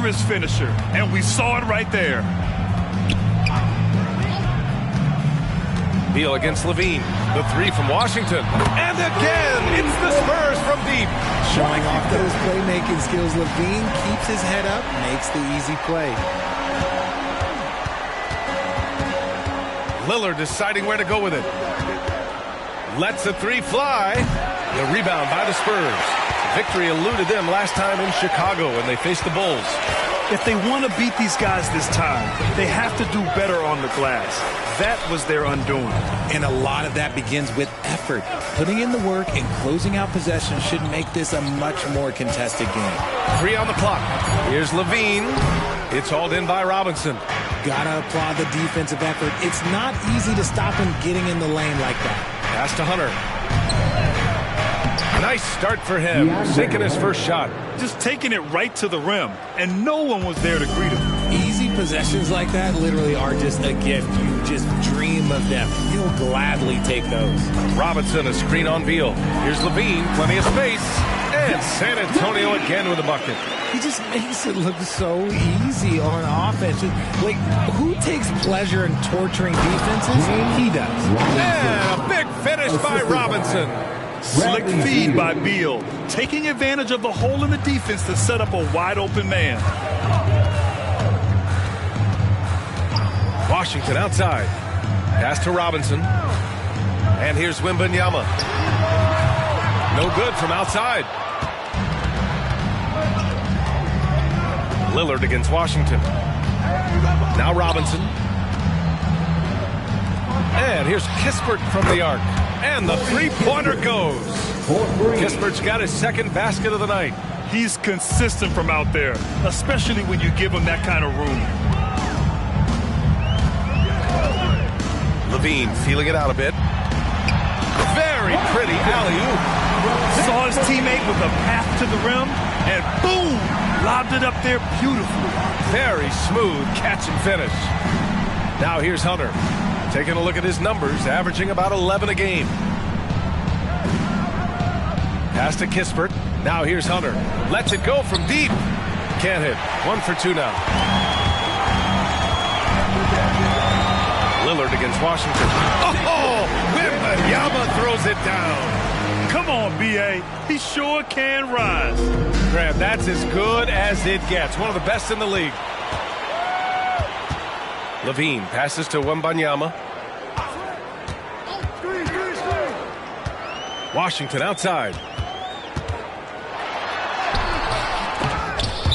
dangerous finisher, and we saw it right there. Beal against Levine. The three from Washington. And again, it's the Spurs from deep. Showing off those playmaking skills, Levine keeps his head up, makes the easy play. Lillard deciding where to go with it. Lets the three fly. The rebound by the Spurs. Victory eluded them last time in Chicago when they faced the Bulls. If they want to beat these guys this time, they have to do better on the glass. That was their undoing. And a lot of that begins with effort. Putting in the work and closing out possessions should make this a much more contested game. 3 on the clock. Here's Levine. It's hauled in by Robinson. Gotta applaud the defensive effort. It's not easy to stop him getting in the lane like that. Pass to Hunter. Nice start for him, sinking his first shot. Just taking it right to the rim, and no one was there to greet him. Easy possessions like that literally are just a gift. You just dream of them. He'll gladly take those. Robinson, a screen on Beal. Here's Levine, plenty of space. And San Antonio again with a bucket. He just makes it look so easy on offense. Like, who takes pleasure in torturing defenses? He does. And a big finish by Robinson. Slick feed by Beal, taking advantage of the hole in the defense to set up a wide-open man. Washington outside. Pass to Robinson. And here's Wembanyama. No good from outside. Lillard against Washington. Now Robinson. And here's Kispert from the arc. And the three-pointer goes. Kispert's got his second basket of the night. He's consistent from out there, especially when you give him that kind of room. Levine feeling it out a bit. Very pretty alley-oop. Saw his teammate with a path to the rim, and boom, lobbed it up there beautifully. Very smooth catch and finish. Now here's Hunter. Taking a look at his numbers, averaging about 11 a game. Pass to Kispert. Now here's Hunter. Lets it go from deep. Can't hit. 1 for 2 now. Lillard against Washington. Oh! Wembanyama throws it down. Come on, B.A. He sure can rise. Graham, that's as good as it gets. One of the best in the league. Levine passes to Wembanyama. Washington outside.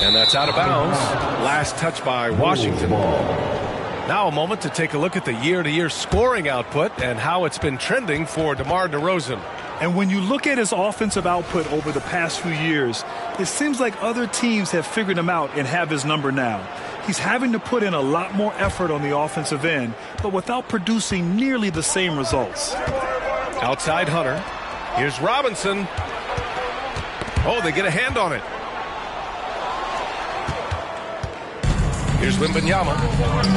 And that's out of bounds. Last touch by Washington. Now a moment to take a look at the year-to-year scoring output and how it's been trending for DeMar DeRozan. And when you look at his offensive output over the past few years, it seems like other teams have figured him out and have his number now. He's having to put in a lot more effort on the offensive end, but without producing nearly the same results. Outside Hunter. Here's Robinson. Oh, they get a hand on it. Here's Wembanyama.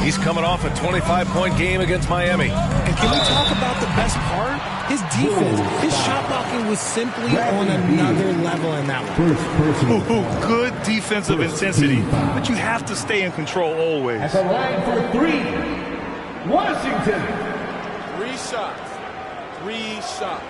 He's coming off a 25-point game against Miami. And can we talk about the best part? His defense. His shot blocking was simply on another level in that one. Good defensive intensity, but you have to stay in control always. At the line for 3, Washington. 3 shots. 3 shots.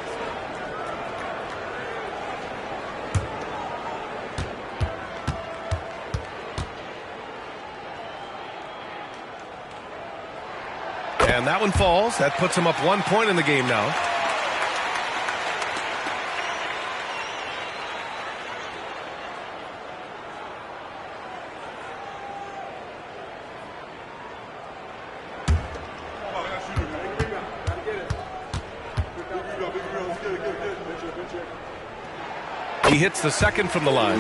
And that one falls. That puts him up 1 point in the game now. He hits the second from the line.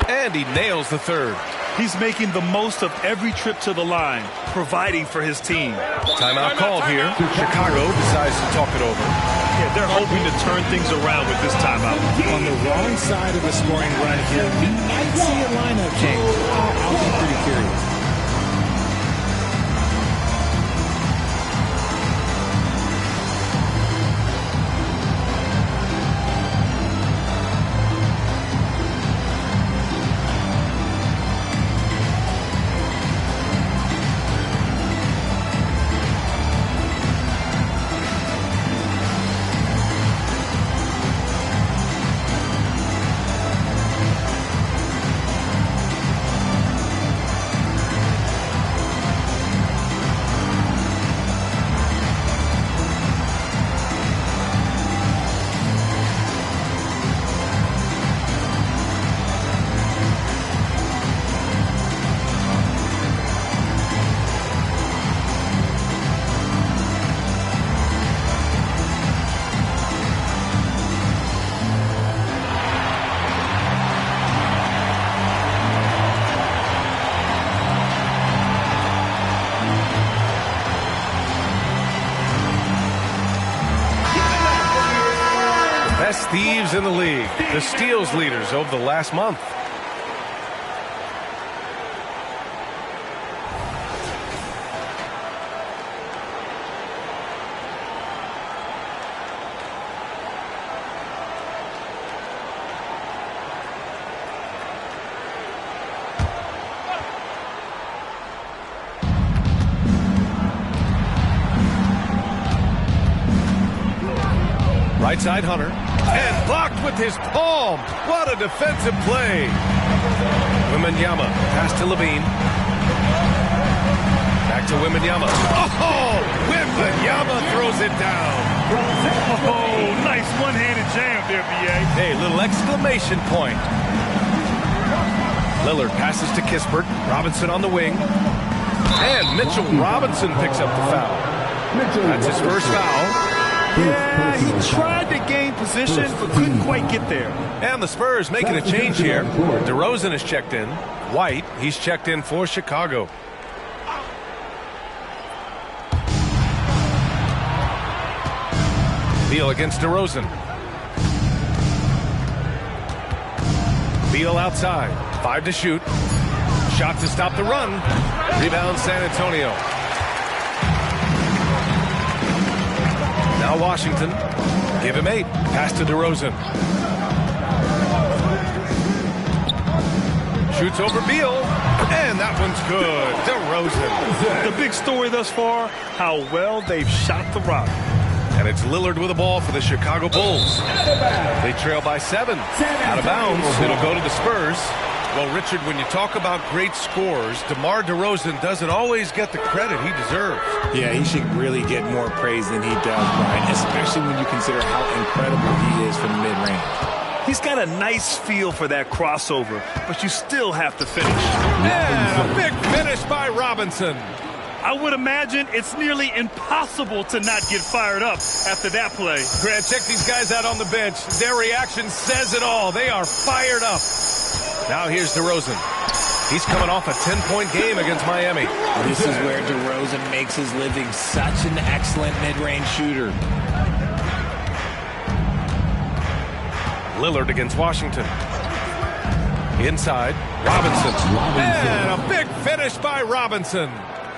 And he nails the third. He's making the most of every trip to the line, providing for his team. Timeout called here. Chicago decides to talk it over. Yeah, they're hoping to turn things around with this timeout. On the wrong side of the scoring run here, we might see a lineup change. I'll be pretty curious. Best thieves in the league, the steals leaders over the last month. Right side Hunter. And blocked with his palm. What a defensive play. Wembanyama. Pass to Levine. Back to Wembanyama. Oh! Wembanyama throws it down. Oh, nice one-handed jam there, B.A. Hey, little exclamation point. Lillard passes to Kispert. Robinson on the wing. And Mitchell Robinson picks up the foul. That's his first foul. Yeah, he tried to gain position, but couldn't quite get there. And the Spurs making a change here. DeRozan is checked in. White, he's checked in for Chicago. Beal against DeRozan. Beal outside. 5 to shoot. Shot to stop the run. Rebound San Antonio. Now Washington. Give him 8. Pass to DeRozan. Shoots over Beal. And that one's good. DeRozan. The big story thus far, how well they've shot the rock. And it's Lillard with the ball for the Chicago Bulls. They trail by 7. Out of bounds. It'll go to the Spurs. Well, Richard, when you talk about great scores, DeMar DeRozan doesn't always get the credit he deserves. Yeah, he should really get more praise than he does, Brian, especially when you consider how incredible he is from the mid-range. He's got a nice feel for that crossover, but you still have to finish. And a big finish by Robinson. I would imagine it's nearly impossible to not get fired up after that play. Grant, check these guys out on the bench. Their reaction says it all. They are fired up. Now here's DeRozan. He's coming off a 10-point game against Miami. This is where DeRozan makes his living, such an excellent mid-range shooter. Lillard against Washington. Inside, Robinson. And a big finish by Robinson.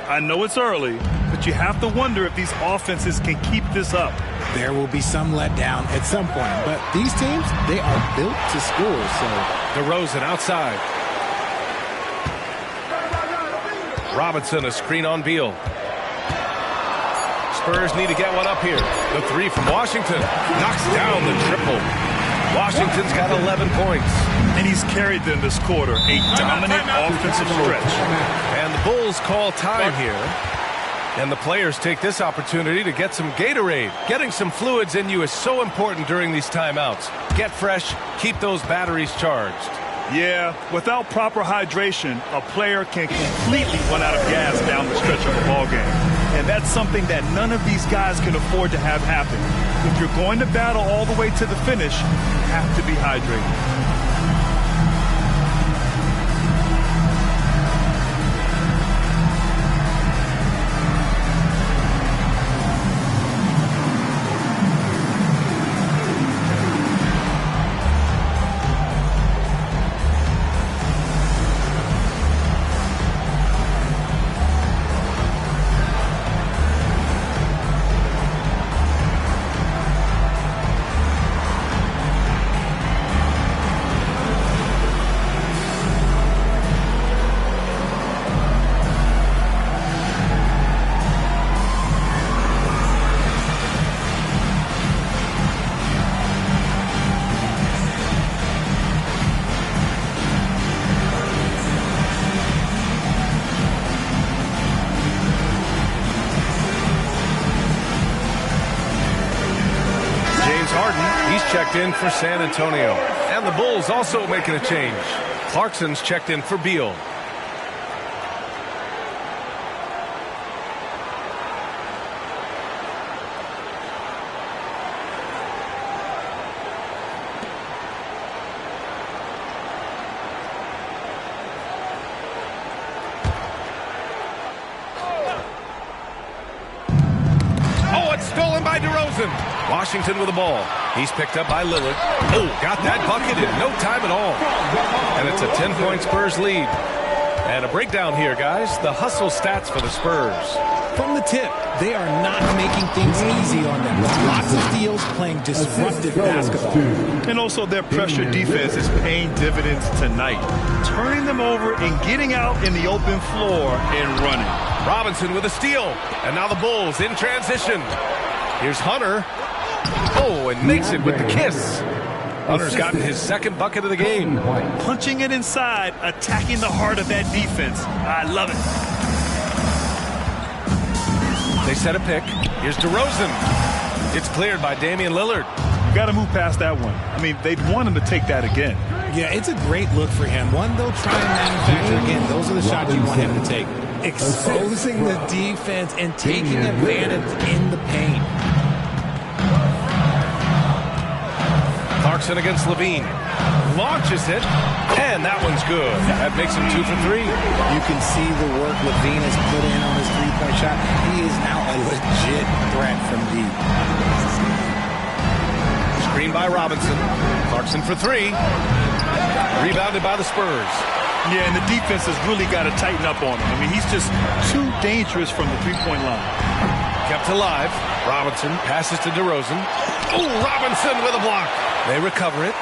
I know it's early, but you have to wonder if these offenses can keep this up. There will be some letdown at some point, but these teams, they are built to score, so. DeRozan outside. Robinson, a screen on Beal. Spurs need to get one up here. The 3 from Washington knocks down the triple. Washington's got 11 points. And he's carried them this quarter, a dominant offensive stretch. And the Bulls call time here. And the players take this opportunity to get some Gatorade. Getting some fluids in you is so important during these timeouts. Get fresh, keep those batteries charged. Yeah, without proper hydration, a player can completely run out of gas down the stretch of a ball game. And that's something that none of these guys can afford to have happen. If you're going to battle all the way to the finish, you have to be hydrated. James Harden, he's checked in for San Antonio. And the Bulls also making a change. Clarkson's checked in for Beal. Washington with the ball. He's picked up by Lillard. Oh, got that bucket in no time at all. And it's a 10-point Spurs lead. And a breakdown here, guys. The hustle stats for the Spurs. From the tip, they are not making things easy on them. Lots of steals, playing disruptive basketball. And also their pressure defense is paying dividends tonight. Turning them over and getting out in the open floor and running. Robinson with a steal. And now the Bulls in transition. Here's Hunter. Oh, and makes it with the kiss. Hunter's gotten his second bucket of the game. Punching it inside, attacking the heart of that defense. I love it. They set a pick. Here's DeRozan. It's cleared by Damian Lillard. Got to move past that one. I mean, they'd want him to take that again. Yeah, it's a great look for him. One they'll try and manufacture again. Those are the shots you want him to take. Exposing the defense and taking advantage in the paint. Clarkson against Levine. Launches it, and that one's good. That makes him 2 for 3. You can see the work Levine has put in on his three-point shot. He is now a legit threat from deep. Screen by Robinson. Clarkson for 3. Rebounded by the Spurs. Yeah, and the defense has really got to tighten up on him. I mean, he's just too dangerous from the three-point line. Kept alive. Robinson passes to DeRozan. Oh, Robinson with a block. They recover it.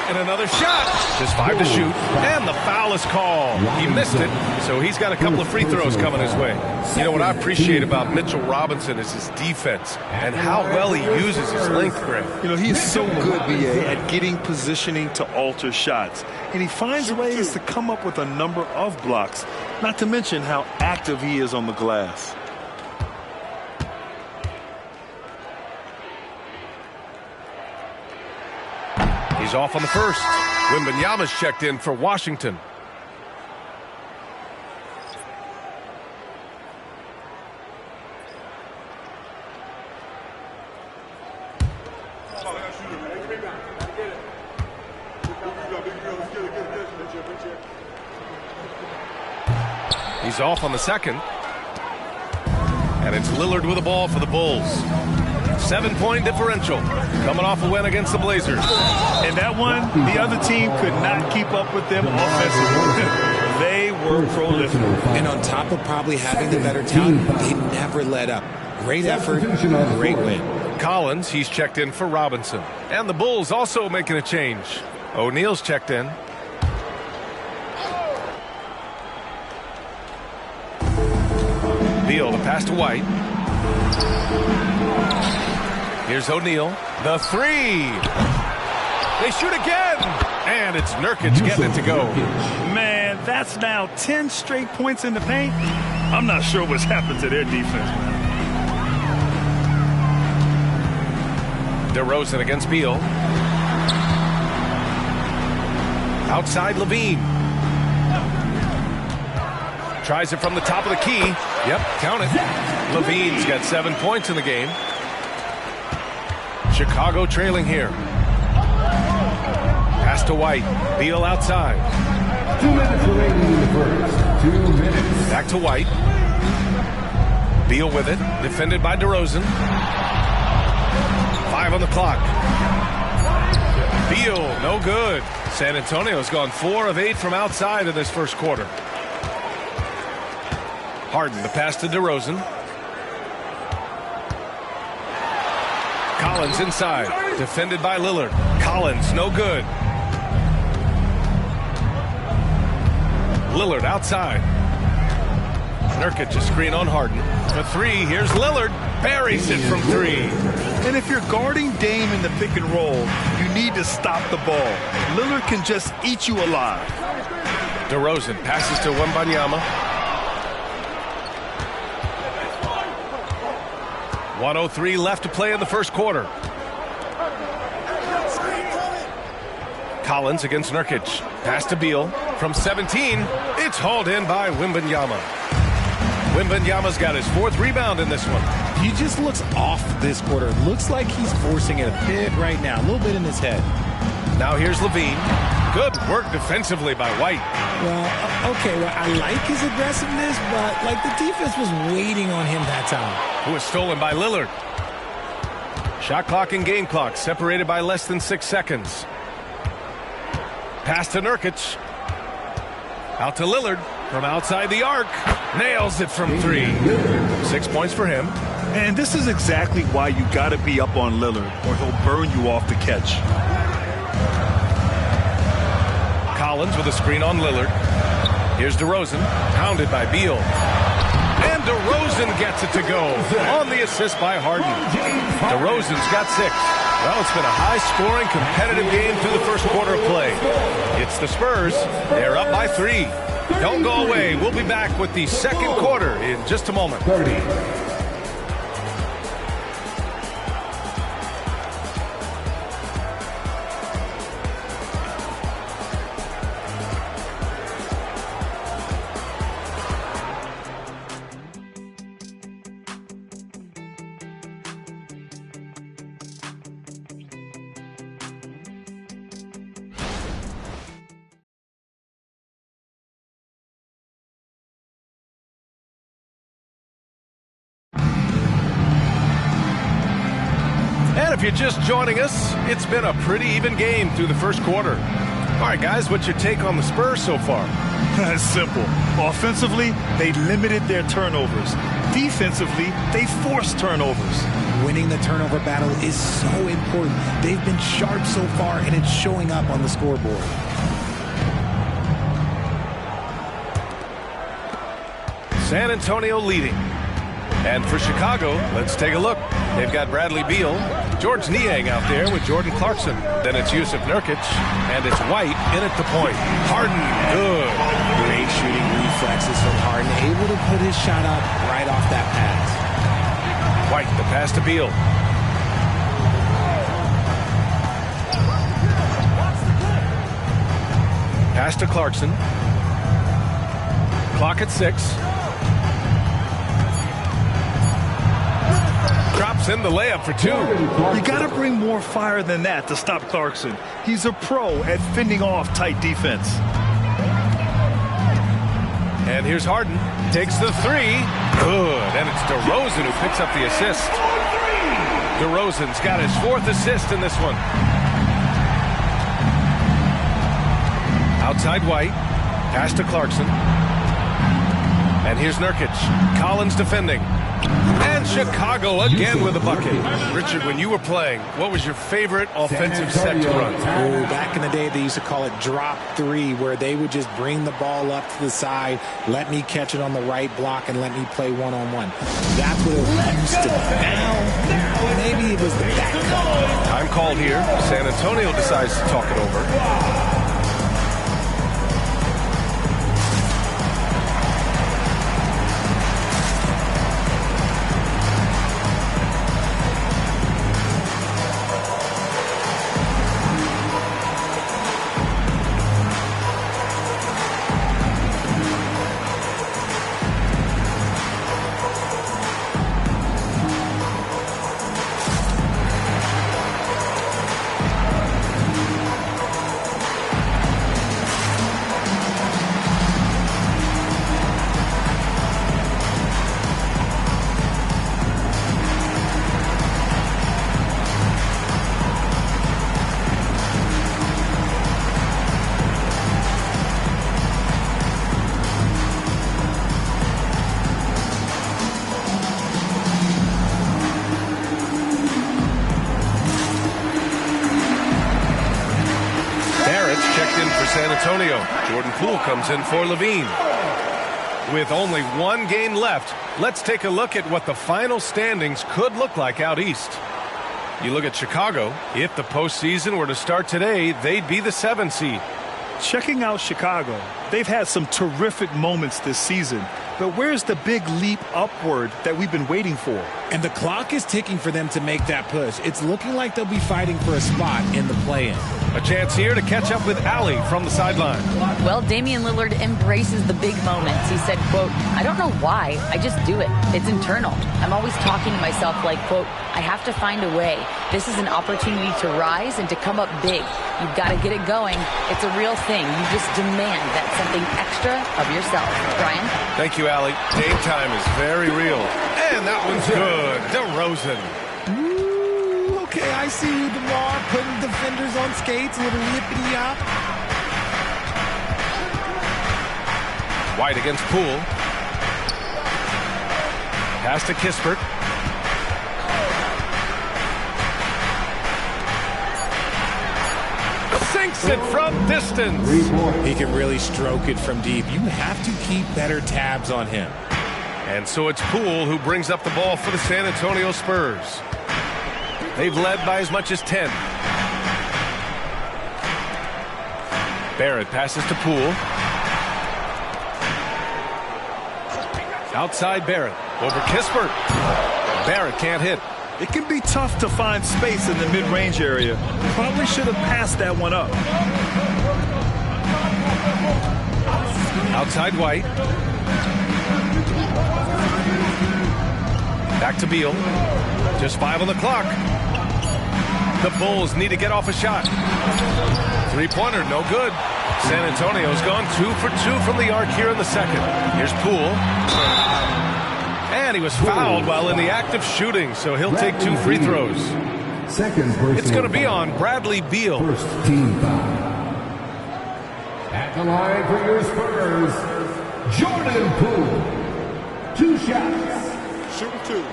And another shot. Just 5 to shoot. And the foul is called. He missed it, so he's got a couple of free throws coming his way. You know what I appreciate about Mitchell Robinson is his defense and how well he uses his length, Greg. You know, he is so good, B.A., at getting positioning to alter shots. And he finds ways to come up with a number of blocks, not to mention how active he is on the glass. He's off on the first. Wembanyama's checked in for Washington. He's off on the second. And it's Lillard with the ball for the Bulls. 7-point differential. Coming off a win against the Blazers. And that one, the other team could not keep up with them offensively. They were prolific. And on top of probably having the better talent, they never let up. Great effort, great win. Collins, he's checked in for Robinson. And the Bulls also making a change. O'Neal's checked in. Beal, the pass to White. Here's O'Neal. The 3. They shoot again. And it's Nurkic getting it to go. Man, that's now 10 straight points in the paint. I'm not sure what's happened to their defense, man. DeRozan against Beal. Outside Levine. Tries it from the top of the key. Yep, count it. Levine's got 7 points in the game. Chicago trailing here. Pass to White. Beal outside. 2 minutes remaining in the first. 2 minutes. Back to White. Beal with it. Defended by DeRozan. 5 on the clock. Beal, no good. San Antonio's gone 4 of 8 from outside in this first quarter. Harden, the pass to DeRozan. Collins inside. Defended by Lillard. Collins, no good. Lillard outside. Nurkic a screen on Harden. For 3, here's Lillard. Buries it from 3. And if you're guarding Dame in the pick and roll, you need to stop the ball. Lillard can just eat you alive. DeRozan passes to Wembanyama. 1:03 left to play in the first quarter. Collins against Nurkic. Pass to Beal. From 17, it's hauled in by Wembanyama. Wembanyama's got his 4th rebound in this one. He just looks off this quarter. Looks like he's forcing it a bit right now. A little bit in his head. Now here's Levine. Good work defensively by White. Well, okay, well, I like his aggressiveness, but like the defense was waiting on him that time. Who was stolen by Lillard. Shot clock and game clock separated by less than 6 seconds. Pass to Nurkic. Out to Lillard from outside the arc. Nails it from 3. 6 points for him. And this is exactly why you got to be up on Lillard, or he'll burn you off the catch. Collins with a screen on Lillard. Here's DeRozan, pounded by Beal. And DeRozan gets it to go on the assist by Harden. DeRozan's got 6. Well, it's been a high-scoring, competitive game through the first quarter of play. It's the Spurs. They're up by 3. Don't go away. We'll be back with the second quarter in just a moment. 30. If you're just joining us, it's been a pretty even game through the first quarter. All right, guys, what's your take on the Spurs so far? It's simple. Offensively, they limited their turnovers. Defensively, they forced turnovers. Winning the turnover battle is so important. They've been sharp so far, and it's showing up on the scoreboard. San Antonio leading. And for Chicago, let's take a look. They've got Bradley Beal, George Niang out there with Jordan Clarkson. Then it's Yusuf Nurkic, and it's White in at the point. Harden, good. Great shooting reflexes from Harden, able to put his shot up right off that pass. White, the pass to Beal. Pass to Clarkson. Clock at 6. Drops in the layup for 2. You got to bring more fire than that to stop Clarkson. He's a pro at fending off tight defense. And here's Harden. Takes the 3. Good. And it's DeRozan who picks up the assist. DeRozan's got his 4th assist in this one. Outside White. Pass to Clarkson. And here's Nurkic. Collins defending. And Chicago again with a bucket. Richard, when you were playing, what was your favorite offensive set to run? Oh, back in the day, they used to call it drop 3, where they would just bring the ball up to the side, let me catch it on the right block, and let me play one-on-one. That's what it used to be. Now, maybe it was the back cut. Time called here. San Antonio decides to talk it over. San Antonio. Jordan Poole comes in for Levine. With only 1 game left, let's take a look at what the final standings could look like out east. You look at Chicago. If the postseason were to start today, they'd be the 7th seed. Checking out Chicago, they've had some terrific moments this season. But where's the big leap upward that we've been waiting for? And the clock is ticking for them to make that push. It's looking like they'll be fighting for a spot in the play-in. A chance here to catch up with Allie from the sideline. Well, Damian Lillard embraces the big moments. He said, quote, "I don't know why, I just do it. It's internal. I'm always talking to myself like, quote, I have to find a way. This is an opportunity to rise and to come up big. You've got to get it going. It's a real thing. You just demand that something extra of yourself." Brian? Thank you, Allie. Game time is very real. And that one's good. DeRozan. Okay, I see you, DeMar, putting defenders on skates, a little yippity-yop. White against Poole. Pass to Kispert. Sinks it from distance. He can really stroke it from deep. You have to keep better tabs on him. And so it's Poole who brings up the ball for the San Antonio Spurs. They've led by as much as 10. Barrett passes to Poole. Outside Barrett. Over Kispert. Barrett can't hit. It can be tough to find space in the mid-range area. Probably should have passed that one up. Outside White. Back to Beal. Just 5 on the clock. The Bulls need to get off a shot. Three-pointer, no good. San Antonio's gone 2 for 2 from the arc here in the second. Here's Poole. And he was fouled while in the act of shooting, so he'll take 2 free throws. It's going to be on Bradley Beal. First team foul. At the line for your Spurs, Jordan Poole. 2 shots. Shooting 2.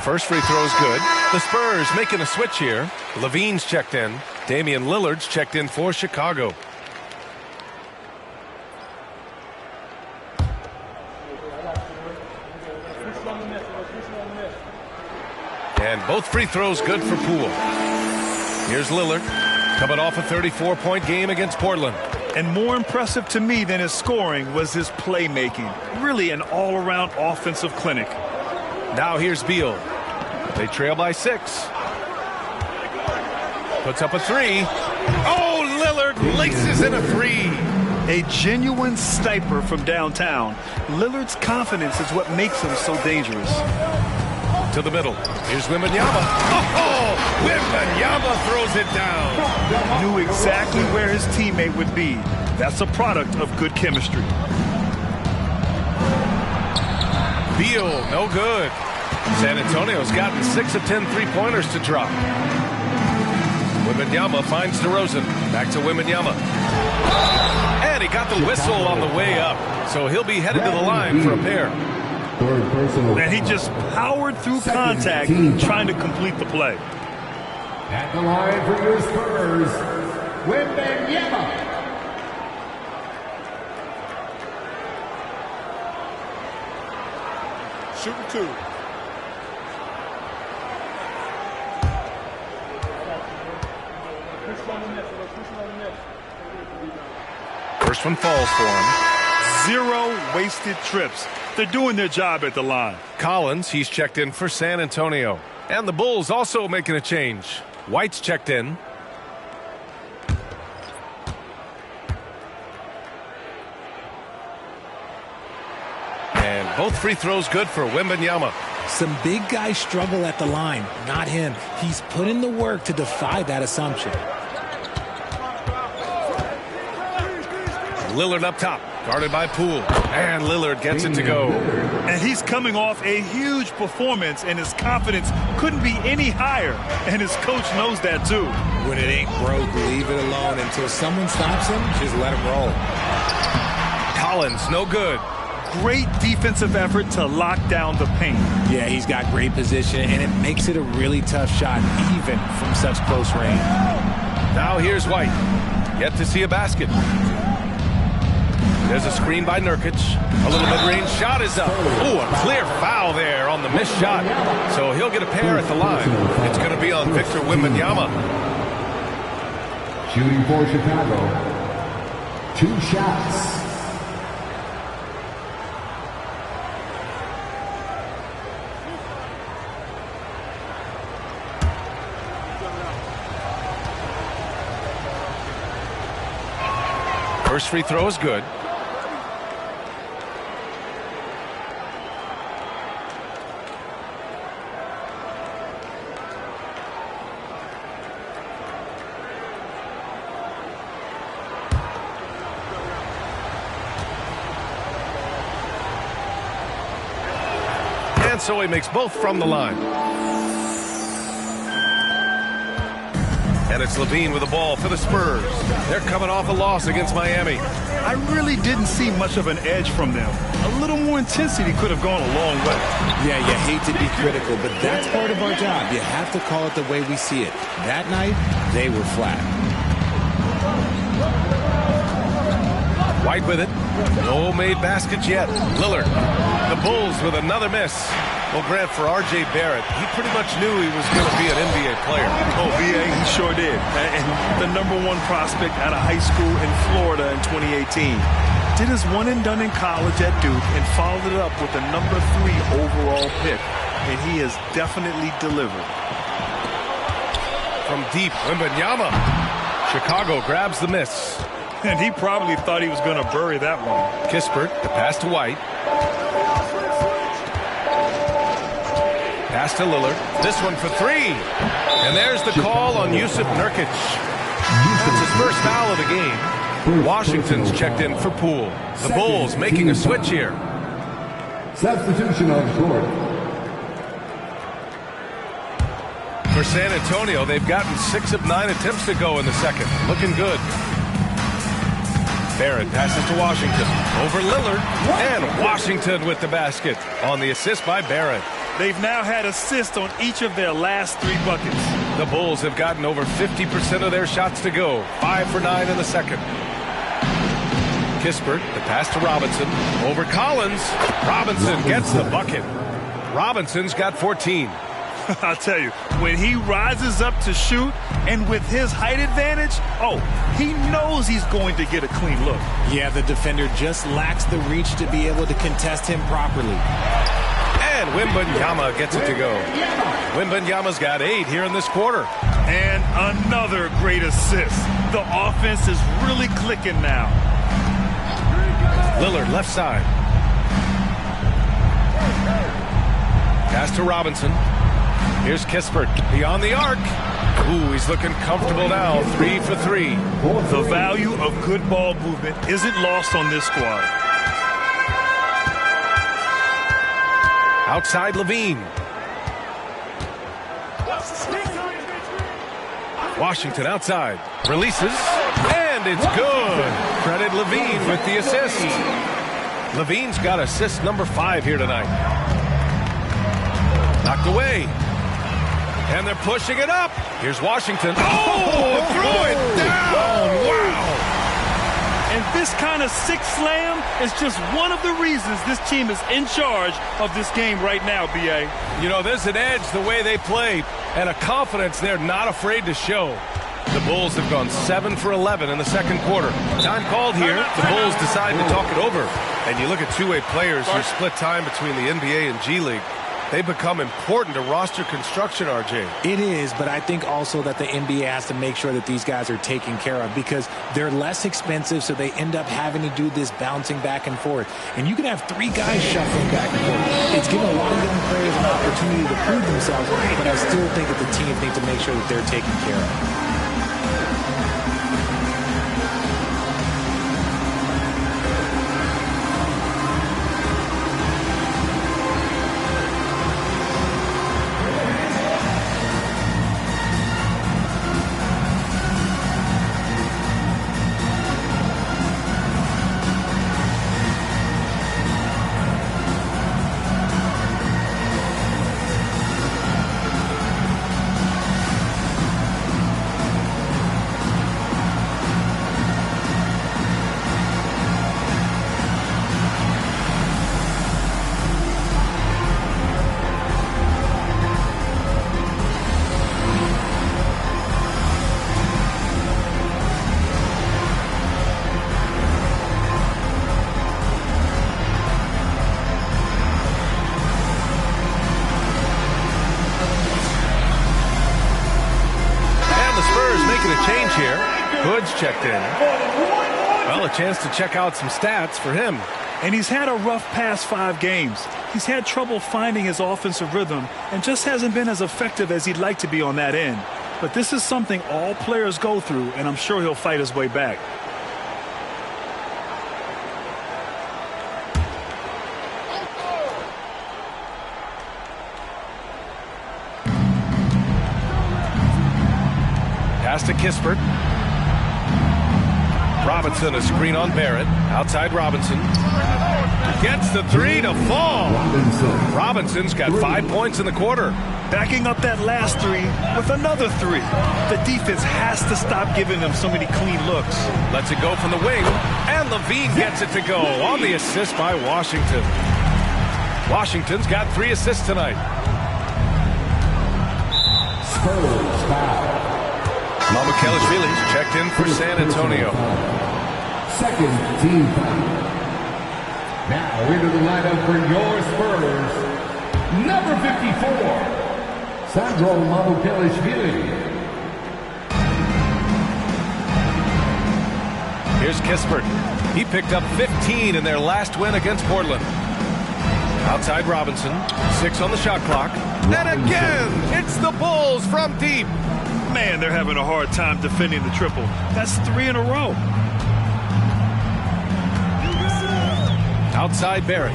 First free throw is good. The Spurs making a switch here. Levine's checked in. Damian Lillard's checked in for Chicago. And both free throws good for Poole. Here's Lillard coming off a 34-point game against Portland. And more impressive to me than his scoring was his playmaking. Really an all-around offensive clinic. Now here's Beal. They trail by 6. Puts up a 3. Oh, Lillard laces in a 3. A genuine sniper from downtown. Lillard's confidence is what makes him so dangerous. To the middle. Here's Wembanyama. Oh, Wembanyama throws it down. Knew exactly where his teammate would be. That's a product of good chemistry. Beal, no good. San Antonio's gotten 6 of 10 three-pointers to drop. Wembanyama finds DeRozan. Back to Wembanyama. And he got the whistle on the way up. So he'll be headed to the line for a pair. And he just powered through contact trying to complete the play. At the line for your Spurs, Wembanyama. Shooting 2. First one falls for him. 0 wasted trips. They're doing their job at the line. Collins, he's checked in for San Antonio. And the Bulls also making a change. White's checked in. And both free throws good for Wembanyama. Some big guys struggle at the line, not him. He's put in the work to defy that assumption. Lillard up top, guarded by Poole. And Lillard gets it to go. And he's coming off a huge performance, and his confidence couldn't be any higher. And his coach knows that, too. When it ain't broke, leave it alone. Until someone stops him, just let him roll. Collins, no good. Great defensive effort to lock down the paint. Yeah, he's got great position, and it makes it a really tough shot, even from such close range. Now here's White. Yet to see a basket. There's a screen by Nurkic. A little mid-range shot is up. Ooh, a clear foul there on the missed shot. So he'll get a pair at the line. It's going to be on Victor Wembanyama. Shooting for Chicago. 2 shots. First free throw is good. And so he makes both from the line. And it's Levine with the ball for the Spurs. They're coming off a loss against Miami. I really didn't see much of an edge from them. A little more intensity could have gone a long way. Yeah, you hate to be critical, but that's part of our job. You have to call it the way we see it. That night, they were flat. White with it. No made baskets yet. Lillard. The Bulls with another miss. Well, Grant, for R.J. Barrett, he pretty much knew he was going to be an NBA player. Oh, B.A., he sure did. And the #1 prospect out of high school in Florida in 2018. Did his one and done in college at Duke and followed it up with the #3 overall pick. And he has definitely delivered. From deep, Wembanyama. Chicago grabs the miss. And he probably thought he was going to bury that one. Kispert, the pass to White. Pass to Lillard. This one for three. And there's the call on Yusuf Nurkic. That's his first foul of the game. Washington's checked in for Poole. The Bulls making a switch here. Substitution on court. For San Antonio, they've gotten 6 of 9 attempts to go in the second. Looking good. Barrett passes to Washington. Over Lillard. And Washington with the basket on the assist by Barrett. They've now had assists on each of their last 3 buckets. The Bulls have gotten over 50% of their shots to go. 5 for 9 in the second. Kispert, the pass to Robinson. Over Collins. Robinson gets the bucket. Robinson's got 14. I'll tell you, when he rises up to shoot and with his height advantage, oh, he knows he's going to get a clean look. Yeah, the defender just lacks the reach to be able to contest him properly. And Wembanyama gets it to go. Wembanyama's got 8 here in this quarter. And another great assist. The offense is really clicking now. Lillard left side. Pass to Robinson. Here's Kispert beyond the arc. Ooh, he's looking comfortable now. 3 for 3. The value of good ball movement isn't lost on this squad. Outside Levine. Washington outside. Releases. And it's good. Credit Levine with the assist. Levine's got assist number 5 here tonight. Knocked away. And they're pushing it up. Here's Washington. Oh, threw it down. Wow. And this kind of six slam is just one of the reasons this team is in charge of this game right now, B.A. You know, there's an edge the way they play and a confidence they're not afraid to show. The Bulls have gone 7 for 11 in the second quarter. Time called here. The Bulls decide to talk it over. And you look at two-way players who split time between the NBA and G League. They become important to roster construction, RJ. It is, but I think also that the NBA has to make sure that these guys are taken care of because they're less expensive, so they end up having to do this bouncing back and forth. And you can have 3 guys shuffling back and forth. It's given a lot of young players an opportunity to prove themselves, but I still think that the teams need to make sure that they're taken care of. chance to check out some stats for him. And he's had a rough past 5 games. He's had trouble finding his offensive rhythm and just hasn't been as effective as he'd like to be on that end. But this is something all players go through, and I'm sure he'll fight his way back. Pass to Kispert. Robinson, a screen on Barrett. Outside Robinson. Gets the 3 to fall. Robinson's got 5 points in the quarter. Backing up that last 3 with another 3. The defense has to stop giving them so many clean looks. Lets it go from the wing. And Levine gets it to go on the assist by Washington. Washington's got 3 assists tonight. Spurs foul. Mamukelashvili's checked in for San Antonio. Second team foul. Now into the lineup for your Spurs, number 54, Sandro Mamukelashvili. Here's Kispert. He picked up 15 in their last win against Portland. Outside Robinson, 6 on the shot clock. And again, it's the Bulls from deep. Man, they're having a hard time defending the triple. That's 3 in a row. Outside Barrett.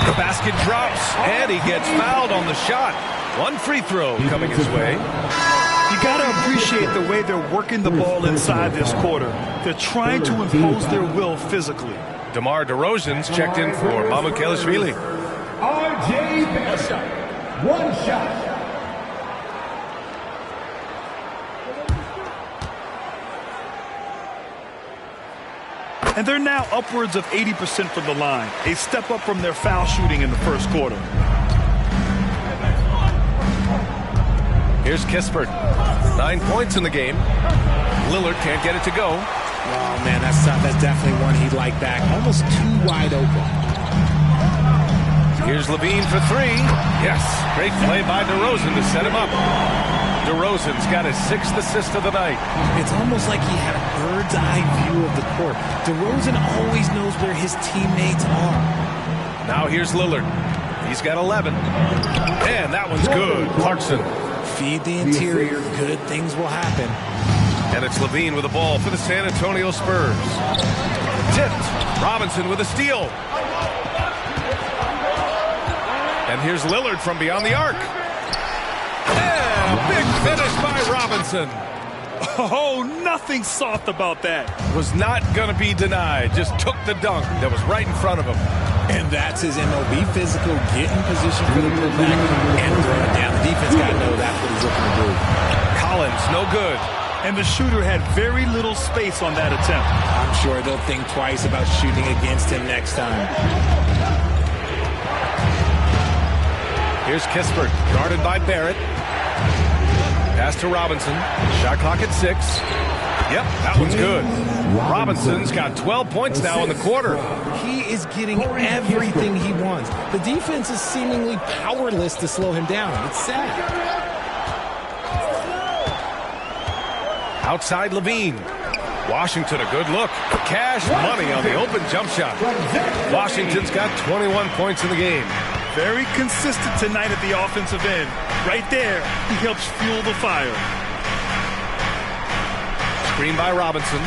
The basket drops, and he gets fouled on the shot. 1 free throw coming his way. You got to appreciate the way they're working the ball inside this quarter. They're trying to impose their will physically. DeMar DeRozan's checked in for Mamukelashvili. R.J. Barrett, 1 shot. And they're now upwards of 80% from the line, a step up from their foul shooting in the first quarter. Here's Kispert. 9 points in the game. Lillard can't get it to go. Oh, man, that's definitely one he'd like back. Almost too wide open. Here's Levine for 3. Yes, great play by DeRozan to set him up. DeRozan's got his 6th assist of the night. It's almost like he had a bird's eye view of the court. DeRozan always knows where his teammates are. Now here's Lillard. He's got 11. And that one's good. Clarkson. Feed the interior. Good things will happen. And it's Levine with the ball for the San Antonio Spurs. Tipped. Robinson with a steal. And here's Lillard from beyond the arc. Big finish by Robinson. Oh, nothing soft about that. Was not going to be denied. Just took the dunk that was right in front of him. And that's his MOB physical. Get in position for the putback and throw it down. The defense got to know that's what he's looking to do. Collins, no good. And the shooter had very little space on that attempt. I'm sure they'll think twice about shooting against him next time. Here's Kispert, guarded by Barrett. Pass to Robinson. Shot clock at 6. Yep, that one's good. Robinson's got 12 points now in the quarter. He is getting everything he wants. The defense is seemingly powerless to slow him down. It's sad. Outside Levine. Washington, a good look. Cash money on the open jump shot. Washington's got 21 points in the game. Very consistent tonight at the offensive end. Right there, he helps fuel the fire. Screen by Robinson.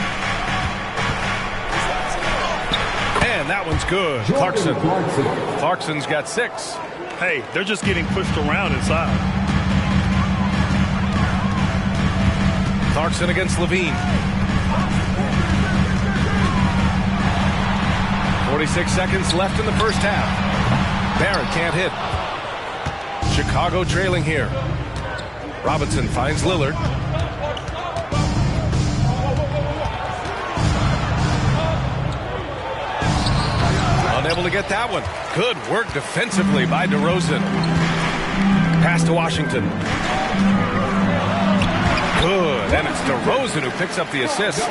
And that one's good. Clarkson. Clarkson's got 6. Hey, they're just getting pushed around inside. Clarkson against Levine. 46 seconds left in the first half. Barrett can't hit. Chicago trailing here. Robinson finds Lillard. Unable to get that one. Good work defensively by DeRozan. Pass to Washington. Good, and it's DeRozan who picks up the assist.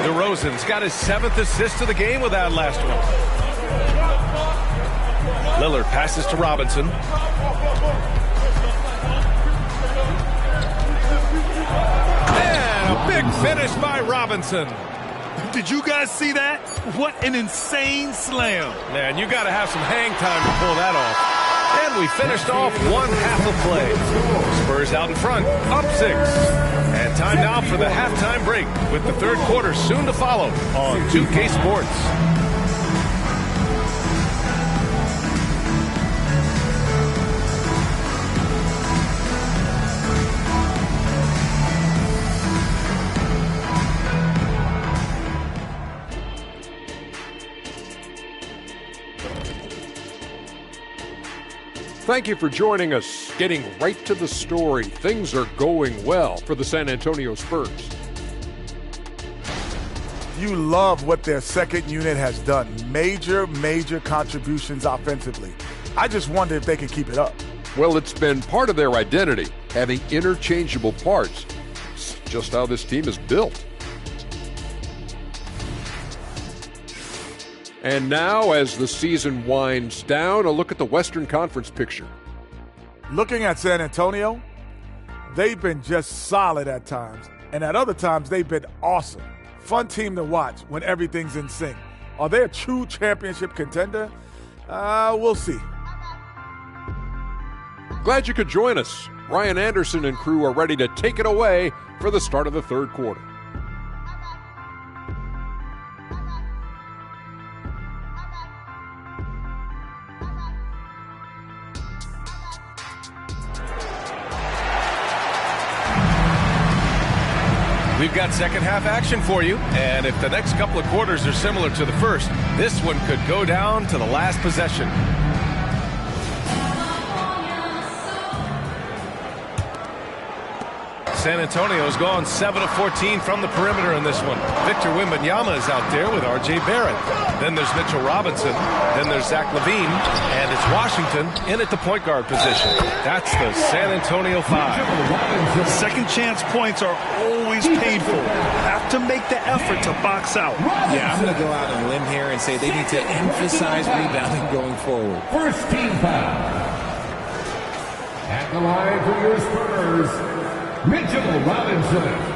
DeRozan's got his 7th assist of the game with that last one. Lillard passes to Robinson. And a Big finish by Robinson. Did you guys see that? What an insane slam. Man, you got to have some hang time to pull that off. And we finished off one half of play. Spurs out in front, up 6. And time now for the halftime break with the third quarter soon to follow on 2K Sports. Thank you for joining us. Getting right to the story, things are going well for the San Antonio Spurs. You love what their second unit has done. Major contributions offensively. I just wonder if they can keep it up. Well, it's been part of their identity, having interchangeable parts. It's just how this team is built. And now, as the season winds down, a look at the Western Conference picture. Looking at San Antonio, they've been just solid at times, and at other times they've been awesome. Fun team to watch when everything's in sync. Are they a true championship contender? We'll see. Glad you could join us. Ryan Anderson and crew are ready to take it away for the start of the third quarter. We've got second half action for you, and if the next couple of quarters are similar to the first, this one could go down to the last possession. San Antonio's gone 7 of 14 from the perimeter in this one. Victor Wembanyama is out there with R.J. Barrett. Then there's Mitchell Robinson. Then there's Zach LaVine. And it's Washington in at the point guard position. That's the San Antonio 5. Second chance points are always painful. Have to make the effort to box out. Yeah, I'm going to go out on a limb here and say they need to emphasize rebounding going forward. First team foul. At the line for your Spurs, Mitchell Robinson.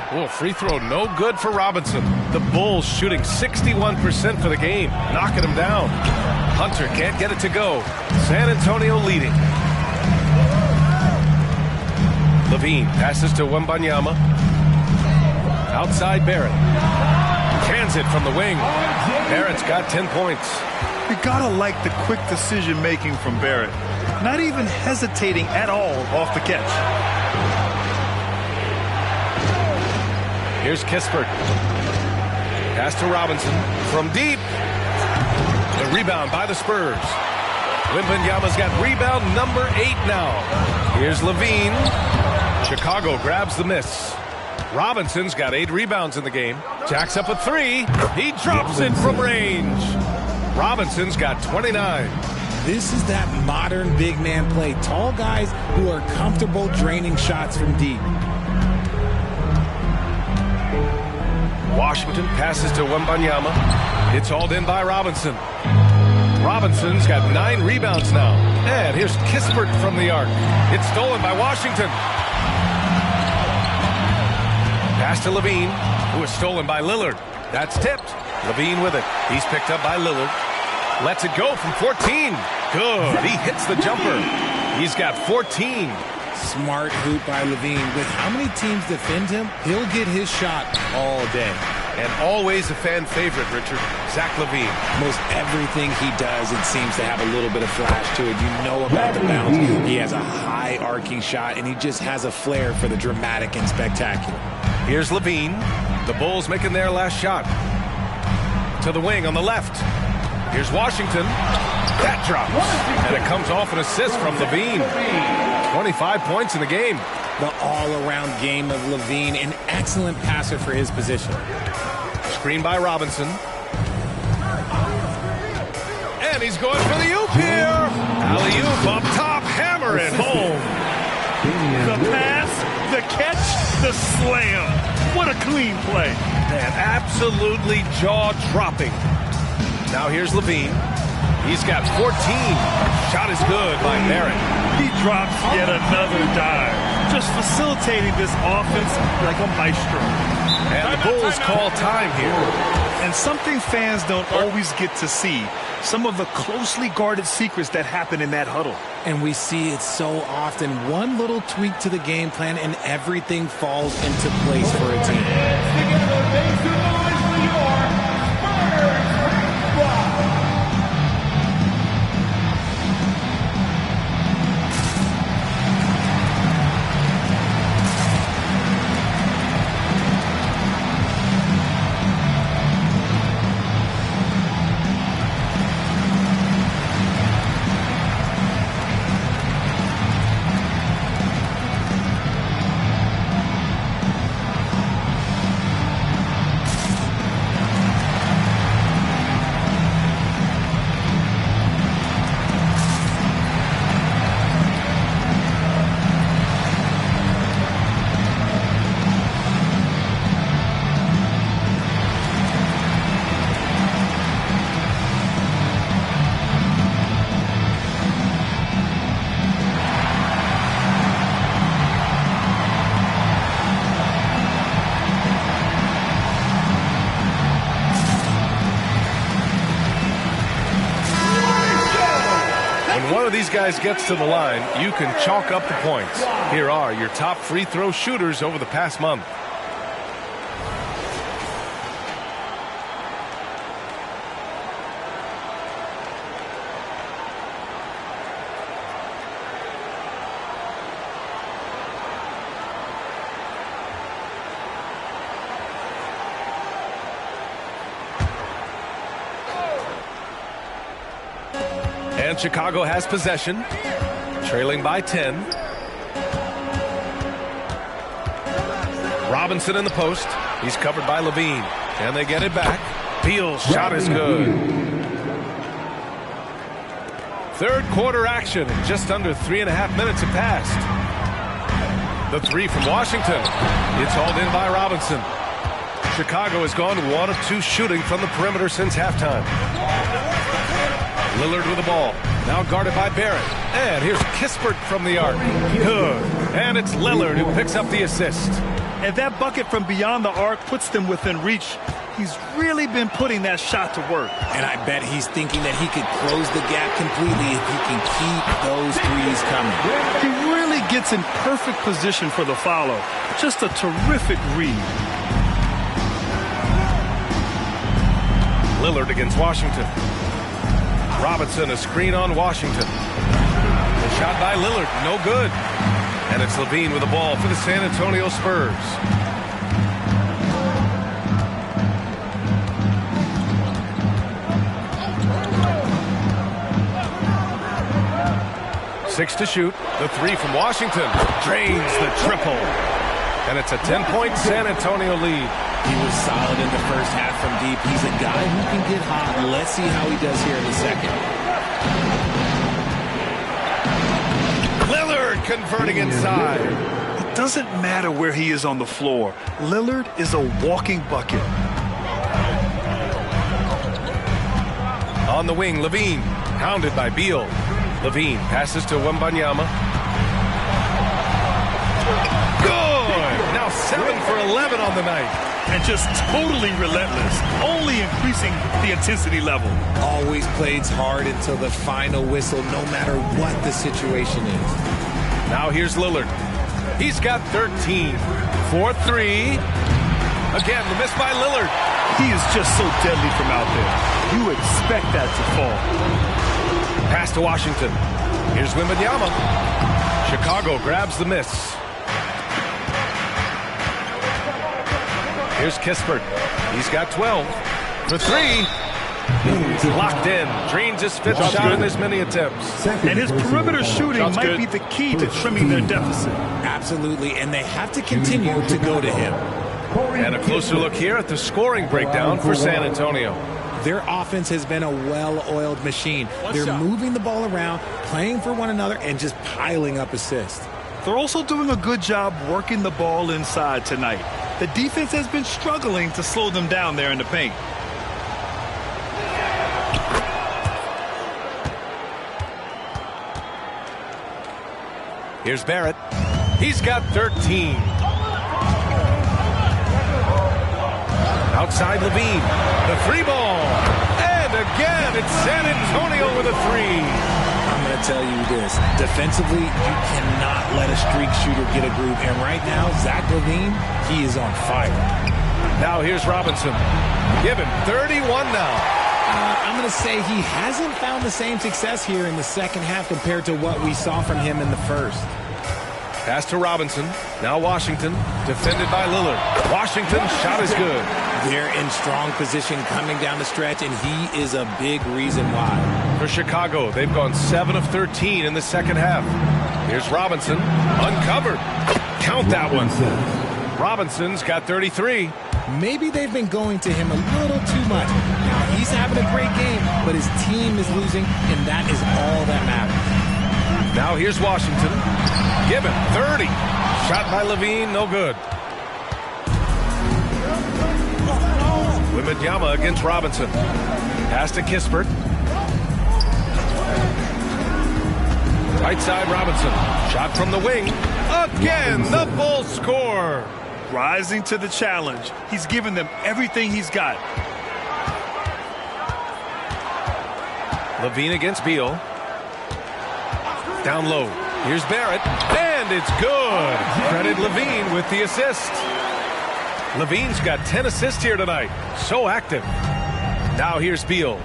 Oh, free throw no good for Robinson. The Bulls shooting 61% for the game, knocking them down. Hunter can't get it to go. San Antonio leading. LaVine passes to Wembanyama. Outside Barrett. Cans it from the wing. Barrett's got 10 points. You gotta like the quick decision making from Barrett. Not even hesitating at all off the catch. Here's Kispert. Pass to Robinson from deep. The rebound by the Spurs. Wembanyama's got rebound number 8 now. Here's LaVine. Chicago grabs the miss. Robinson's got 8 rebounds in the game. Jacks up a 3. He drops it from range. Robinson's got 29. This is that modern big man play. Tall guys who are comfortable draining shots from deep. Washington passes to Wembanyama. It's hauled in by Robinson. Robinson's got 9 rebounds now. And here's Kispert from the arc. It's stolen by Washington. Pass to LaVine, who is stolen by Lillard. That's tipped. LaVine with it. He's picked up by Lillard. Lets it go from 14. Good. He hits the jumper. He's got 14. Smart hoop by LaVine. With how many teams defend him, he'll get his shot all day. And always a fan favorite, Richard. Zach LaVine. Most everything he does, it seems to have a little bit of flash to it. You know about the bounce. He has a high arcing shot, and he just has a flair for the dramatic and spectacular. Here's LaVine. The Bulls making their last shot. To the wing on the left. Here's Washington. That drops. And it comes off an assist from LaVine. 25 points in the game. The all-around game of LaVine, an excellent passer for his position. Screen by Robinson. And he's going for the oop here. Alley-oop up top, hammer it home. The pass, the catch, The slam. What a clean play. Man, absolutely jaw-dropping. Now here's Levine. He's got 14. Shot is good by Barrett. He drops yet another dive. Just facilitating this offense like a maestro. And the Bulls call time here. And something fans don't always get to see. Some of the closely guarded secrets that happen in that huddle. And we see it so often. One little tweak to the game plan and everything falls into place for a team. These guys gets to the line, you can chalk up the points. Here are your top free throw shooters over the past month. And Chicago has possession, trailing by 10. Robinson in the post. He's covered by Levine. And they get it back. Beal's shot is good. Third quarter action. Just under 3.5 minutes have passed. The three from Washington. It's hauled in by Robinson. Chicago has gone 1 of 2 shooting from the perimeter since halftime. Lillard with the ball. Now guarded by Barrett. And here's Kispert from the arc. Good. And it's Lillard who picks up the assist. And that bucket from beyond the arc puts them within reach. He's really been putting that shot to work. And I bet he's thinking that he could close the gap completely if he can keep those threes coming. He really gets in perfect position for the follow. Just a terrific read. Lillard against Washington. Robinson, a screen on Washington. The shot by Lillard, no good. And it's Levine with the ball for the San Antonio Spurs. Six to shoot. The three from Washington drains the triple. And it's a 10-point San Antonio lead. He was solid in the first half from deep. He's a guy who can get hot. Let's see how he does here in the second. Lillard converting inside. It doesn't matter where he is on the floor. Lillard is a walking bucket. On the wing, Levine, hounded by Beal. Levine passes to Wembanyama. Good! Now 7 for 11 on the night. And just totally relentless, only increasing the intensity level. Always plays hard until the final whistle, no matter what the situation is. Now here's Lillard. He's got 13. 4-3. Again, the miss by Lillard. He is just so deadly from out there. You expect that to fall. Pass to Washington. Here's Wembanyama. Chicago grabs the miss. Here's Kispert. He's got 12. For 3. He's locked in. Drains his 5th shot in as many attempts. And his perimeter shooting might be the key to trimming their deficit. Absolutely, and they have to continue to go to him. And a closer look here at the scoring breakdown for San Antonio. Their offense has been a well-oiled machine. They're moving the ball around, playing for one another, and just piling up assists. They're also doing a good job working the ball inside tonight. The defense has been struggling to slow them down there in the paint. Here's Barrett. He's got 13. Outside Levine. The three ball. And again, it's San Antonio with a three. I'm going to tell you this. Defensively, you cannot let a streak shooter get a groove. And right now, Zach LaVine, he is on fire. Now here's Robinson. Give him 31 now. I'm going to say he hasn't found the same success here in the second half compared to what we saw from him in the first. Pass to Robinson. Now Washington, defended by Lillard. Washington's shot is good. They're in strong position coming down the stretch, and he is a big reason why. For Chicago, they've gone 7 of 13 in the second half. Here's Robinson, uncovered. Count that one. Robinson's got 33. Maybe they've been going to him a little too much. Now, he's having a great game, but his team is losing, and that is all that matters. Now here's Washington. Give him 30. Shot by Levine, no good. Wembanyama against Robinson. Pass to Kispert. Right side Robinson. Shot from the wing. Again, the Bulls score. Rising to the challenge. He's given them everything he's got. Levine against Beal. Down low. Here's Barrett. And it's good. Credit Levine with the assist. Levine's got 10 assists here tonight. So active. Now here's Beal.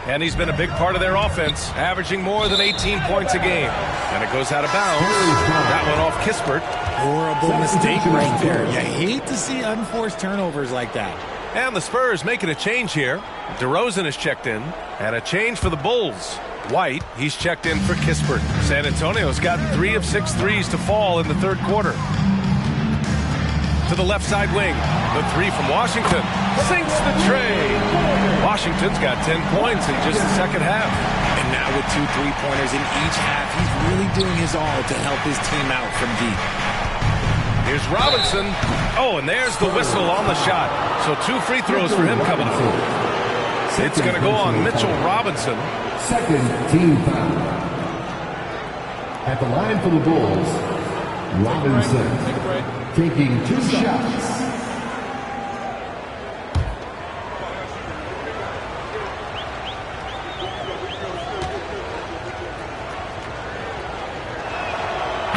And he's been a big part of their offense, averaging more than 18 points a game. And it goes out of bounds. That one off Kispert. Horrible mistake right there. You hate to see unforced turnovers like that. And the Spurs making a change here. DeRozan is checked in. And a change for the Bulls. White, he's checked in for Kispert. San Antonio's got 3 of 6 threes to fall in the third quarter. To the left side wing. The three from Washington. Sinks the tray. Washington's got 10 points in just the second half. And now with 2 3-pointers in each half, he's really doing his all to help his team out from deep. Here's Robinson. Oh, and there's the whistle on the shot. So 2 free throws for him coming up. It's going to go on Mitchell Robinson. Second team foul. At the line for the Bulls, Robinson taking 2 shots.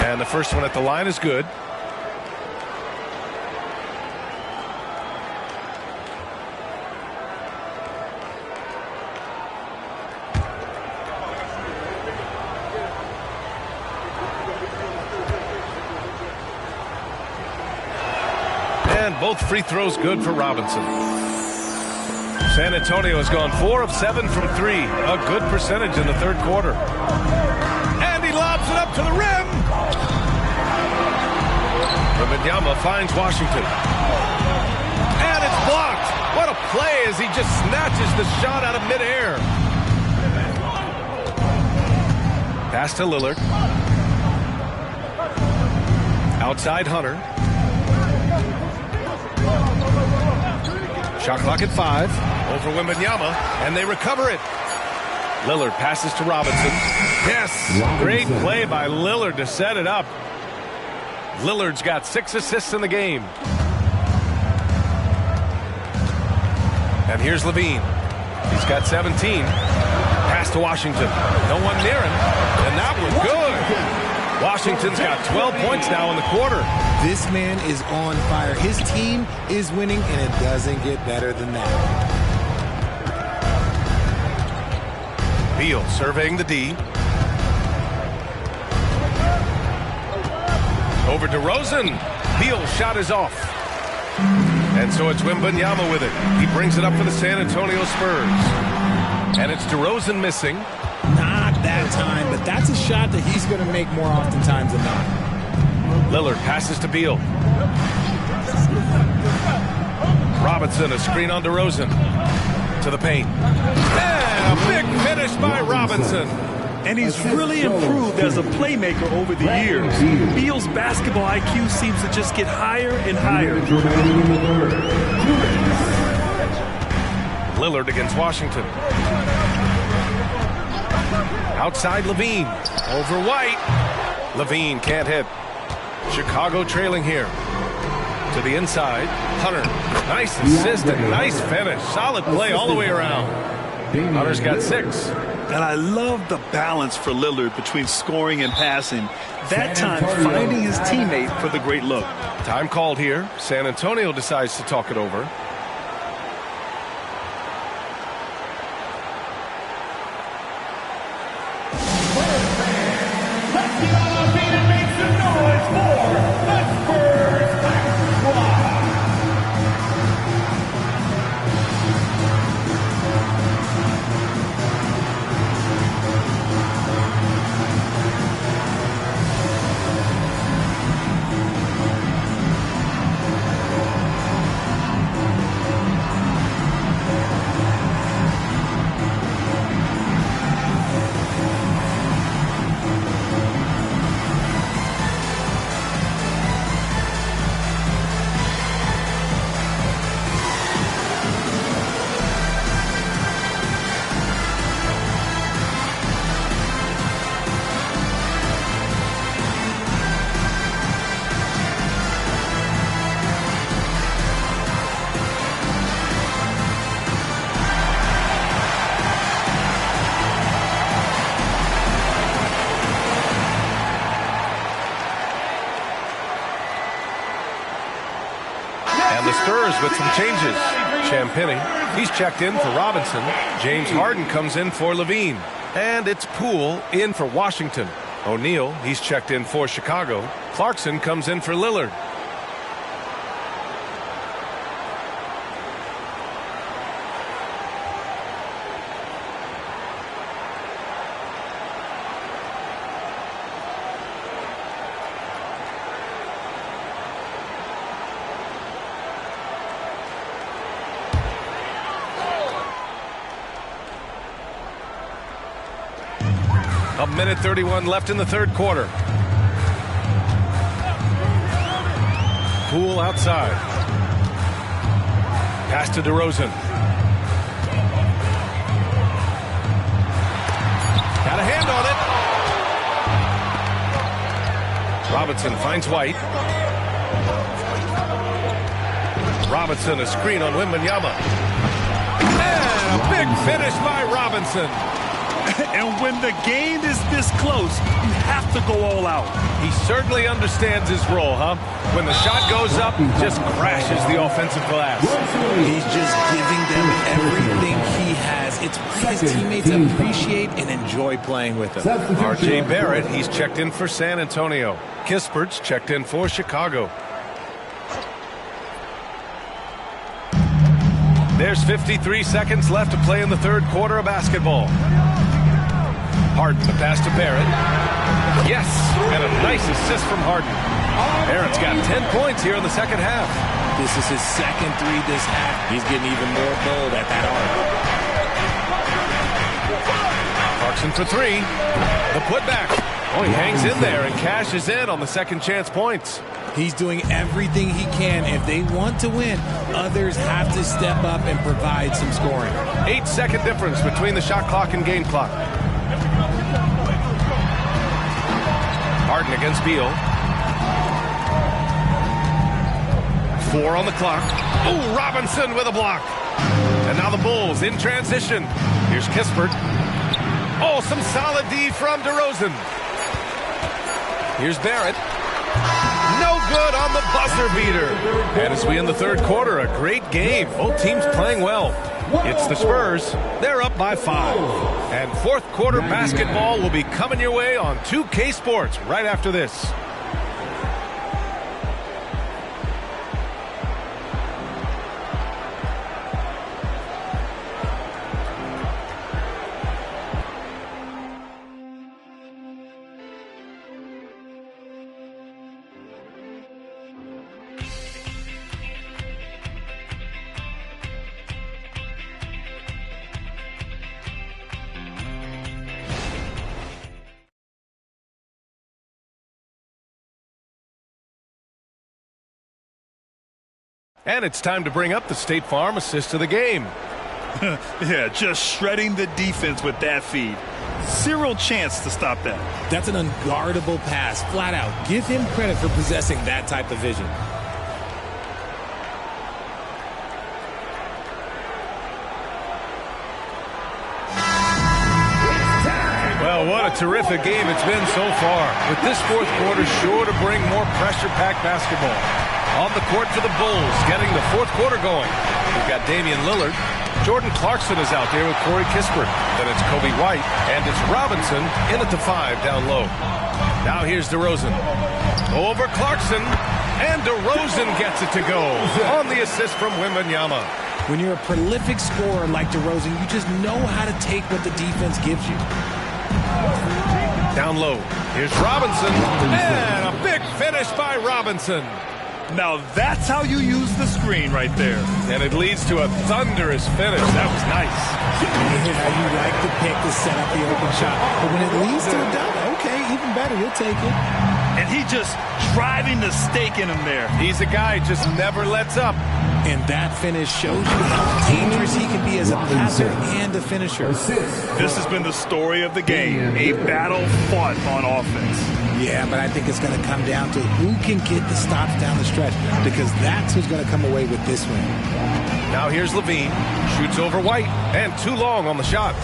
And the first one at the line is good. And both free throws good for Robinson. San Antonio has gone 4 of 7 from 3. A good percentage in the third quarter. And he lobs it up to the rim. Wembanyama finds Washington. And it's blocked. What a play as he just snatches the shot out of midair. Pass to Lillard. Outside Hunter. Shot clock at 5. Over Wembanyama, and they recover it. Lillard passes to Robinson. Yes, great play by Lillard to set it up. Lillard's got 6 assists in the game. And here's Levine. He's got 17. Pass to Washington. No one near him. And that was good. Washington's got 12 points now in the quarter. This man is on fire. His team is winning, and it doesn't get better than that. Beal surveying the D. Over DeRozan. Beal's shot is off. And so it's Wembanyama with it. He brings it up for the San Antonio Spurs. And it's DeRozan missing. Not that time, but that's a shot that he's going to make more oftentimes than not. Lillard passes to Beal. Robinson, a screen on DeRozan. To the paint. And a big finish by Robinson. And he's really improved as a playmaker over the years. Beal's basketball IQ seems to just get higher and higher. Lillard against Washington. Outside Levine. Over White. Levine can't hit. Chicago trailing here. To the inside. Hunter. Nice assist and nice finish. Solid play all the way around. Hunter's got 6. And I love the balance for Lillard between scoring and passing. That time finding his teammate for the great look. Time called here. San Antonio decides to talk it over. Spurs with some changes. Champagny, he's checked in for Robinson. James Harden comes in for Levine. And it's Poole in for Washington. O'Neal, he's checked in for Chicago. Clarkson comes in for Lillard. A minute 31 left in the third quarter. Poole outside. Pass to DeRozan. Got a hand on it. Robinson finds White. Robinson, a screen on Wembanyama. And a big finish by Robinson. And when the game is this close, you have to go all out. He certainly understands his role, huh? When the shot goes up, just crashes the offensive glass. He's just giving them everything he has. It's what his teammates appreciate and enjoy playing with him. R.J. Barrett, he's checked in for San Antonio. Kispert's checked in for Chicago. There's 53 seconds left to play in the third quarter of basketball. Harden, the pass to Barrett. Yes, and a nice assist from Harden. Barrett's got 10 points here in the second half. This is his second 3 this half. He's getting even more bold at that arc. Clarkson for 3. The putback. Oh, he hangs in there and cashes in on the second chance points. He's doing everything he can. If they want to win, others have to step up and provide some scoring. 8-second difference between the shot clock and game clock. Harden against Beal. 4 on the clock. Oh, Robinson with a block. And now the Bulls in transition. Here's Kispert. Oh, some solid D from DeRozan. Here's Barrett. No good on the buzzer beater. And as we end the third quarter, a great game. Both teams playing well. It's the Spurs. They're up by 5. And fourth quarter basketball will be coming your way on 2K Sports right after this. And it's time to bring up the State Farm assist of the game. Yeah, just shredding the defense with that feed. Zero chance to stop that. That's an unguardable pass, flat out. Give him credit for possessing that type of vision. Well, what a terrific game it's been so far. With this fourth quarter sure to bring more pressure-packed basketball. On the court for the Bulls, getting the fourth quarter going. We've got Damian Lillard. Jordan Clarkson is out there with Corey Kispert. Then it's Kobe White, and it's Robinson in at the 5 down low. Now here's DeRozan. Over Clarkson, and DeRozan gets it to go on the assist from Wembanyama. When you're a prolific scorer like DeRozan, you just know how to take what the defense gives you. Down low, here's Robinson, and a big finish by Robinson. Now that's how you use the screen right there. And it leads to a thunderous finish. That was nice. Yeah, you like the pick to set up the open shot. But when it leads to a dunk, okay, even better, you'll take it. And he just driving the stake in him there. He's a guy who just never lets up. And that finish shows you how dangerous he can be as a passer and a finisher. This has been the story of the game. A battle fought on offense. Yeah, but I think it's going to come down to who can get the stops down the stretch, because that's who's going to come away with this win. Now here's Levine. Shoots over White, and too long on the shot.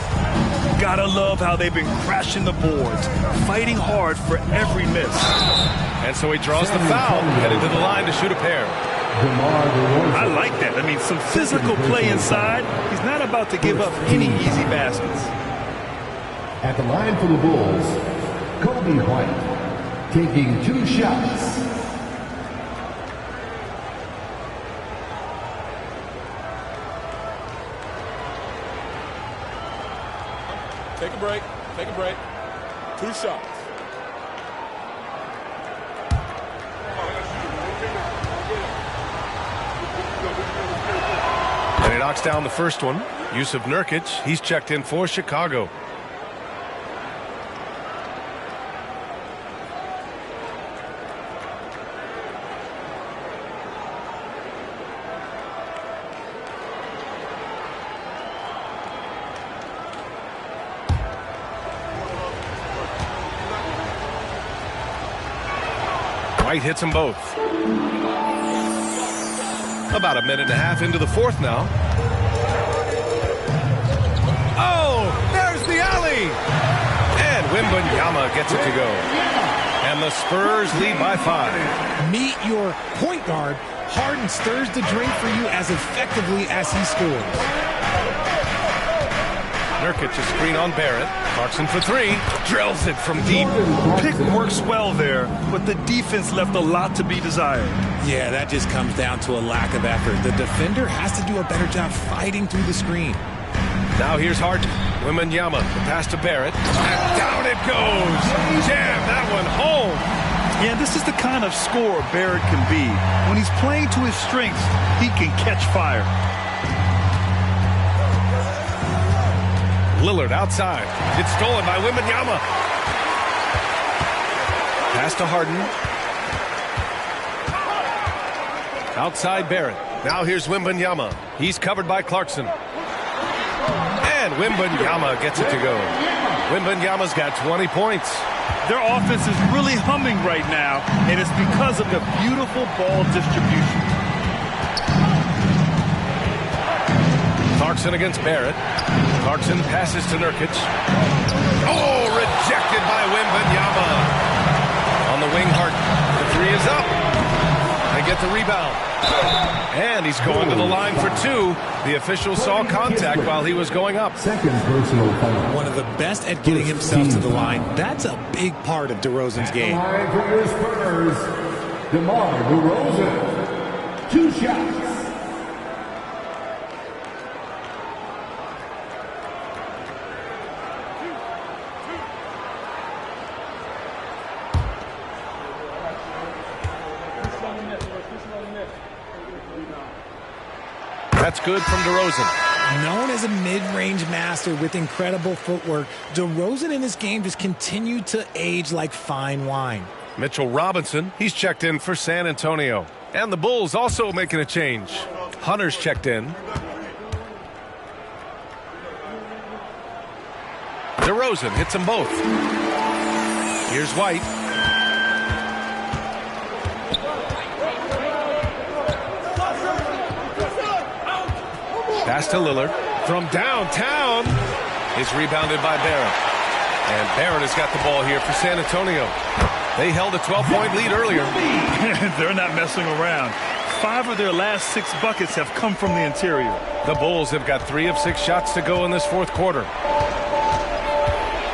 Gotta love how they've been crashing the boards, fighting hard for every miss. And so he draws the foul, headed to the line to shoot a pair. I like that. I mean, some physical play inside. He's not about to give up any easy baskets. At the line for the Bulls, Kobe White, taking 2 shots. Take a break. Take a break. 2 shots. And he knocks down the first one. Yusuf Nurkic, he's checked in for Chicago. White hits them both. About a minute and a half into the fourth now. Oh, there's the alley. And Wembanyama gets it to go. And the Spurs lead by 5. Meet your point guard. Harden stirs the drink for you as effectively as he scores. Nurkic a screen on Barrett. Clarkson for 3. Drills it from deep. Pick works well there, but the defense left a lot to be desired. Yeah, that just comes down to a lack of effort. The defender has to do a better job fighting through the screen. Now here's Harden. Wembanyama, the pass to Barrett. And down it goes. Jam that one home. Yeah, this is the kind of scorer Barrett can be. When he's playing to his strengths, he can catch fire. Lillard outside. It's stolen by Wembanyama. Pass to Harden. Outside Barrett. Now here's Wembanyama. He's covered by Clarkson. And Wembanyama gets it to go. Wembanyama's got 20 points. Their offense is really humming right now, and it's because of the beautiful ball distribution. Clarkson against Barrett. Clarkson passes to Nurkic. Oh, rejected by Wembanyama. On the wing, Harden. The 3 is up. They get the rebound. And he's going to the line for 2. The official saw contact while he was going up. Second personal foul. One of the best at getting himself to the line. That's a big part of DeRozan's game. Line for your Spurs, DeMar DeRozan, 2 shots. That's good from DeRozan. Known as a mid-range master with incredible footwork, DeRozan in this game just continued to age like fine wine. Mitchell Robinson, he's checked in for San Antonio. And the Bulls also making a change. Hunter's checked in. DeRozan hits them both. Here's White. Pass to Lillard. From downtown is rebounded by Barrett. And Barrett has got the ball here for San Antonio. They held a 12-point lead earlier. They're not messing around. 5 of their last 6 buckets have come from the interior. The Bulls have got 3 of 6 shots to go in this fourth quarter.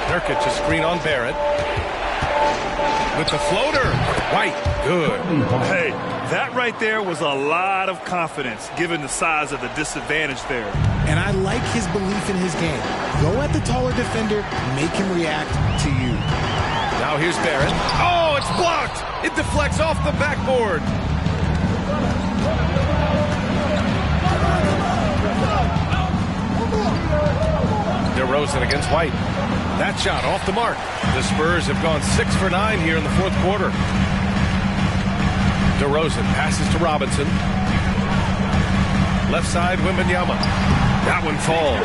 Nurkic a screen on Barrett. With the floater. White. Good. Hey, that right there was a lot of confidence given the size of the disadvantage there. And I like his belief in his game. Go at the taller defender, make him react to you. Now here's Barrett. Oh, it's blocked. It deflects off the backboard. DeRozan against White. That shot off the mark. The Spurs have gone 6 for 9 here in the fourth quarter. DeRozan passes to Robinson. Left side, Wembanyama. That one falls.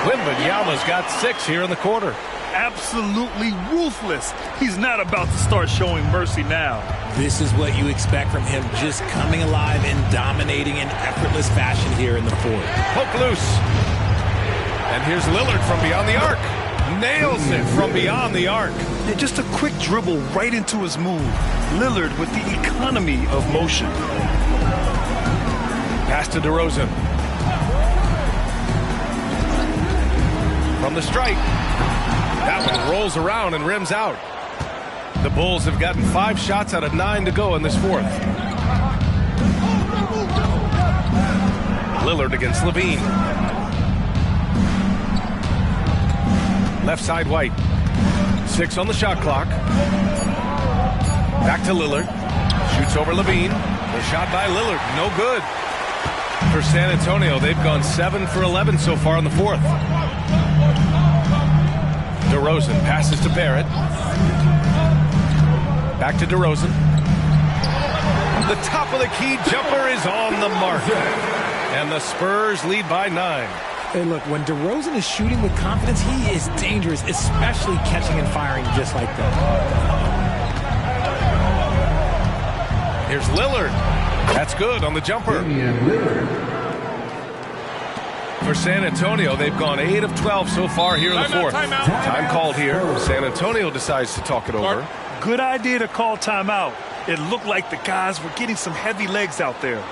Wembanyama's got 6 here in the quarter. Absolutely ruthless. He's not about to start showing mercy now. This is what you expect from him, just coming alive and dominating in effortless fashion here in the fourth. Poke loose. And here's Lillard from beyond the arc. Nails it from beyond the arc. Yeah, just a quick dribble right into his move. Lillard with the economy of motion. Pass to DeRozan. From the stripe. That one rolls around and rims out. The Bulls have gotten 5 shots out of 9 to go in this fourth. Lillard against Levine. Left side White. 6 on the shot clock. Back to Lillard. Shoots over Levine. The shot by Lillard. No good. For San Antonio, they've gone 7 for 11 so far in the fourth. DeRozan passes to Barrett. Back to DeRozan. The top of the key jumper is on the mark. And the Spurs lead by 9. Hey, look, when DeRozan is shooting with confidence, he is dangerous, especially catching and firing just like that. Here's Lillard. That's good on the jumper. For San Antonio, they've gone 8 of 12 so far here in the fourth. Time called here. San Antonio decides to talk it over. Good idea to call timeout. It looked like the guys were getting some heavy legs out there.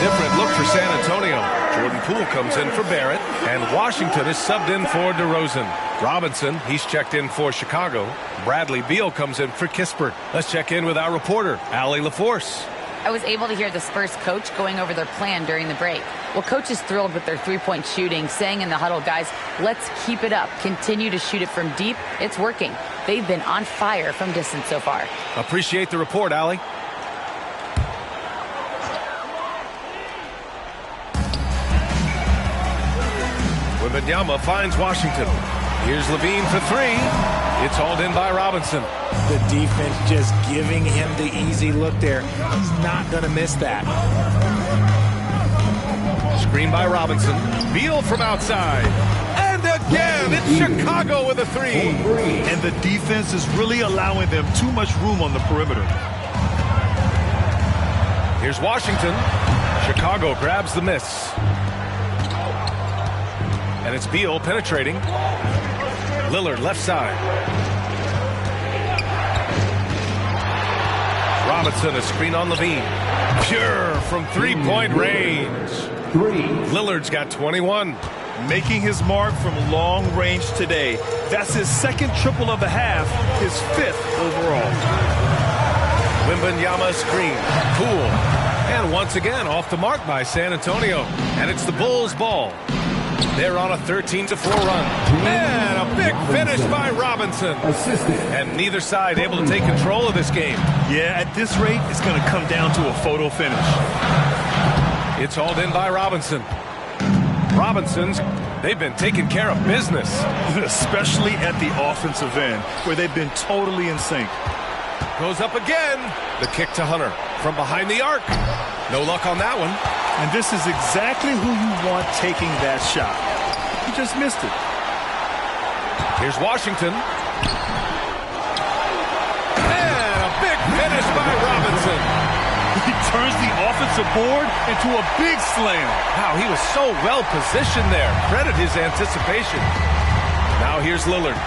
Different look for San Antonio. Jordan Poole comes in for Barrett, and Washington is subbed in for DeRozan. Robinson, he's checked in for Chicago. Bradley Beal comes in for Kispert. Let's check in with our reporter, Allie LaForce. I was able to hear the Spurs coach going over their plan during the break. Well, coach is thrilled with their three-point shooting, saying in the huddle, guys, let's keep it up. Continue to shoot it from deep. It's working. They've been on fire from distance so far. Appreciate the report, Allie. Wembanyama finds Washington. Here's Levine for 3. It's hauled in by Robinson. The defense just giving him the easy look there. He's not going to miss that. Screen by Robinson. Beal from outside. And again, it's Chicago with a 3. And the defense is really allowing them too much room on the perimeter. Here's Washington. Chicago grabs the miss. And it's Beal penetrating. Lillard left side. Robinson, a screen on Levine. Pure from three-point range. Lillard's got 21. Making his mark from long range today. That's his second triple of the half, his 5th overall. Wembanyama screen. Poole. And once again off the mark by San Antonio. And it's the Bulls' ball. They're on a 13-4 run. And a big finish by Robinson. And neither side able to take control of this game. Yeah, at this rate, it's going to come down to a photo finish. It's hauled in by Robinson. Robinson's, they've been taking care of business. Especially at the offensive end, where they've been totally in sync. Goes up again. The kick to Hunter from behind the arc. No luck on that one. And this is exactly who you want taking that shot. He just missed it. Here's Washington. And a big finish by Robinson. He turns the offensive board into a big slam. Wow, he was so well positioned there. Credit his anticipation. Now here's Lillard.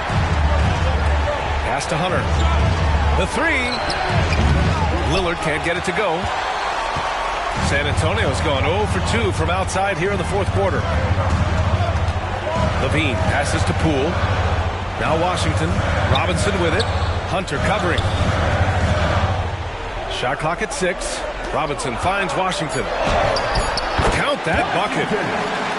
Pass to Hunter. The 3. Lillard can't get it to go. San Antonio's gone 0 for 2 from outside here in the fourth quarter. Levine passes to Poole. Now Washington. Robinson with it. Hunter covering. Shot clock at 6. Robinson finds Washington. Count that bucket.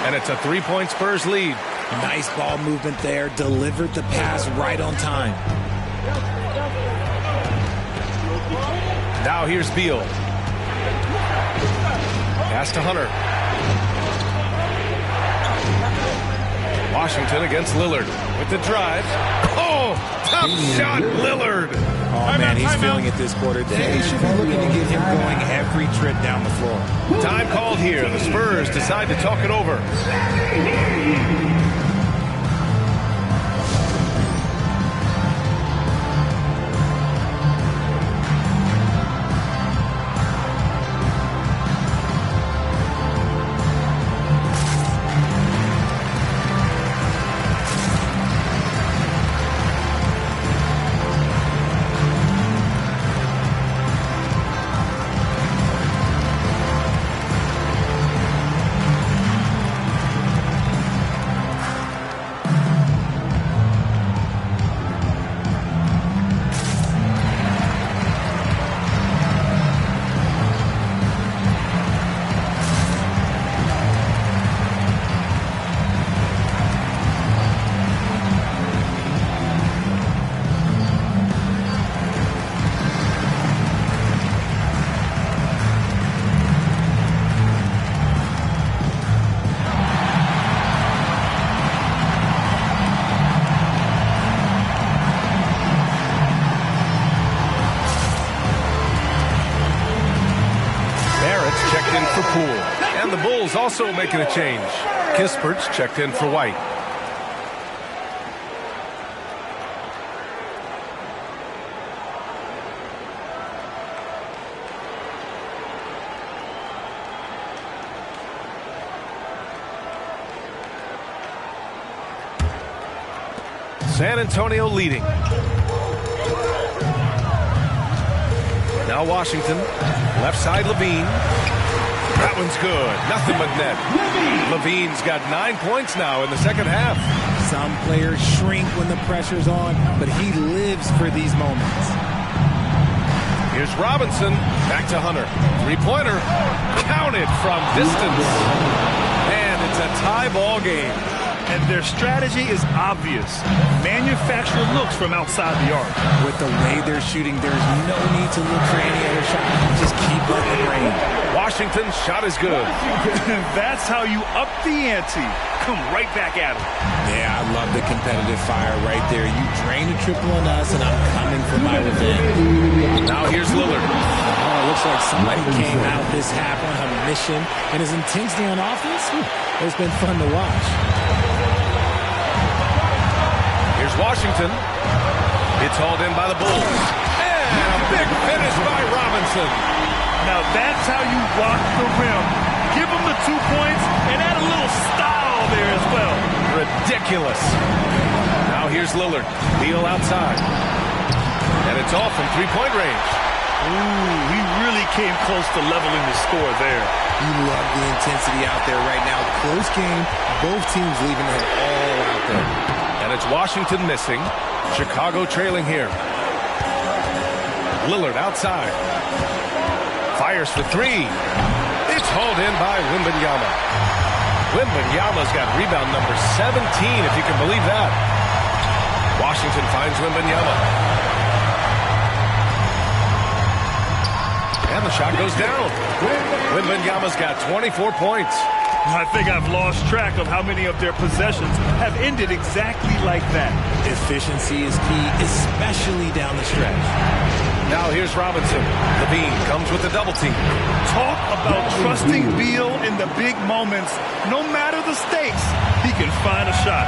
And it's a 3-point Spurs lead. Nice ball movement there. Delivered the pass right on time. Now here's Beal. Pass to Hunter. Washington against Lillard with the drive. Oh, tough shot, Lillard. Oh, man, he's feeling it this quarter. They should be looking to get him going every trip down the floor. Time called here. The Spurs decide to talk it over. Checked in for Poole. And the Bulls also making a change. Kispert's checked in for White. San Antonio leading. Now Washington. Left side Levine. That one's good. Nothing but net. Levine's got 9 points now in the second half. Some players shrink when the pressure's on, but he lives for these moments. Here's Robinson. Back to Hunter. Three-pointer. Counted from distance. And it's a tie ball game. And their strategy is obvious. Manufacture looks from outside the arc. With the way they're shooting, there's no need to look for any other shot. Just keep letting it rain. Washington's shot is good. That's how you up the ante. Come right back at him. Yeah, I love the competitive fire right there. You drained a triple on us, and I'm coming for my revenge. Now here's Lillard. Oh, it looks like somebody came out this half on a mission, and his intensity on offense, it's been fun to watch. Here's Washington. It's hauled in by the Bulls. And a big finish by Robinson. Now that's how you rock the rim. Give him the 2 points and add a little style there as well. Ridiculous. Now here's Lillard. Beal outside. And it's off from three-point range. Ooh, he really came close to leveling the score there. You love the intensity out there right now. Close game. Both teams leaving it all out there. And it's Washington missing. Chicago trailing here. Lillard outside. Fires for three. It's hauled in by Wembanyama. Wembanyama's got rebound number 17, if you can believe that. Washington finds Wembanyama. And the shot goes down. Wembanyama's got 24 points. I think I've lost track of how many of their possessions have ended exactly like that. Efficiency is key, especially down the stretch. Now here's Robinson. Levine comes with the double team. Talk about trusting Beal in the big moments. No matter the stakes, he can find a shot.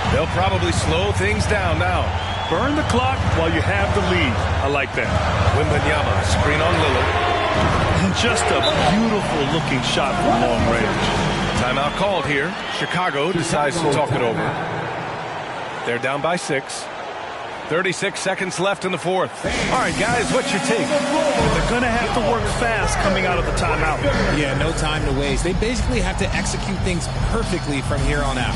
They'll probably slow things down now. Burn the clock while you have the lead. I like that. Wembanyama, screen on Lillard. And just a beautiful-looking shot from long range. Timeout called here. Chicago decides to talk it over. They're down by 6. 36 seconds left in the fourth. All right, guys, what's your take? They're going to have to work fast coming out of the timeout. Yeah, no time to waste. They basically have to execute things perfectly from here on out.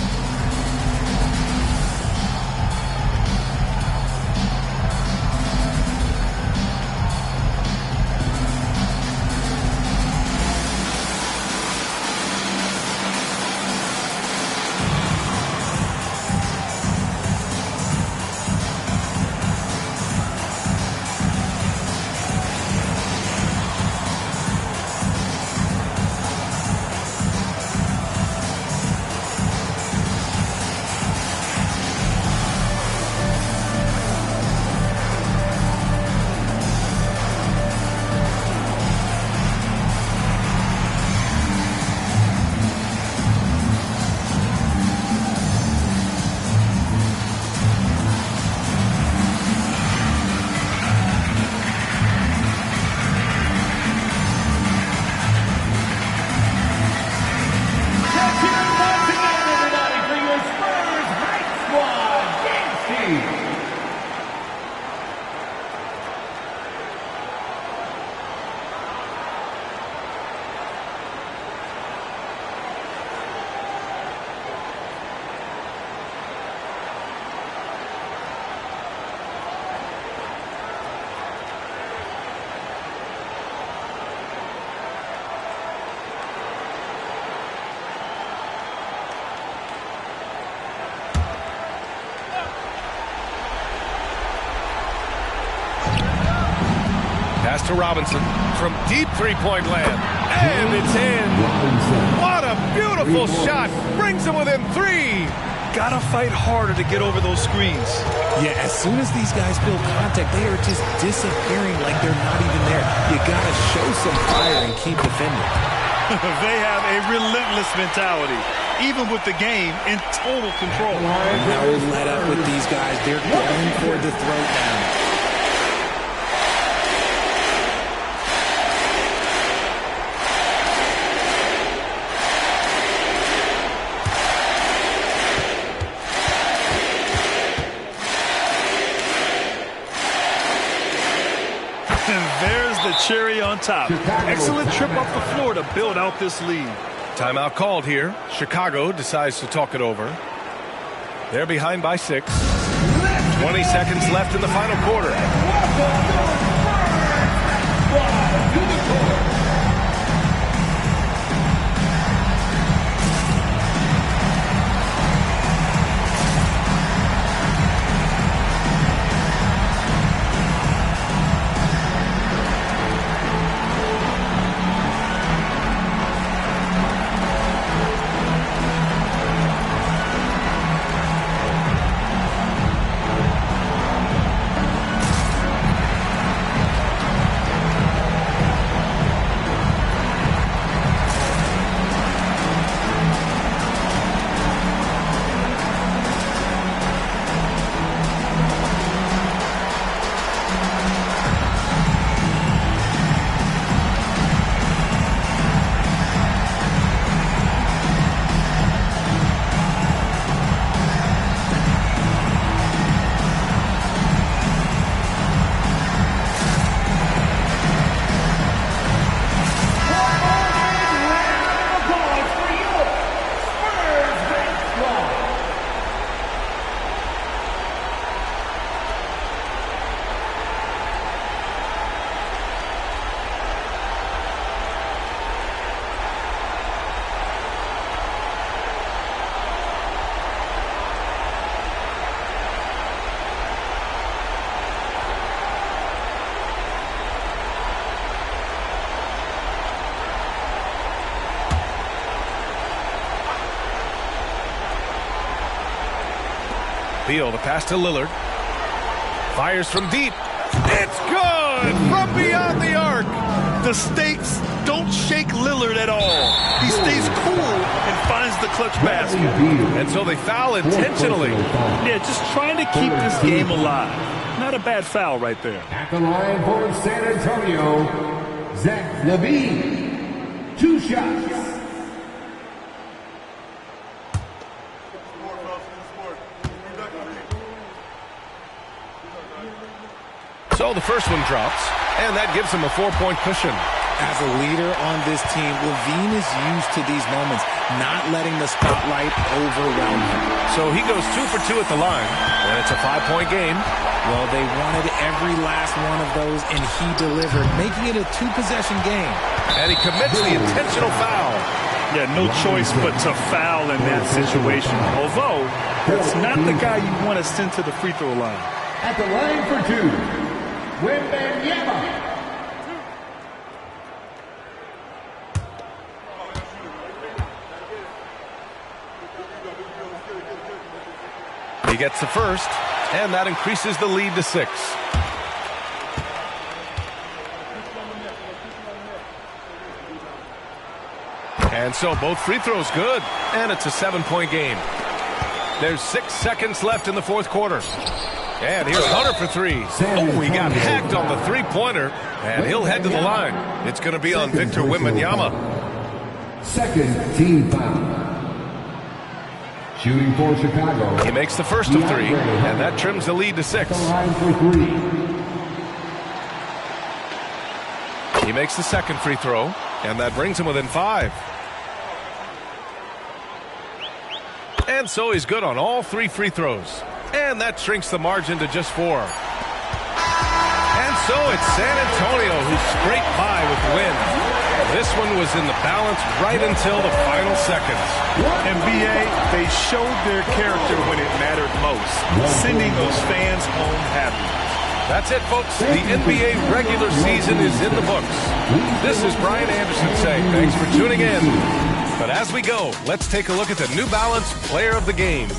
Pass to Robinson from deep three-point land. And it's in. What a beautiful shot. Brings them within 3. Gotta fight harder to get over those screens. Yeah, as soon as these guys feel contact, they are just disappearing like they're not even there. You gotta show some fire and keep defending. They have a relentless mentality, even with the game in total control. No let up with these guys. They're going for the throwdown. There's the cherry on top. Excellent trip up the floor to build out this lead. Timeout called here. Chicago decides to talk it over. They're behind by 6. 20 seconds left in the final quarter. Beal, the pass to Lillard. Fires from deep. It's good from beyond the arc. The stakes don't shake Lillard at all. He stays cool and finds the clutch basket. And so they foul intentionally. Yeah, just trying to keep this game alive. Not a bad foul right there. At the line for San Antonio, Zach LaVine. 2 shots. So the first one drops, and that gives him a 4-point cushion. As a leader on this team, LaVine is used to these moments, not letting the spotlight overwhelm him. So he goes 2 for 2 at the line, and it's a 5-point game. Well, they wanted every last one of those, and he delivered, making it a 2-possession game. And he commits the intentional foul. Yeah, no choice but to foul in that situation. Although, that's not the guy you want to send to the free throw line. At the line for 2, Wembanyama. He gets the first, and that increases the lead to 6. And so both free throws good, and it's a 7-point game. There's 6 seconds left in the fourth quarter. And here's Hunter for 3. Oh, he got hacked on the three-pointer, and he'll head to the line. It's going to be on Victor Wembanyama. Second team foul. Shooting for Chicago. He makes the first of 3, and that trims the lead to 6. Line for 3. He makes the second free throw, and that brings him within 5. And so he's good on all 3 free throws. And that shrinks the margin to just 4. And so it's San Antonio who scraped by with the win. This one was in the balance right until the final seconds. NBA, they showed their character when it mattered most, sending those fans home happy. That's it, folks. The NBA regular season is in the books. This is Brian Anderson saying thanks for tuning in. But as we go, let's take a look at the New Balance Player of the Game.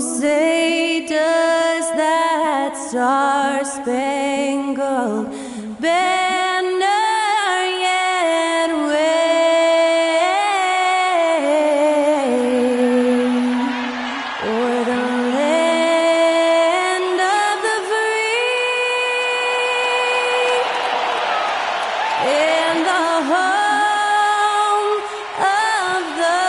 say does that star-spangled banner yet wave o'er the land of the free and the home of the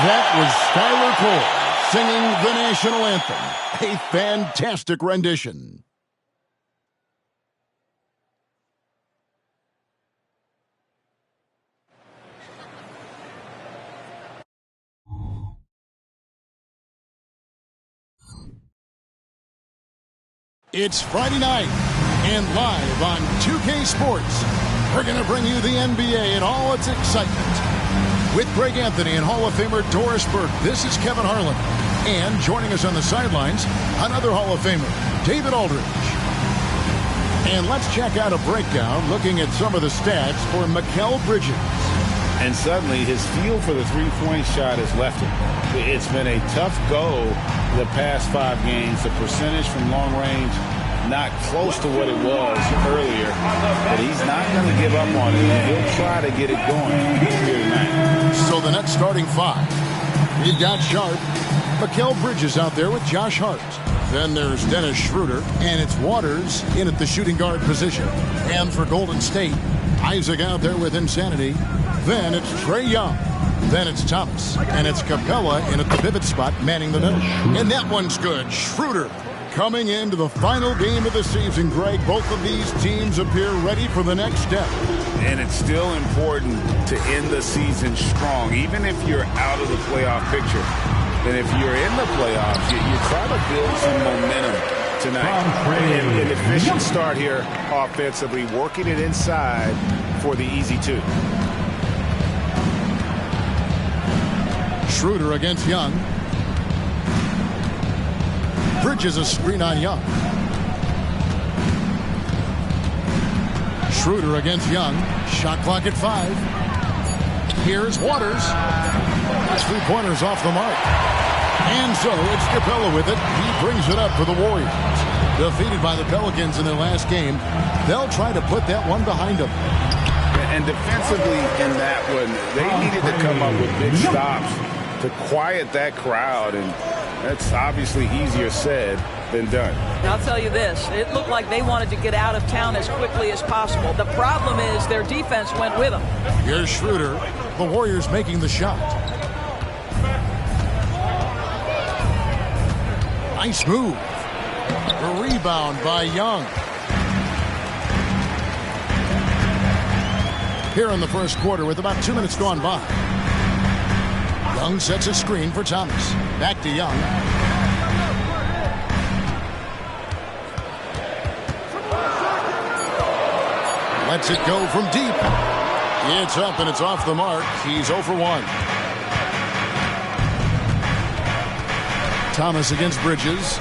That was Skylar Cole singing the national anthem. A fantastic rendition. It's Friday night, and live on 2K Sports, we're going to bring you the NBA and all its excitement. With Greg Anthony and Hall of Famer Doris Burke, this is Kevin Harlan. And joining us on the sidelines, another Hall of Famer, David Aldridge. And let's check out a breakdown looking at some of the stats for Mikal Bridges. And suddenly his feel for the three-point shot has left him. It's been a tough go the past 5 games. The percentage from long range not close to what it was earlier, but he's not going to give up on it, and he'll try to get it going here tonight. So the next starting 5, we've got Sharp, Mikal Bridges out there with Josh Hart. Then there's Dennis Schroeder, and it's Waters in at the shooting guard position. And for Golden State, Isaac out there with Insanity. Then it's Trae Young. Then it's Thomas, and it's Capella in at the pivot spot, manning the middle. And that one's good. Schroeder coming into the final game of the season, Greg. Both of these teams appear ready for the next step. And it's still important to end the season strong, even if you're out of the playoff picture. And if you're in the playoffs, you try to build some momentum tonight. An efficient start here offensively, working it inside for the easy 2. Schroeder against Young. Bridges a screen on Young. Schroeder against Young. Shot clock at 5. Here's Waters. 3-pointers off the mark. And so it's Capella with it. He brings it up for the Warriors. Defeated by the Pelicans in their last game. They'll try to put that one behind them. And defensively in that one, they needed to come up with big stops to quiet that crowd, and that's obviously easier said than done. I'll tell you this, it looked like they wanted to get out of town as quickly as possible. The problem is their defense went with them. Here's Schroeder, the Warriors making the shot. Nice move. A rebound by Young. Here in the first quarter with about 2 minutes gone by. Young sets a screen for Thomas. Back to Young. Lets it go from deep. It's up and it's off the mark. He's 0 for 1. Thomas against Bridges.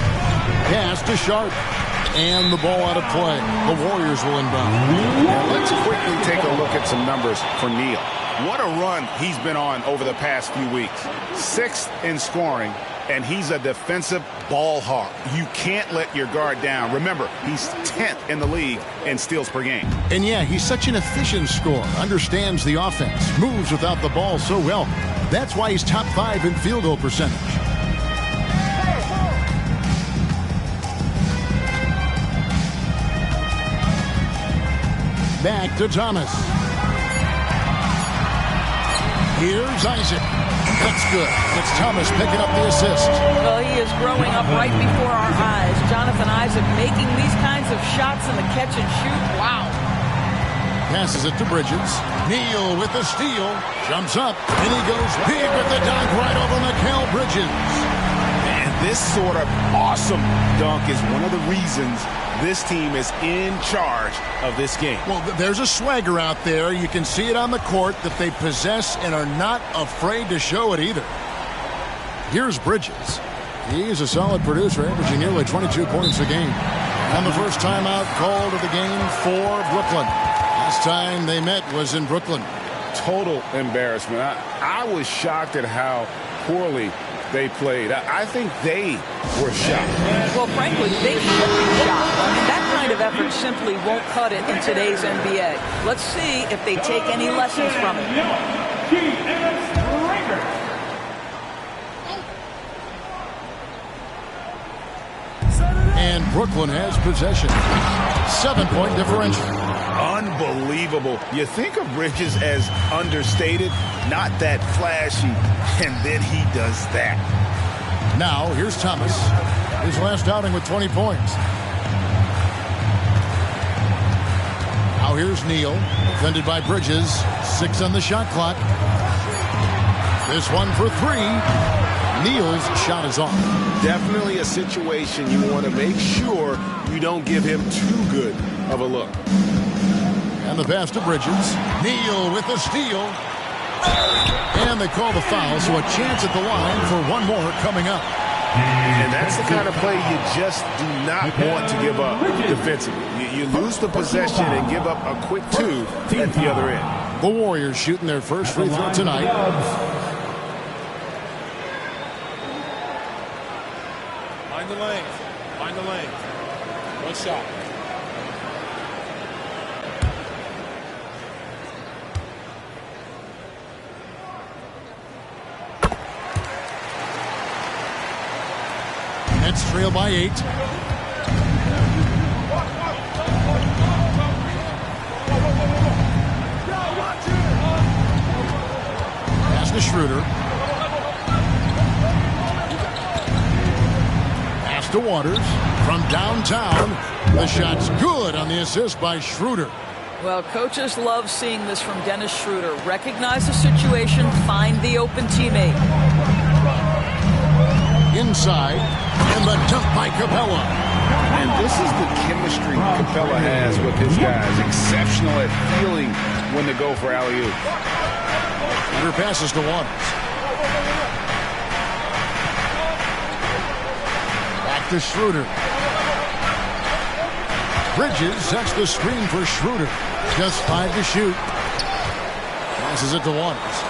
Pass to Sharp. And the ball out of play. The Warriors will inbound. Now let's quickly take a look at some numbers for Neal. What a run he's been on over the past few weeks. 6th in scoring, and he's a defensive ball hawk. You can't let your guard down. Remember, he's 10th in the league in steals per game. And yeah, he's such an efficient scorer. Understands the offense. Moves without the ball so well. That's why he's top 5 in field goal percentage. Back to Thomas. Here's Isaac. That's good. It's Thomas picking up the assist. Well, he is growing up right before our eyes. Jonathan Isaac making these kinds of shots in the catch and shoot. Wow. Passes it to Bridges. Neal with the steal. Jumps up. And he goes big with the dunk right over Mikal Bridges. And this sort of awesome dunk is one of the reasons this team is in charge of this game. Well, there's a swagger out there. You can see it on the court that they possess and are not afraid to show it either. Here's Bridges. He's a solid producer, averaging nearly 22 points a game. And the first timeout called of the game for Brooklyn. Last time they met was in Brooklyn. total embarrassment. I was shocked at how poorly they played. I think they were shocked. Well, frankly, they should be shocked. I mean, that kind of effort simply won't cut it in today's NBA. Let's see if they take any lessons from it. And Brooklyn has possession. 7-point differential. Unbelievable. You think of Bridges as understated, not that flashy, and then he does that. Now, here's Thomas. His last outing with 20 points. Now here's Neal, defended by Bridges. 6 on the shot clock. This one for 3. Neal's shot is off. Definitely a situation you want to make sure you don't give him too good of a look. And the pass to Bridges. Neal with the steal. And they call the foul, so a chance at the line for one more coming up. And that's the kind of play you just do not want to give up defensively. You lose the possession and give up a quick 2 at the other end. The Warriors shooting their first free throw tonight. Find the lane. Find the lane. One shot. Nets trail by 8. Pass to Schroeder. Pass to Waters. From downtown. The shot's good on the assist by Schroeder. Well, coaches love seeing this from Dennis Schroeder. Recognize the situation, find the open teammate. Inside, and the dunk by Capella. And this is the chemistry Capella has with his guys. Exceptional at feeling when to go for alley-oop. Schroeder passes to Waters. Back to Schroeder. Bridges sets the screen for Schroeder. Just 5 to shoot. Passes it to Waters.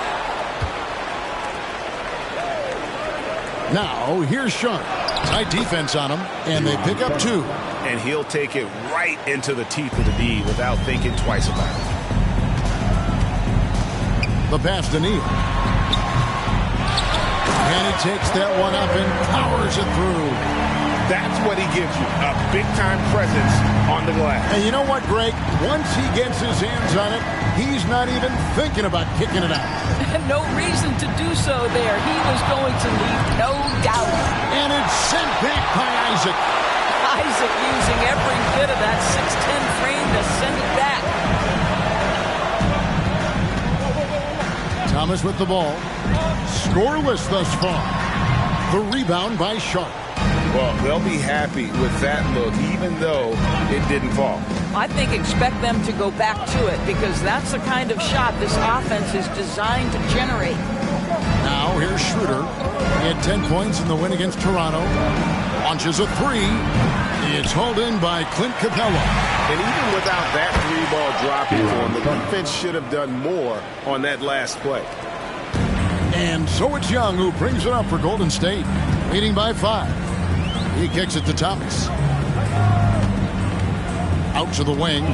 Now, here's Sharp. Tight defense on him, and they pick up 2. And he'll take it right into the teeth of the D without thinking twice about it. The pass to Neal. And he takes that one up and powers it through. That's what he gives you, a big-time presence on the glass. And you know what, Greg? Once he gets his hands on it, he's not even thinking about kicking it out. No reason to do so there. He was going to leave, no doubt. And it's sent back by Isaac. Isaac using every bit of that 6'10 frame to send it back. Thomas with the ball. Scoreless thus far. The rebound by Sharp. Well, they'll be happy with that look, even though it didn't fall. I think expect them to go back to it because that's the kind of shot this offense is designed to generate. Now here's Schroeder. He had 10 points in the win against Toronto. Launches a 3. It's hauled in by Clint Capella. And even without that 3-ball dropping for him, the defense should have done more on that last play. And so it's Young who brings it up for Golden State, leading by 5. He kicks it to Thomas. Out to the wing.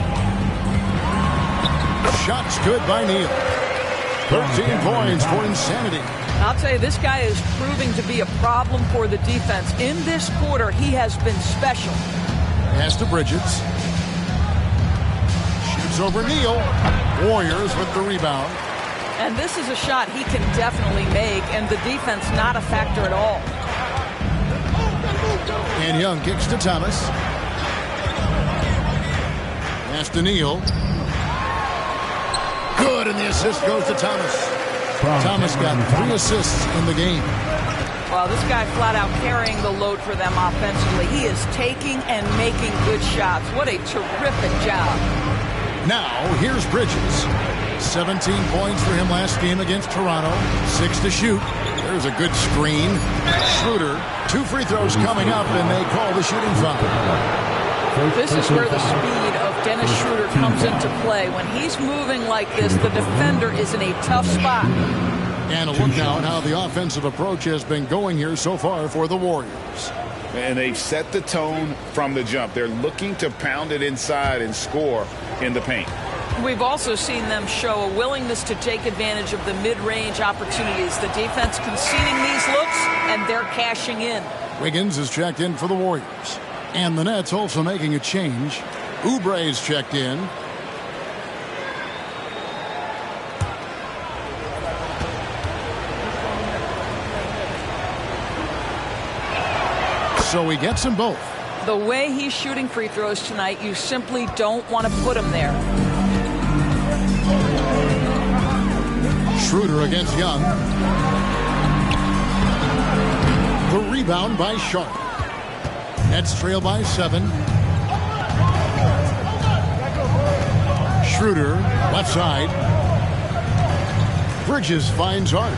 Shot's good by Neal. 13 points for insanity. I'll tell you, this guy is proving to be a problem for the defense. In this quarter, he has been special. Pass to Bridges. Shoots over Neal. Warriors with the rebound. And this is a shot he can definitely make, and the defense not a factor at all. And Young kicks to Thomas. Pass to Neal. Good, and the assist goes to Thomas. Thomas got 3 assists in the game. Well, this guy flat out carrying the load for them offensively. He is taking and making good shots. What a terrific job. Now, here's Bridges. 17 points for him last game against Toronto. 6 to shoot. There's a good screen. Schroeder. 2 free throws coming up, and they call the shooting foul. This is where the speed of Dennis Schroeder comes into play. When he's moving like this, the defender is in a tough spot. And a look now at how the offensive approach has been going here so far for the Warriors. And they've set the tone from the jump. They're looking to pound it inside and score in the paint. We've also seen them show a willingness to take advantage of the mid-range opportunities. The defense conceding these looks, and they're cashing in. Wiggins is checked in for the Warriors. And the Nets also making a change. Oubre is checked in. So he gets them both. The way he's shooting free throws tonight, you simply don't want to put him there. Schroeder against Young. The rebound by Sharp. Nets trail by 7. Schroeder, left side. Bridges finds Hart.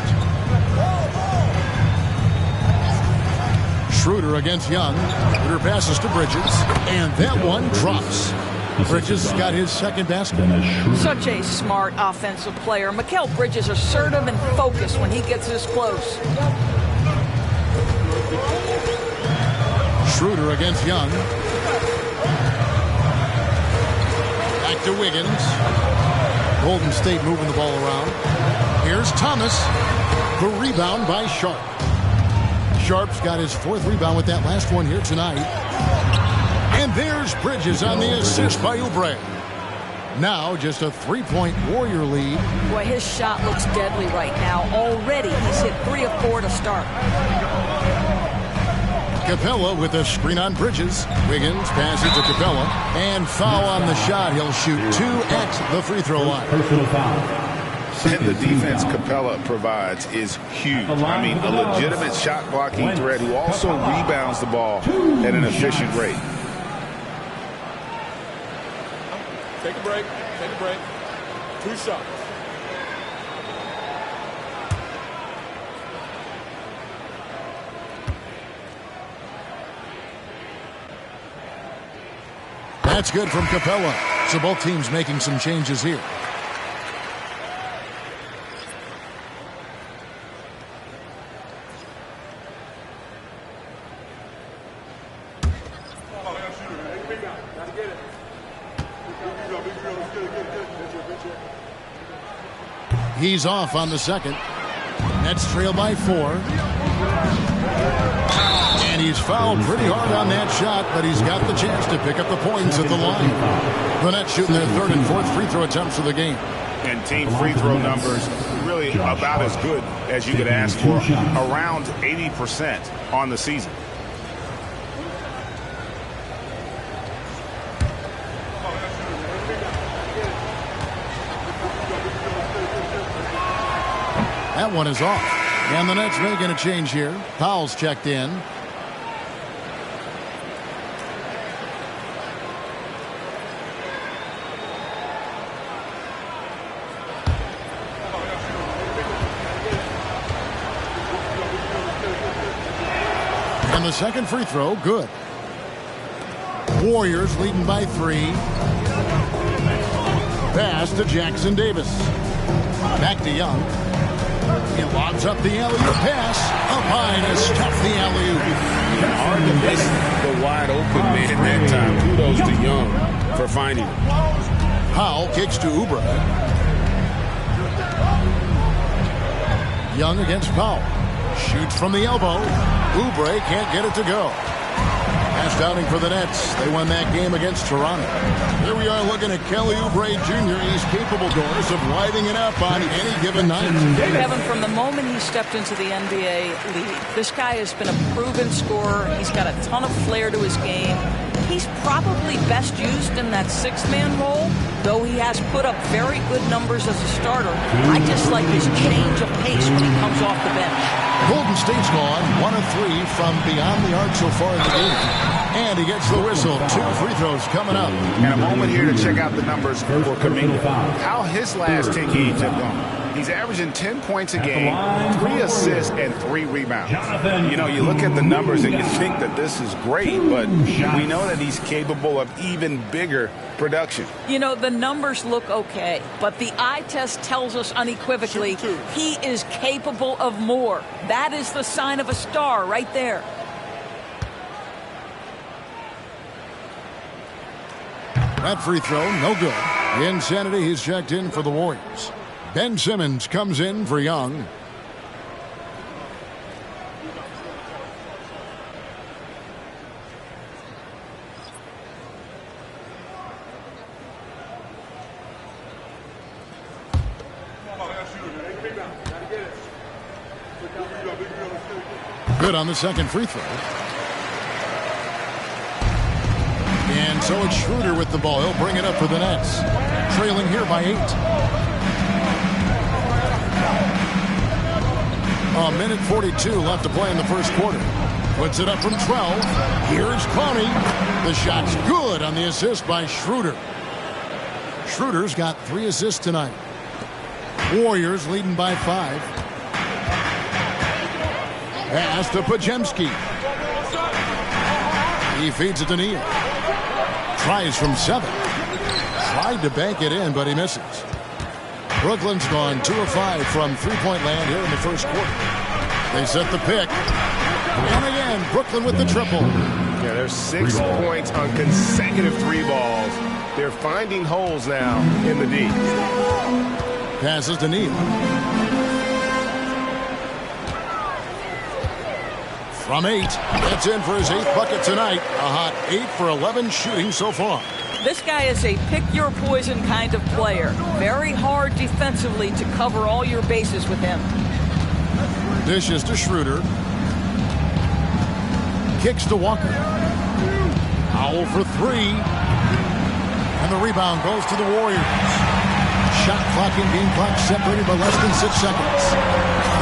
Schroeder against Young. Schroeder passes to Bridges, and that one drops. Bridges got his second basket. Such a smart offensive player. Mikal Bridges assertive and focused when he gets this close. Schroeder against Young. Back to Wiggins. Golden State moving the ball around. Here's Thomas. The rebound by Sharp. Sharp's got his 4th rebound with that last one here tonight. And there's Bridges on the assist by Oubre. Now just a 3-point Warrior lead. Boy, his shot looks deadly right now. Already he's hit 3 of 4 to start. Capella with a screen on Bridges. Wiggins passes to Capella. And foul on the shot. He'll shoot 2 at the free throw line. And the defense Capella provides is huge. I mean, a legitimate shot blocking threat who also rebounds the ball at an efficient rate. Take a break. Take a break. 2 shots. That's good from Capella. So both teams making some changes here. He's off on the second. Nets trail by 4. And he's fouled pretty hard on that shot, but he's got the chance to pick up the points at the line. The Nets shooting their 3rd and 4th free throw attempts of the game. And team free throw numbers really about as good as you could ask for. Around 80% on the season. That one is off. And the Nets making a change here. Powell's checked in. And the second free throw, good. Warriors leading by 3. Pass to Jackson Davis. Back to Young. He lobs up the alley-oop pass. Up high to stuff the alley-oop. Hard to miss the wide open man that time. Kudos to Young for finding him. Powell kicks to Oubre. Young against Powell. Shoots from the elbow. Oubre can't get it to go. Pass downing for the Nets. They won that game against Toronto. Here we are looking at Kelly Oubre Jr. He's capable, Doris, of lighting it up on any given night. Kevin, from the moment he stepped into the NBA league, this guy has been a proven scorer. He's got a ton of flair to his game. He's probably best used in that 6-man role, though he has put up very good numbers as a starter. I just like his change of pace when he comes off the bench. Golden State's gone 1 of 3 from beyond the arc so far in the game. And he gets the whistle. 2 free throws coming up. And a moment here to check out the numbers for Kuminga. How his last 10 games have gone. He's averaging 10 points a game, 3 assists, and 3 rebounds. You know, you look at the numbers and you think that this is great, but we know that he's capable of even bigger production. You know, the numbers look okay, but the eye test tells us unequivocally he is capable of more. That is the sign of a star right there. That free throw, no good. Insanity, he's checked in for the Warriors. Ben Simmons comes in for Young. Good on the second free throw. And so it's Schroeder with the ball. He'll bring it up for the Nets. Trailing here by 8. A minute 42 left to play in the first quarter. Puts it up from 12. Here's Connie. The shot's good on the assist by Schroeder. Schroeder's got 3 assists tonight. Warriors leading by 5. Pass to Pajemski. He feeds it to Neal. Tries from 7. Tried to bank it in, but he misses. Brooklyn's gone 2 of 5 from three-point land here in the first quarter. They set the pick. And again, Brooklyn with the triple. Yeah, there's 6 points on consecutive 3 balls. They're finding holes now in the D. Passes to Neal. From 8, gets in for his 8th bucket tonight. A hot 8 for 11 shooting so far. This guy is a pick-your-poison kind of player. Very hard defensively to cover all your bases with him. Dishes to Schroeder. Kicks to Walker. Powell for 3. And the rebound goes to the Warriors. Shot clock and game clock separated by less than 6 seconds.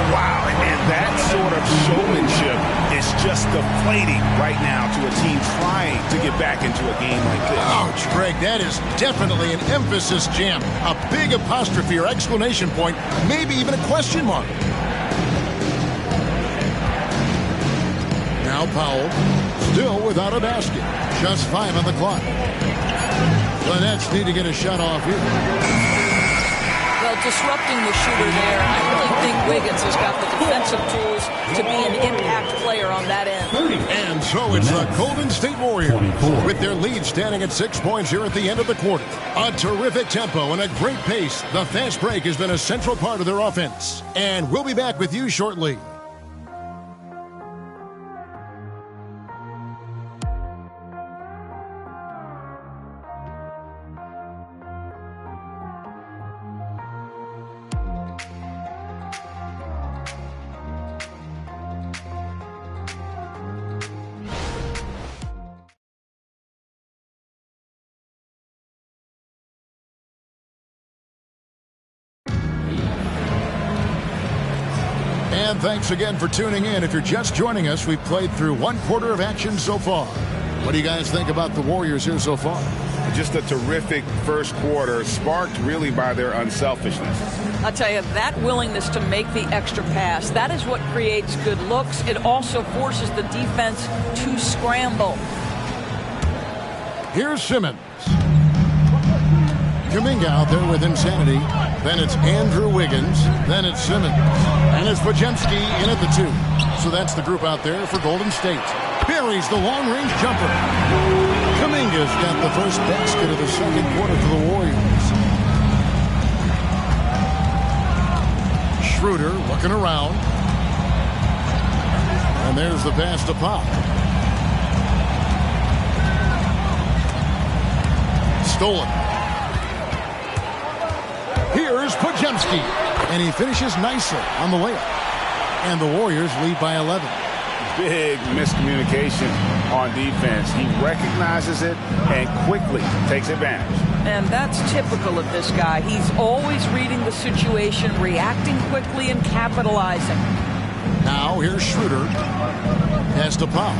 Wow, and that sort of showmanship is just deflating right now to a team trying to get back into a game like this. Ouch, Greg, that is definitely an emphasis jam. A big apostrophe or exclamation point, maybe even a question mark. Now Powell, still without a basket. Just 5 on the clock. The Nets need to get a shot off here. Well, disrupting the shooter there, I really think Wiggins has got the defensive tools to be an impact player on that end. And so it's the Golden State Warriors with their lead standing at 6 points here at the end of the quarter. A terrific tempo and a great pace. The fast break has been a central part of their offense. And we'll be back with you shortly. And thanks again for tuning in. If you're just joining us, we've played through 1 quarter of action so far. What do you guys think about the Warriors here so far? Just a terrific first quarter, sparked really by their unselfishness. I'll tell you, that willingness to make the extra pass, that is what creates good looks. It also forces the defense to scramble. Here's Simmons. Kuminga out there with Insanity. Then it's Andrew Wiggins. Then it's Simmons. And it's Pajemski in at the 2. So that's the group out there for Golden State. Buries the long-range jumper. Kuminga's got the first basket of the second quarter for the Warriors. Schroeder looking around. And there's the pass to Pop. Stolen. Here's Pajemski. And he finishes nicely on the layup. And the Warriors lead by 11. Big miscommunication on defense. He recognizes it and quickly takes advantage. And that's typical of this guy. He's always reading the situation, reacting quickly, and capitalizing. Now here's Schroeder. Pass to Pop.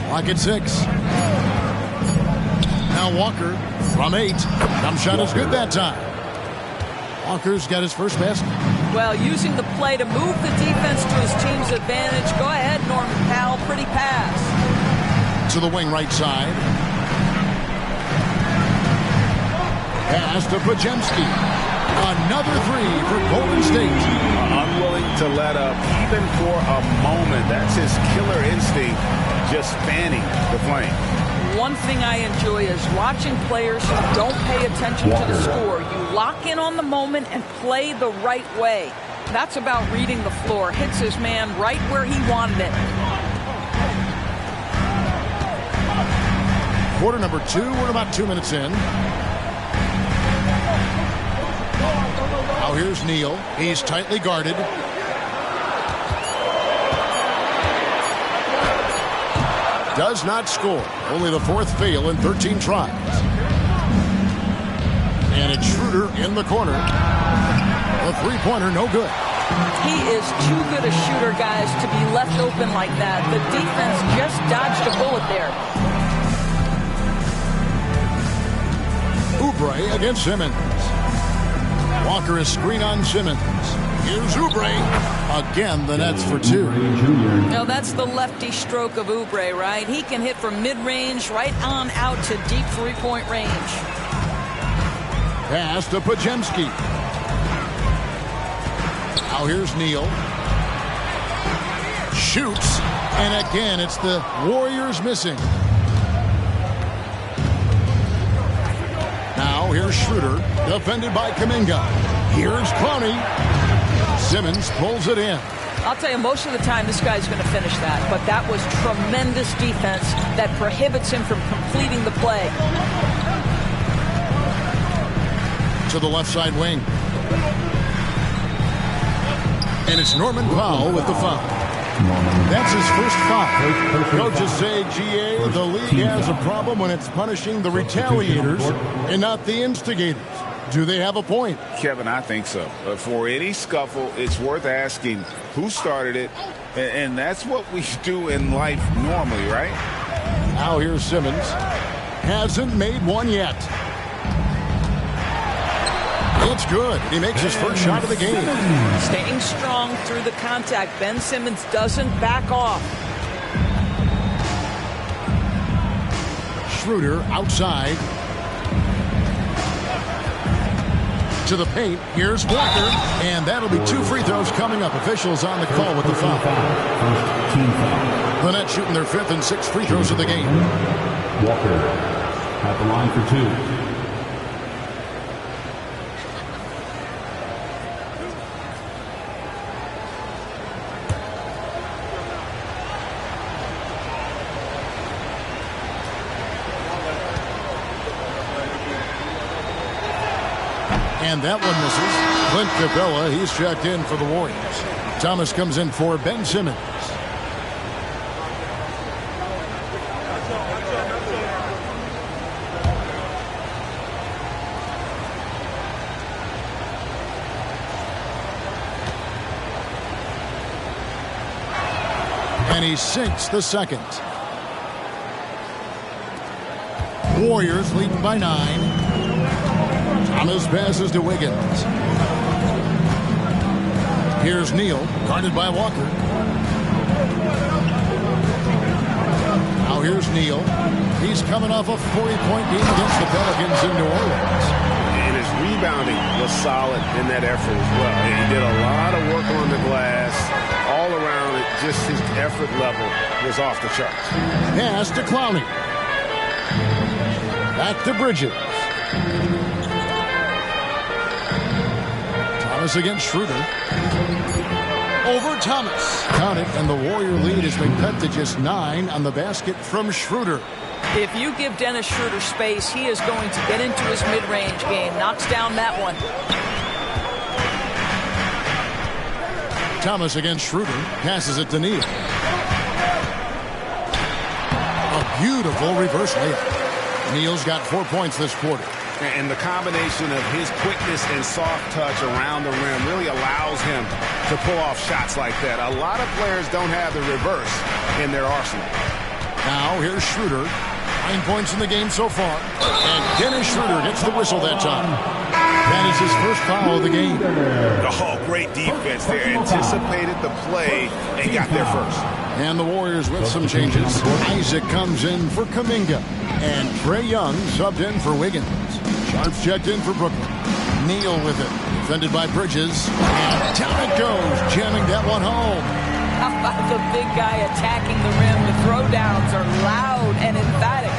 Lock at 6. Now Walker from 8. Jump shot is good that time. Walker's got his first basket. Well, using the play to move the defense to his team's advantage. Go ahead, Norman Powell. Pretty pass. To the wing right side. Pass to Pajemski. Another three for Golden State. Unwilling to let up even for a moment. That's his killer instinct, just fanning the flame. One thing I enjoy is watching players who don't pay attention to the score. You lock in on the moment and play the right way. That's about reading the floor. Hits his man right where he wanted it. Quarter number 2. We're about 2 minutes in. Now here's Neal. He's tightly guarded. Does not score. Only the 4th fail in 13 tries. And it's Schroeder in the corner. A three-pointer, no good. He is too good a shooter, guys, to be left open like that. The defense just dodged a bullet there. Oubre against Simmons. Walker is screen on Simmons. Here's Oubre. Again, the Nets for 2. No, that's the lefty stroke of Oubre, right? He can hit from mid-range right on out to deep three-point range. Pass to Pajemski. Now here's Neal. Shoots. And again, it's the Warriors missing. Now here's Schroeder. Defended by Kuminga. Here's Clowney. Simmons pulls it in. I'll tell you, most of the time this guy's going to finish that. But that was tremendous defense that prohibits him from completing the play. To the left side wing. And it's Norman Powell with the foul. That's his first foul. Coaches say, GA, the league has a problem when it's punishing the retaliators and not the instigators. Do they have a point? Kevin, I think so. For any scuffle, it's worth asking who started it, and that's what we do in life normally, right? Now here's Simmons. Hasn't made one yet. It's good. He makes his first shot of the game. Staying strong through the contact. Ben Simmons doesn't back off. Schroeder outside. To the paint. Here's Walker. And that'll be 2 free throws coming up. Officials on the call with the foul. The Nets shooting their 5th and 6th free throws of the game. Walker at the line for 2. And that one misses. Clint Capella, he's checked in for the Warriors. Thomas comes in for Ben Simmons. And he sinks the second. Warriors leading by 9. Thomas passes to Wiggins. Here's Neal, guarded by Walker. Now here's Neal. He's coming off a 40-point game against the Pelicans in New Orleans. And his rebounding was solid in that effort as well. He did a lot of work on the glass. All around it, just his effort level was off the charts. Pass to Clowney. Back to Bridges. Thomas against Schroeder. Over Thomas. Count it, and the Warrior lead has been cut to just 9 on the basket from Schroeder. If you give Dennis Schroeder space, he is going to get into his mid-range game. Knocks down that one. Thomas against Schroeder. Passes it to Neal. A beautiful reverse layup. Neal's got 4 points this quarter. And the combination of his quickness and soft touch around the rim really allows him to pull off shots like that. A lot of players don't have the reverse in their arsenal. Now here's Schroeder. 9 points in the game so far. And Dennis Schroeder gets the whistle that time. That is his first foul of the game. Oh, great defense there. Anticipated the play and got there first. And the Warriors with some changes. Isaac comes in for Kuminga. And Trae Young subbed in for Wiggins. Sharp's checked in for Brooklyn. Neal with it. Defended by Bridges. And down it goes. Jamming that one home. How about the big guy attacking the rim? The throwdowns are loud and emphatic.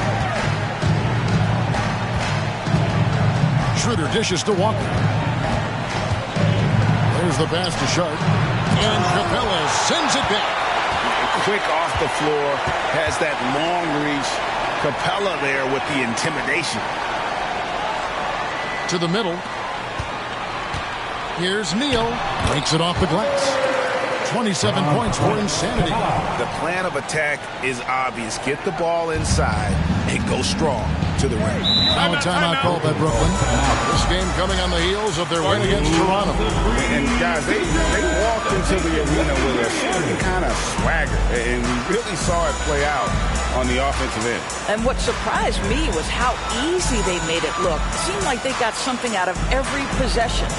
Schroeder dishes to Walker. There's the pass to Sharp. And Capella sends it back. Quick off the floor. Has that long reach. Capella there with the intimidation. To the middle. Here's Neal. Breaks it off the glass. 27 points for insanity. The plan of attack is obvious. Get the ball inside and go strong to the rim. Now a timeout called by Brooklyn. This game coming on the heels of their win against Toronto. And guys, they walked into the arena with a certain kind of swagger. And we really saw it play out on the offensive end. And what surprised me was how easy they made it look. It seemed like they got something out of every possession.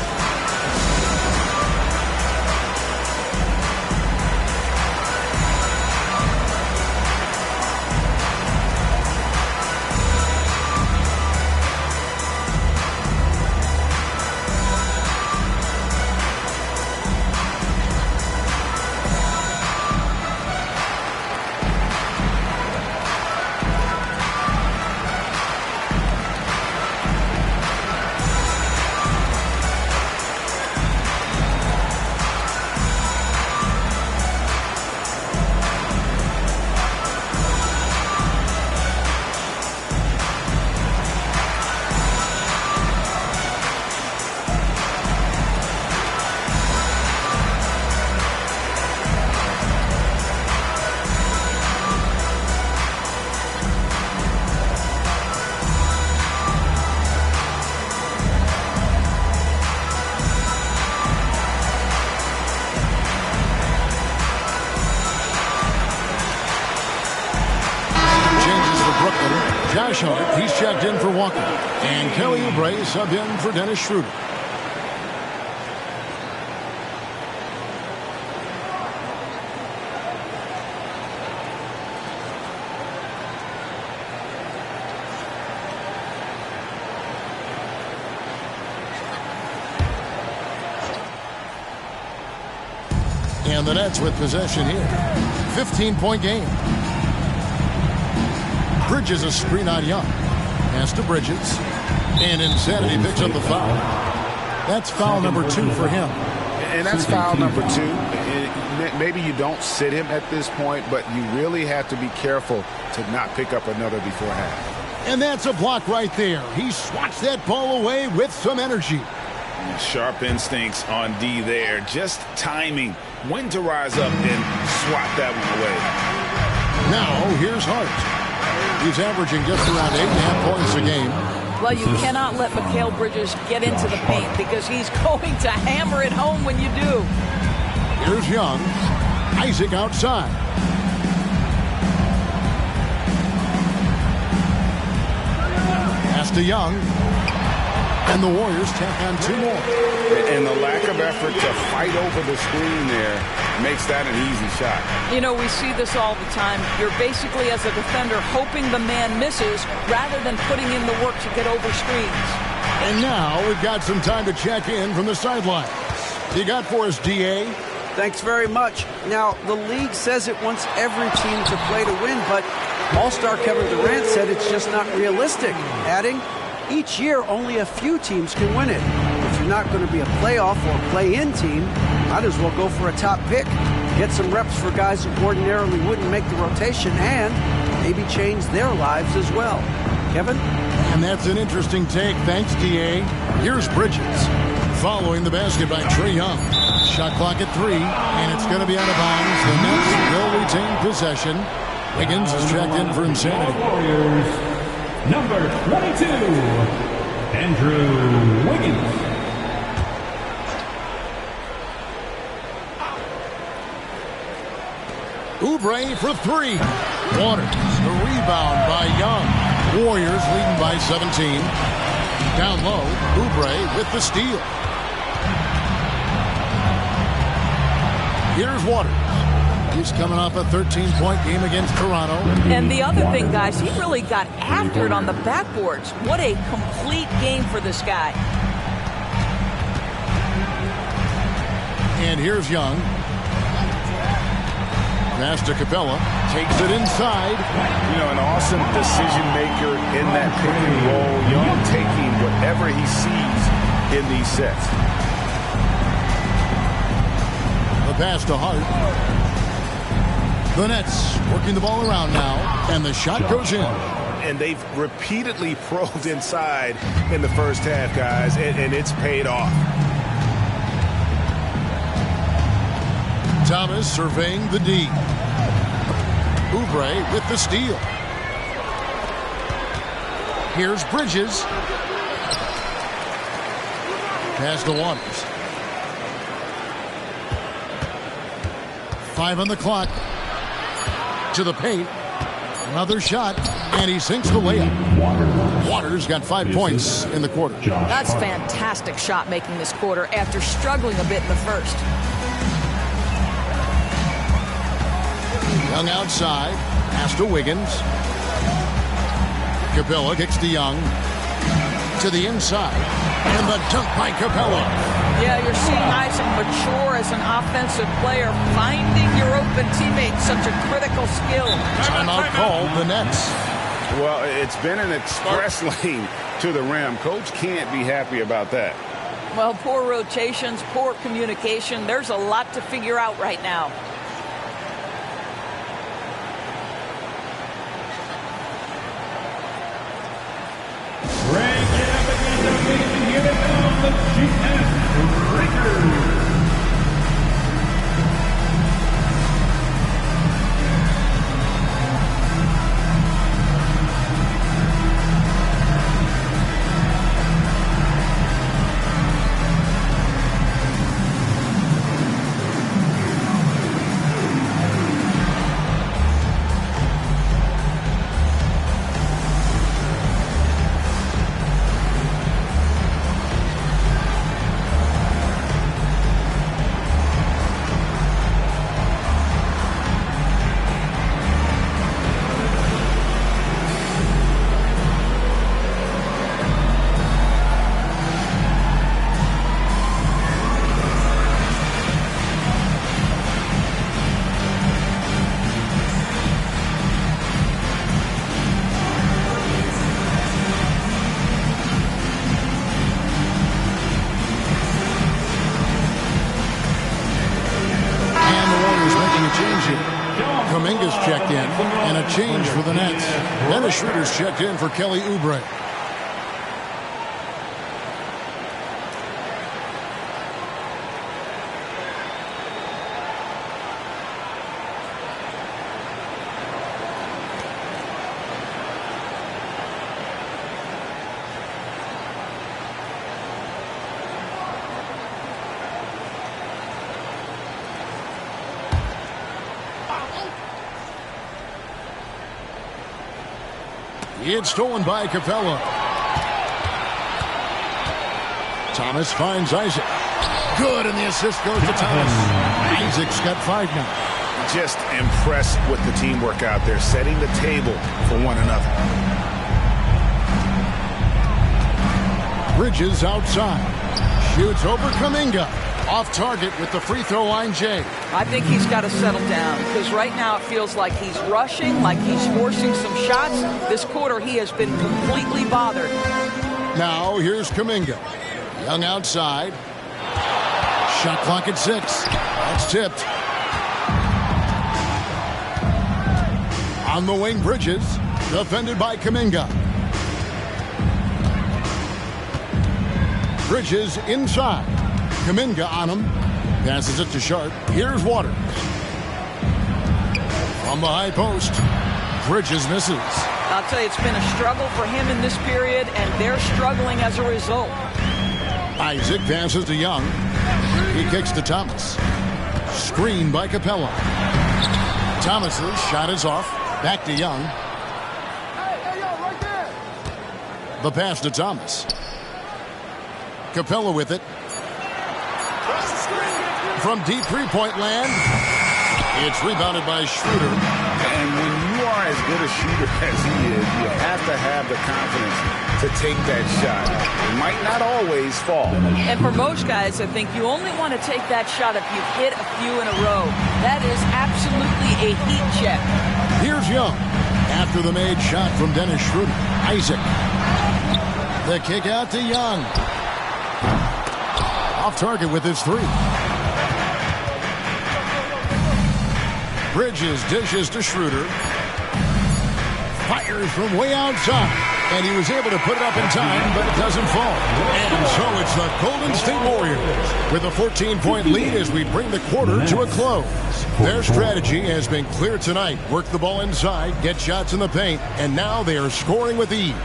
Josh Hart, he's checked in for Walker. And Kelly Oubre subbed in for Dennis Schroeder. And the Nets with possession here. 15-point game. Bridges a screen on Young. Pass to Bridges. And Insanity picks up the foul. That's foul number 2 for him. And that's foul number 2. Maybe you don't sit him at this point, but you really have to be careful to not pick up another before half. And that's a block right there. He swats that ball away with some energy. Sharp instincts on D there. Just timing when to rise up and swat that one away. Now here's Hart. He's averaging just around 8.5 points a game. Well, you cannot let Mikal Bridges get into the paint because he's going to hammer it home when you do. Here's Young. Isaac outside. Pass to Young. And the Warriors tack on 2 more. And the lack of effort to fight over the screen there makes that an easy shot. You know, we see this all the time. You're basically, as a defender, hoping the man misses rather than putting in the work to get over screens. And now we've got some time to check in from the sidelines. You got for us, D.A.? Thanks very much. Now, the league says it wants every team to play to win, but All-Star Kevin Durant said it's just not realistic, adding, each year only a few teams can win it. If you're not going to be a playoff or play-in team, might as well go for a top pick. Get some reps for guys who ordinarily wouldn't make the rotation and maybe change their lives as well. Kevin? And that's an interesting take. Thanks, D.A. Here's Bridges. Following the basket by Trae Young. Shot clock at 3, and it's going to be out of bounds. The Nets will retain possession. Wiggins is checked in for Insanity. Warriors, number 22, Andrew Wiggins. Oubre for 3. Waters, the rebound by Young. Warriors leading by 17. Down low, Oubre with the steal. Here's Waters. He's coming off a 13-point game against Toronto. And the other thing, guys, he really got after it on the backboards. What a complete game for this guy. And here's Young. Pass to Capella. Takes it inside. You know, an awesome decision maker in that pick and roll. Young taking whatever he sees in these sets. The pass to Hart. The Nets working the ball around now, and the shot goes in. And they've repeatedly probed inside in the first half, guys, and it's paid off. Thomas surveying the D. Oubre with the steal. Here's Bridges. Pass to Waters. 5 on the clock. To the paint. Another shot, and he sinks the layup. Waters got 5 points in the quarter. That's fantastic shot making this quarter after struggling a bit in the first. Young outside. Pass to Wiggins. Capella kicks to Young. To the inside. And the dunk by Capella. Yeah, you're seeing Isaac mature as an offensive player. Finding your open teammate, such a critical skill. Timeout called the Nets. Well, it's been an express lane to the rim. Coach can't be happy about that. Well, poor rotations, poor communication. There's a lot to figure out right now. Kuminga's checked in, and a change for the Nets. Dennis Schroeder's checked in for Kelly Oubre. It's stolen by Capella. Thomas finds Isaac. Good, and the assist goes to Thomas. Isaac's got 5 now. Just impressed with the teamwork out there, setting the table for one another. Bridges outside. Shoots over Kuminga. Off target with the free throw line, Jay. I think he's got to settle down because right now it feels like he's rushing, like he's forcing some shots. This quarter he has been completely bothered. Now here's Kuminga. Young outside. Shot clock at 6. That's tipped. On the wing, Bridges. Defended by Kuminga. Bridges inside. Kuminga on him. Passes it to Sharp. Here's Waters. From the high post. Bridges misses. I'll tell you, it's been a struggle for him in this period, and they're struggling as a result. Isaac passes to Young. He kicks to Thomas. Screen by Capella. Thomas's shot is off. Back to Young. The pass to Thomas. Capella with it. From deep three-point land, it's rebounded by Schroeder. And when you are as good a shooter as he is, you have to have the confidence to take that shot. It might not always fall. And for most guys, I think you only want to take that shot if you've hit a few in a row. That is absolutely a heat check. Here's Young. After the made shot from Dennis Schroeder. Isaac. The kick out to Young. Off target with his three. Bridges dishes to Schroeder. Fires from way outside. And he was able to put it up in time, but it doesn't fall. And so it's the Golden State Warriors with a 14-point lead as we bring the quarter to a close. Their strategy has been clear tonight. Work the ball inside, get shots in the paint, and now they are scoring with ease.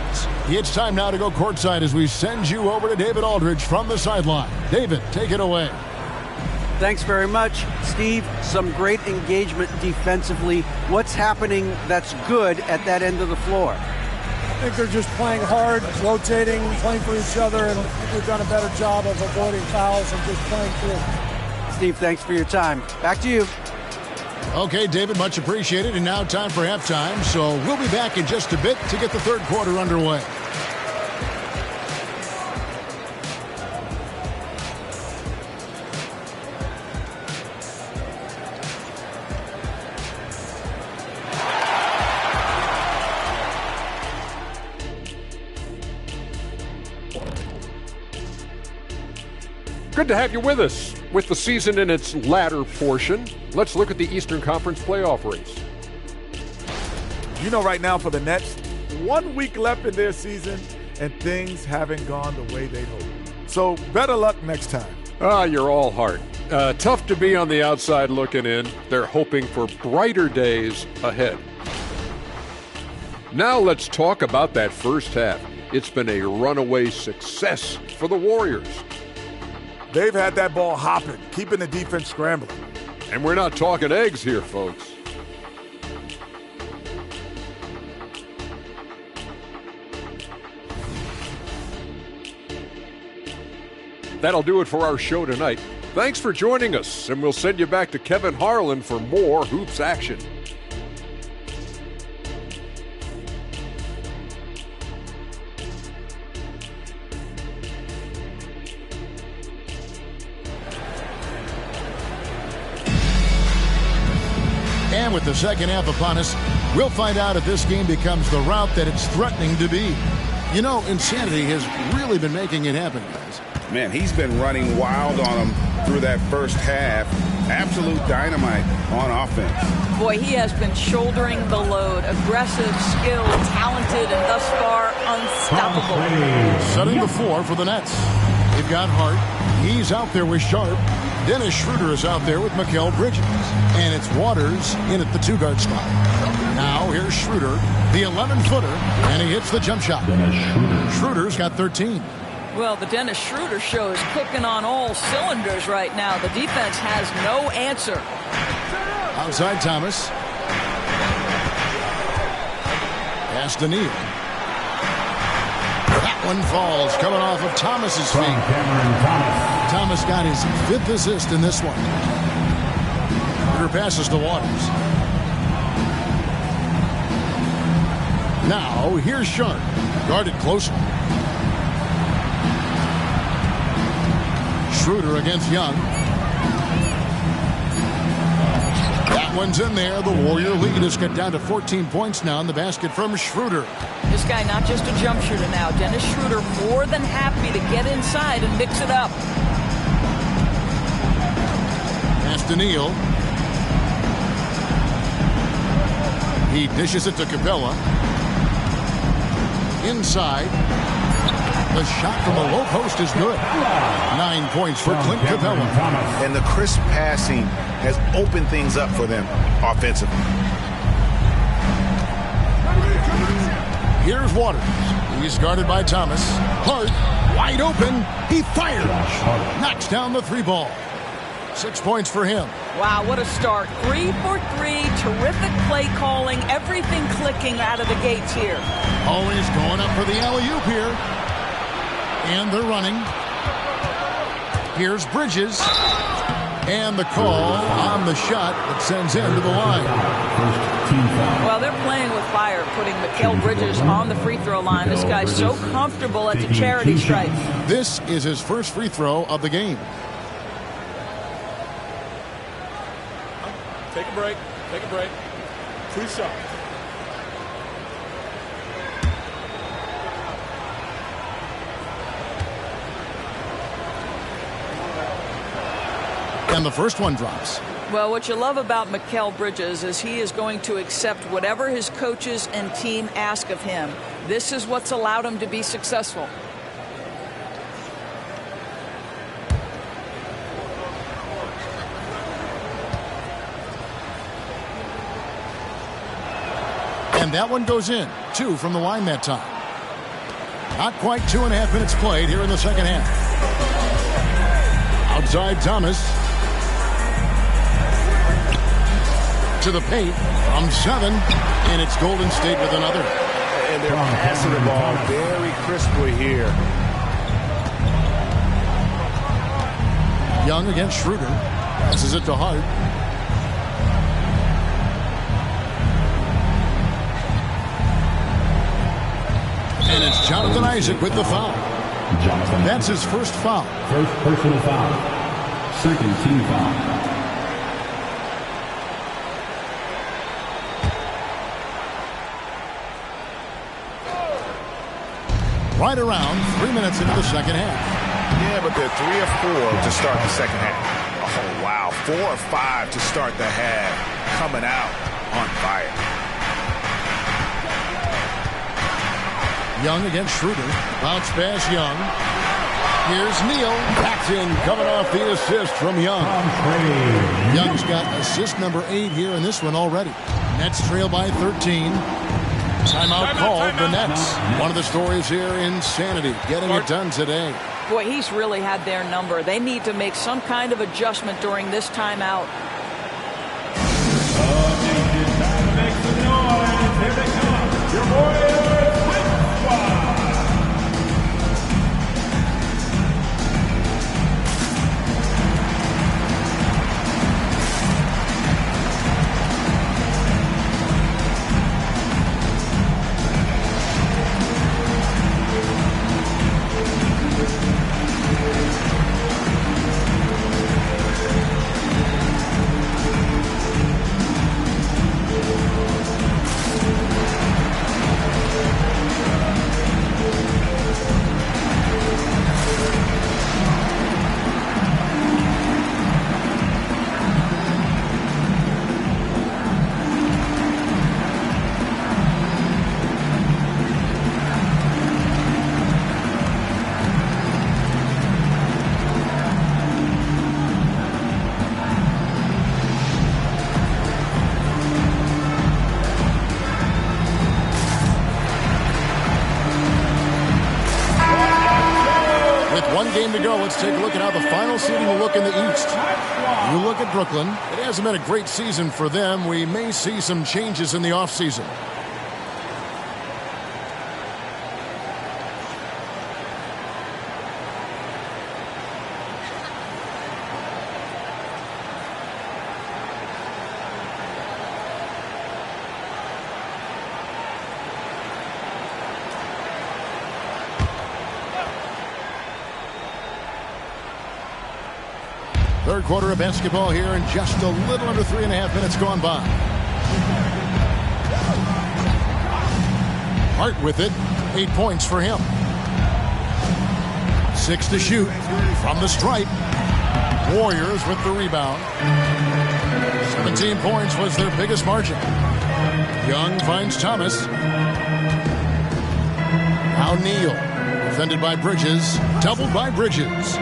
It's time now to go courtside as we send you over to David Aldridge from the sideline. David, take it away. Thanks very much, Steve. Some great engagement defensively. What's happening that's good at that end of the floor? I think they're just playing hard, rotating, playing for each other, and I think we've done a better job of avoiding fouls and just playing through. Steve, thanks for your time. Back to you. Okay, David, much appreciated. And now time for halftime, so we'll be back in just a bit to get the third quarter underway. Good to have you with us. With the season in its latter portion, let's look at the Eastern Conference playoff race. You know, right now for the Nets, 1 week left in their season, and things haven't gone the way they hoped. So better luck next time. You're all heart. Tough to be on the outside looking in. They're hoping for brighter days ahead. Now let's talk about that first half. It's been a runaway success for the Warriors. They've had that ball hopping, keeping the defense scrambling. And we're not talking eggs here, folks. That'll do it for our show tonight. Thanks for joining us, and we'll send you back to Kevin Harlan for more hoops action. And with the second half upon us, we'll find out if this game becomes the route that it's threatening to be. You know, insanity has really been making it happen, guys. Man, he's been running wild on him through that first half. Absolute dynamite on offense. Boy, he has been shouldering the load. Aggressive, skilled, talented, and thus far unstoppable. Setting the floor for the Nets. They've got Hart. He's out there with Sharp. Dennis Schroeder is out there with Mikal Bridges. And it's Waters in at the two-guard spot. Now here's Schroeder, the 11-footer, and he hits the jump shot. Schroeder's got 13. Well, the Dennis Schroeder show is cooking on all cylinders right now. The defense has no answer. Outside Thomas. Pass to Neal. That one falls, coming off of Thomas's feet. Thomas got his 5th assist in this one. Schroeder passes to Waters. Now, here's Sharp. Guarded closer. Schroeder against Young. That one's in there. The Warrior lead has got down to 14 points now in the basket from Schroeder. This guy not just a jump shooter now. Dennis Schroeder more than happy to get inside and mix it up. Pass to Neal. He dishes it to Capella. Inside. The shot from the low post is good. 9 points for Clint Capella. And the crisp passing has opened things up for them offensively. Here's Waters. He's guarded by Thomas. Hart, wide open. He fires. Knocks down the 3 ball. 6 points for him. Wow, what a start. 3 for 3. Terrific play calling. Everything clicking out of the gates here. Always going up for the alley-oop here. And they're running. Here's Bridges. And the call on the shot that sends him to the line. Well, they're playing with fire, putting Mikal Bridges on the free throw line. This guy's so comfortable at the charity stripe. This is his first free throw of the game. Take a break. Take a break. 2 shots. And the first one drops. Well, what you love about Mikal Bridges is he is going to accept whatever his coaches and team ask of him. This is what's allowed him to be successful. And that one goes in. 2 from the line that time. Not quite 2.5 minutes played here in the second half. Outside Thomas. To the paint from 7. And it's Golden State with another. And they're passing the ball very crisply here. Young against Schroeder. Passes it to Hart. And it's Jonathan Isaac with the foul. That's his first foul. First personal foul. Second team foul. Right around 3 minutes into the second half. Yeah, but they're 3 of 4 to start the second half. Oh, wow. 4 of 5 to start the half. Coming out on fire. Young against Schroeder. Bounce pass Young. Here's Neal. Paxton coming off the assist from Young. Young's got assist number 8 here in this one already. Nets trail by 13. Timeout called the Nets. One of the stories here, insanity. Getting it done today. Boy, he's really had their number. They need to make some kind of adjustment during this timeout. Make some noise. Here they come. Your Warriors. Game to go. Let's take a look at how the final seeding will look in the East. You look at Brooklyn. It hasn't been a great season for them. We may see some changes in the offseason. Third quarter of basketball here, and just a little under 3.5 minutes gone by. Hart with it. 8 points for him. 6 to shoot from the stripe. Warriors with the rebound. 17 points was their biggest margin. Young finds Thomas. Now Neal. Defended by Bridges. Doubled by Bridges.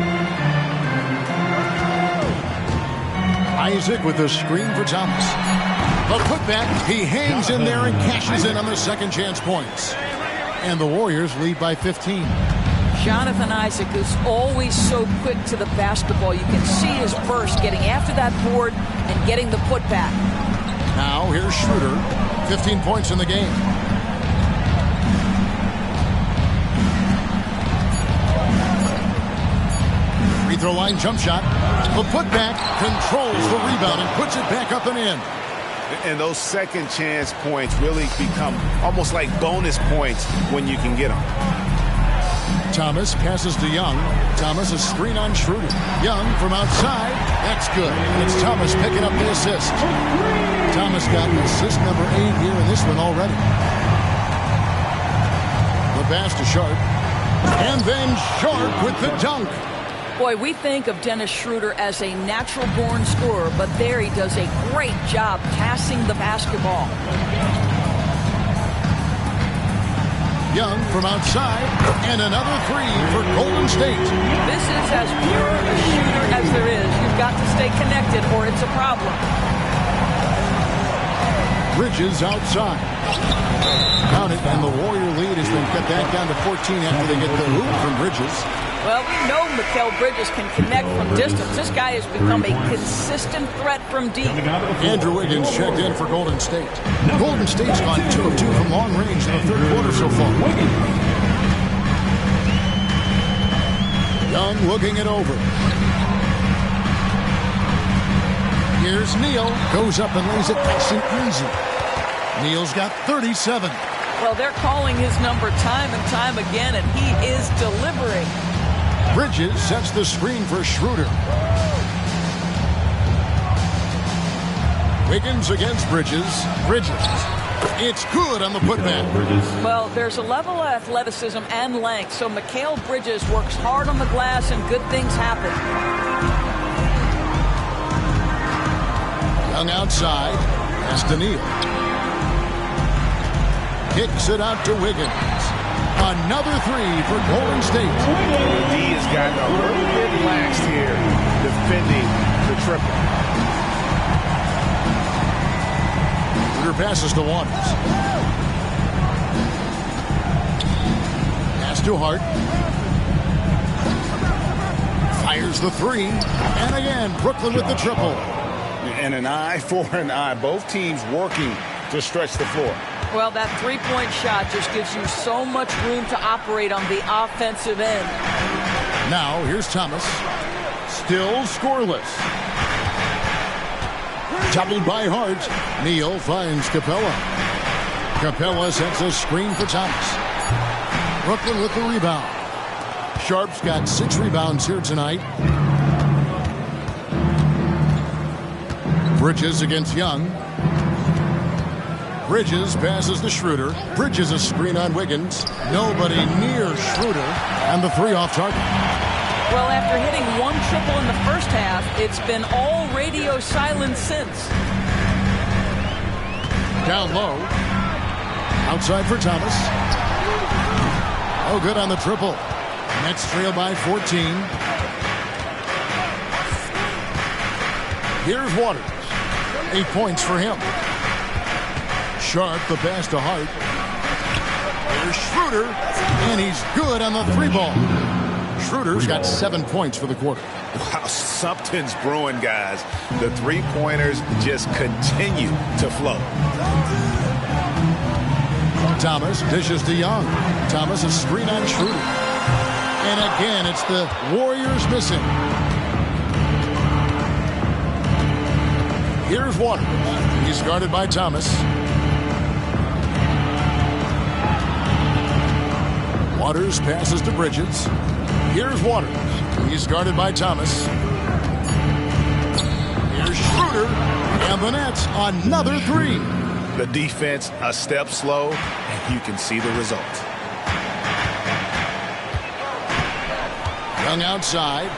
Isaac with a screen for Thomas. The putback, he hangs in there and cashes in on the second chance points. And the Warriors lead by 15. Jonathan Isaac is always so quick to the basketball. You can see his burst getting after that board and getting the putback. Now here's Schroeder, 15 points in the game. Free throw line jump shot. The putback controls the rebound and puts it back up and in. And those second chance points really become almost like bonus points when you can get them. Thomas passes to Young. Thomas a screen on Schroeder. Young from outside. That's good. It's Thomas picking up the assist. Thomas got assist number 8 here in this one already. The pass to Sharp. And then Sharp with the dunk. Boy, we think of Dennis Schroeder as a natural-born scorer, but there he does a great job passing the basketball. Young from outside, and another three for Golden State. This is as pure a shooter as there is. You've got to stay connected or it's a problem. Bridges outside. Count it, and the Warrior lead has been cut back down to 14 after they get the hoop from Bridges. Well, we know Mikal Bridges can connect from distance. This guy has become a consistent threat from deep. Andrew Wiggins checked in for Golden State. Golden State's gone 2 of 2 from long range in the third quarter so far. Young looking it over. Here's Neal. Goes up and lays it nice and easy. Neal's got 37. Well, they're calling his number time and time again, and he is delivering. Bridges sets the screen for Schroeder. Wiggins against Bridges. Bridges. It's good on the putback. Well, there's a level of athleticism and length, so Mikal Bridges works hard on the glass and good things happen. Young outside. That's to Neal. Kicks it out to Wiggins. Another three for Golden State. The D has gotten a little bit laxed here defending the triple. Schroeder passes to Waters. Pass to Hart. Fires the three. And again, Brooklyn with the triple. And an eye for an eye. Both teams working to stretch the floor. Well, that three-point shot just gives you so much room to operate on the offensive end. Now, here's Thomas. Still scoreless. Doubled by Hart. Neal finds Capella. Capella sets a screen for Thomas. Brooklyn with the rebound. Sharp's got 6 rebounds here tonight. Bridges against Young. Bridges passes to Schroeder. Bridges a screen on Wiggins. Nobody near Schroeder. And the three off target. Well, after hitting 1 triple in the first half, it's been all radio silence since. Down low. Outside for Thomas. Oh, good on the triple. Nets trail by 14. Here's Waters. 8 points for him. Sharp, the pass to Hart. There's Schroeder, and he's good on the 3-ball. Schroeder's got 7 points for the quarter. Wow, something's brewing, guys. The three-pointers just continue to flow. Thomas dishes to Young. Thomas a screen on Schroeder. And again, it's the Warriors missing. Here's Waters. He's guarded by Thomas. Waters passes to Bridges. Here's Waters. He's guarded by Thomas. Here's Schroeder. And the Nets another three. The defense a step slow, and you can see the result. Young outside.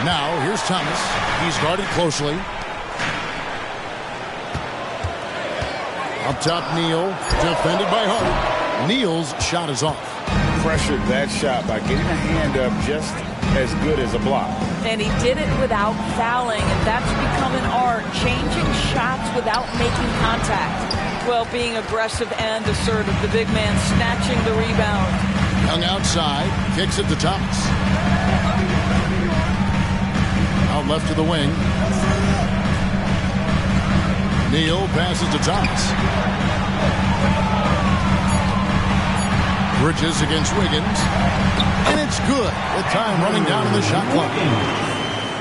Now here's Thomas. He's guarded closely. Up top, Neal. Defended by Hart. Neal's shot is off. Pressured that shot by getting a hand up just as good as a block. And he did it without fouling, and that's become an art, changing shots without making contact. Well, being aggressive and assertive. The big man snatching the rebound. Young outside, kicks it to Thomas. Out left to the wing. Neal passes to Thomas. Bridges against Wiggins. And it's good with time running down in the shot clock.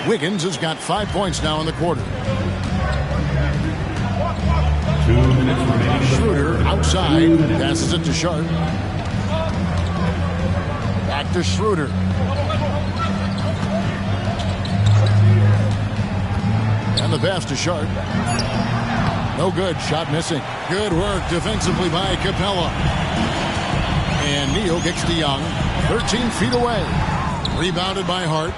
Wiggins has got 5 points now in the quarter. 2 minutes remaining. Schroeder outside. Passes it to Sharp. Back to Schroeder. And the pass to Sharp. No good. Shot missing. Good work defensively by Capella. And Neal kicks to Young. 13 feet away. Rebounded by Hart.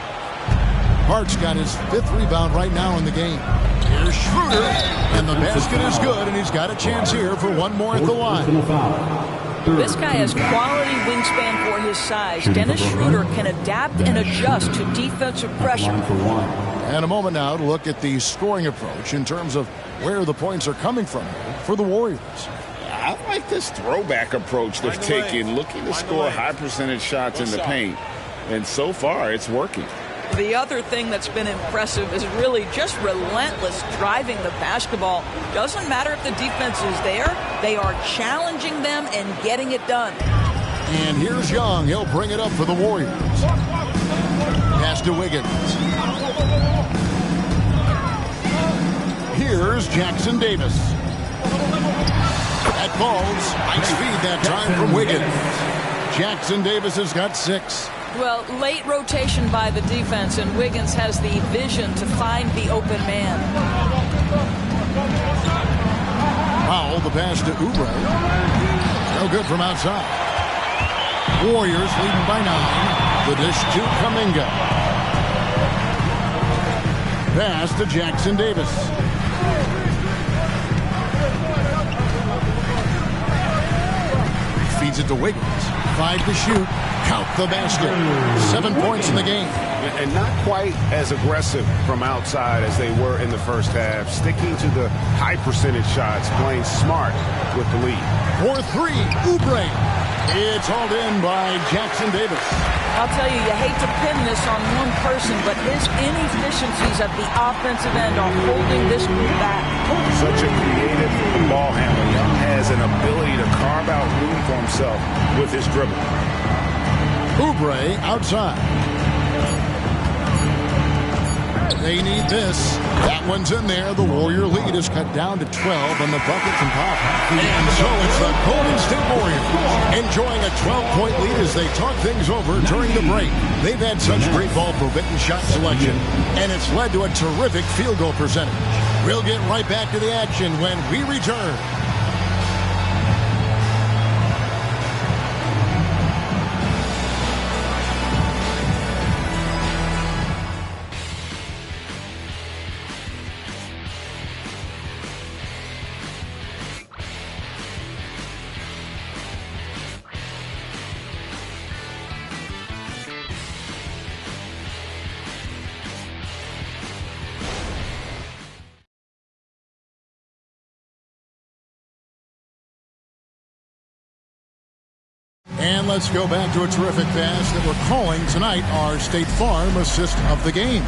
Hart's got his 5th rebound right now in the game. Here's Schroeder. And the basket is good. And he's got a chance here for one more at the line. This guy has quality wingspan for his size. Dennis Schroeder can adapt and adjust to defensive pressure. And a moment now to look at the scoring approach in terms of where the points are coming from for the Warriors. I like this throwback approach they've taken, looking to score high percentage shots in the paint. And so far, it's working. The other thing that's been impressive is really just relentless driving the basketball. Doesn't matter if the defense is there, they are challenging them and getting it done. And here's Young. He'll bring it up for the Warriors. Pass to Wiggins. Here's Jackson Davis. That falls. Nice feed that time from Wiggins. Jackson Davis has got 6. Well, late rotation by the defense, and Wiggins has the vision to find the open man. Foul, the pass to Oubre. No good from outside. Warriors leading by 9. The dish to Kuminga. Pass to Jackson Davis. Feeds it to Wiggins. 5 to shoot. Count the basket. 7 points in the game. And not quite as aggressive from outside as they were in the first half. Sticking to the high percentage shots. Playing smart with the lead. For 3, Oubre. It's hauled in by Jackson Davis. I'll tell you, you hate to pin this on one person, but his inefficiencies at the offensive end are holding this group back. Such a creative ball handler. Young has an ability to carve out room for himself with his dribble. Oubre outside. They need this. That one's in there. The Warrior lead is cut down to 12 on the buckets and pop. And so it's the Golden State Warriors enjoying a 12-point lead as they talk things over during the break. They've had such great ball forbidden shot selection, and it's led to a terrific field goal percentage. We'll get right back to the action when we return. And let's go back to a terrific pass that we're calling tonight our State Farm assist of the game.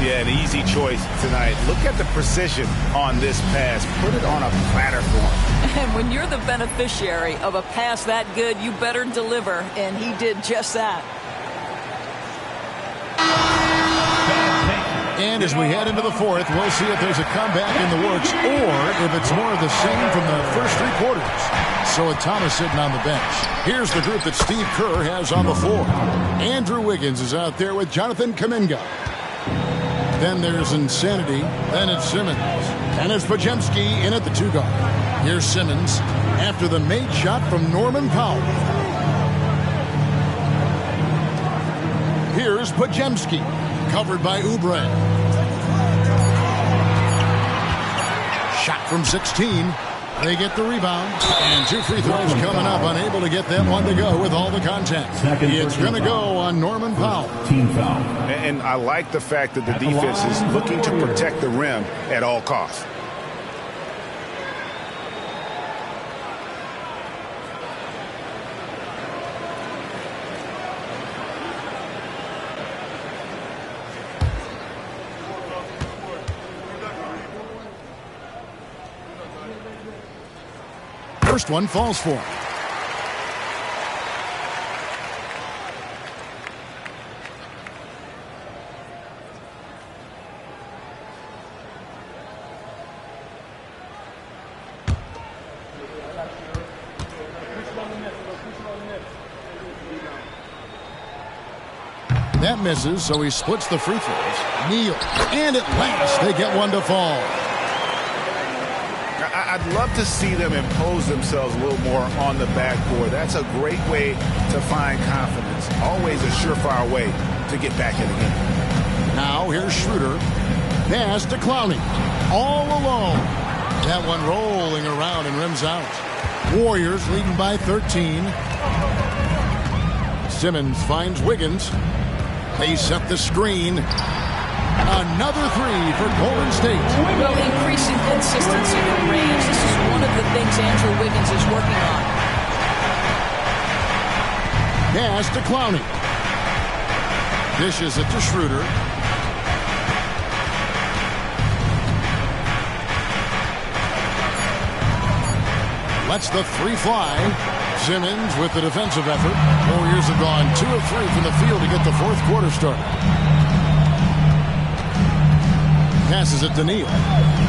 Yeah, an easy choice tonight. Look at the precision on this pass. Put it on a platter for him. And when you're the beneficiary of a pass that good, you better deliver, and he did just that. And as we head into the fourth, we'll see if there's a comeback in the works or if it's more of the same from the first 3 quarters. So with Thomas sitting on the bench, here's the group that Steve Kerr has on the floor. Andrew Wiggins is out there with Jonathan Kuminga. Then there's Insanity. Then it's Simmons. And it's Podziemski in at the 2 guard. Here's Simmons after the made shot from Norman Powell. Here's Podziemski, covered by Oubre. Shot from 16. They get the rebound. And 2 free throws coming up. Unable to get that one to go with all the contact. It's going to go on Norman Powell. Team foul. And I like the fact that the defense is looking to protect the rim at all costs. first one falls for him. That misses, so he splits the free throws. Neal, and at last they get one to fall. I'd love to see them impose themselves a little more on the backboard. That's a great way to find confidence. Always a surefire way to get back in the game. Now here's Schroeder. Pass to Clowney. All alone. That one rolling around and rims out. Warriors leading by 13. Simmons finds Wiggins. They set the screen. Another three for Golden State. Well, increasing consistency in range. This is one of the things Andrew Wiggins is working on. Pass to Clowney. Dishes it to Schroeder. Lets the three fly. Simmons with the defensive effort. Warriors have gone 2 of 3 from the field to get the fourth quarter started. Passes it to Neal.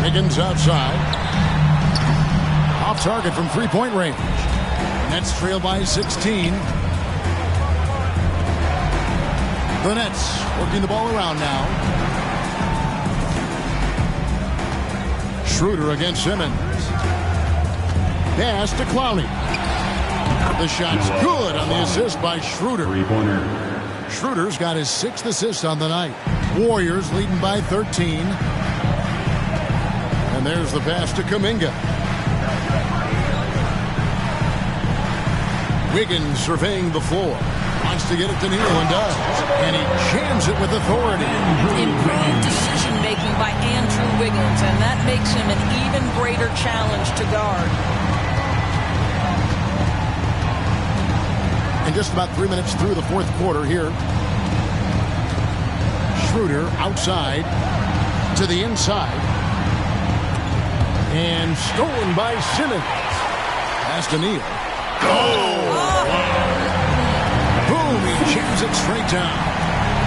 Wiggins outside. Off target from three-point range. Nets trail by 16. The Nets working the ball around now. Schroeder against Simmons. Pass to Clowney. The shot's good on the assist by Schroeder. Schroeder's got his 6th assist on the night. Warriors leading by 13. And there's the pass to Kuminga. Wiggins surveying the floor. Wants to get it to Neal and does. And he jams it with authority. Improved decision-making by Andrew Wiggins, and that makes him an even greater challenge to guard. And just about 3 minutes through the fourth quarter here. Schroeder outside to the inside. And stolen by Simmons. Pass to Neal. Boom, he jams it straight down.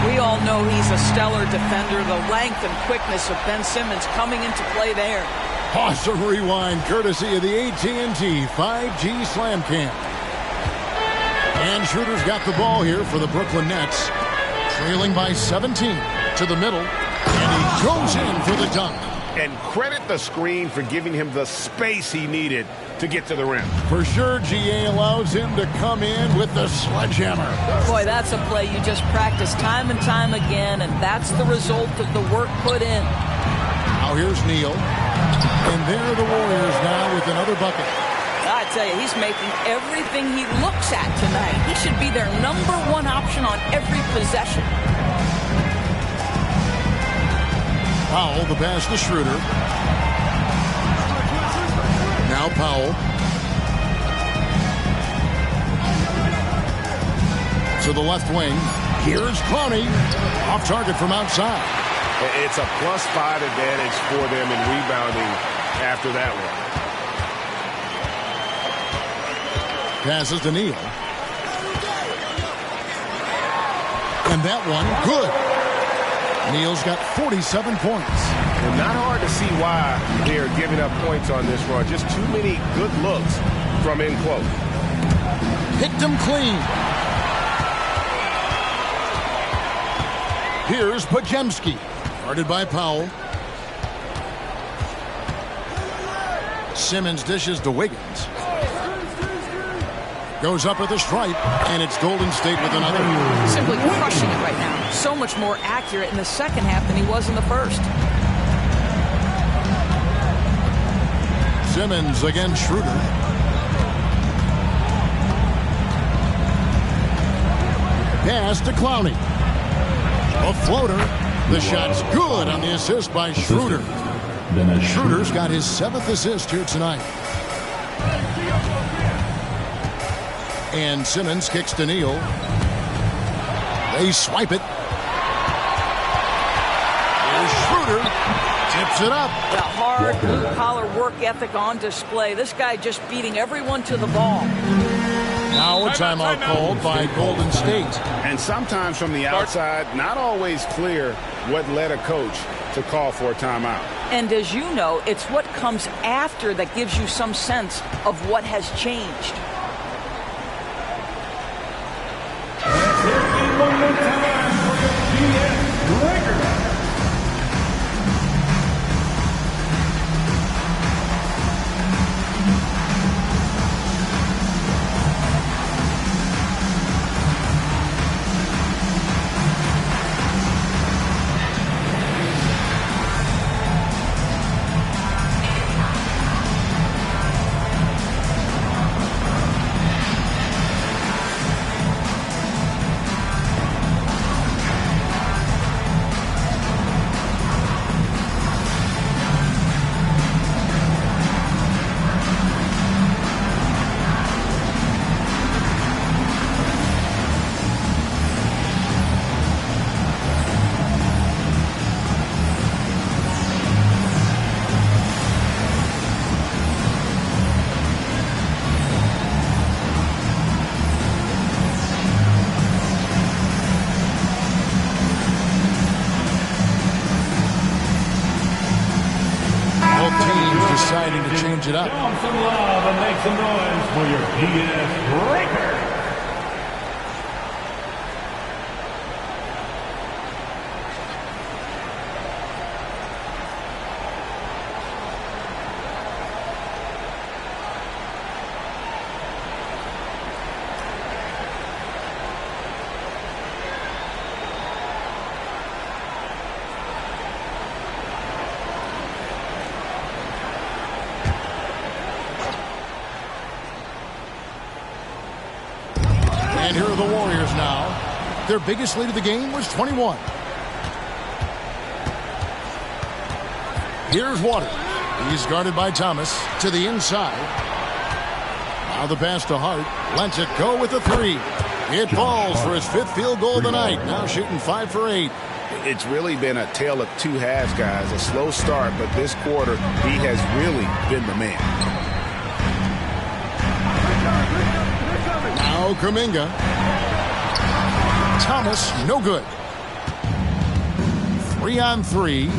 We all know he's a stellar defender. The length and quickness of Ben Simmons coming into play there. Awesome rewind courtesy of the AT&T 5G Slam Cam. And Schroeder's got the ball here for the Brooklyn Nets. Trailing by 17 to the middle. And he goes in for the dunk. And credit the screen for giving him the space he needed to get to the rim. For sure, GA allows him to come in with the sledgehammer. Boy, that's a play you just practice time and time again, and that's the result of the work put in. Now here's Neal. And there are the Warriors now with another bucket. I tell you, he's making everything he looks at tonight. He should be their #1 option on every possession. Powell, the pass to Schroeder. Now Powell. To the left wing. Here's Clowney. Off target from outside. It's a +5 advantage for them in rebounding after that one. Passes to Neal. And that one, good. Neal's got 47 points. And not hard to see why they're giving up points on this run. Just too many good looks from in close. Picked him clean. Here's Podziemski. Guarded by Powell. Simmons dishes to Wiggins. Goes up with a stripe, and it's Golden State with another. Simply crushing it right now. So much more accurate in the second half than he was in the first. Simmons against Schroeder. Pass to Clowney. A floater. The shot's good on the assist by Schroeder. Schroeder's got his 7th assist here tonight. And Simmons kicks to Neal. They swipe it. Here's Schroeder. Tips it up. The hard blue-collar work ethic on display. This guy just beating everyone to the ball. Now a timeout called by Golden State. And sometimes from the outside, not always clear what led a coach to call for a timeout. And as you know, it's what comes after that gives you some sense of what has changed. Deciding to change it up. Show 'em some love and make some noise for your PS Breaker. And here are the Warriors now. Their biggest lead of the game was 21. Here's Waters. He's guarded by Thomas to the inside. Now the pass to Hart. Lets it go with the three. It falls for his 5th field goal of the night. Now shooting 5 for 8. It's really been a tale of two halves, guys. A slow start, but this quarter, he has really been the man. Now Kuminga. Thomas, no good. 3-on-3.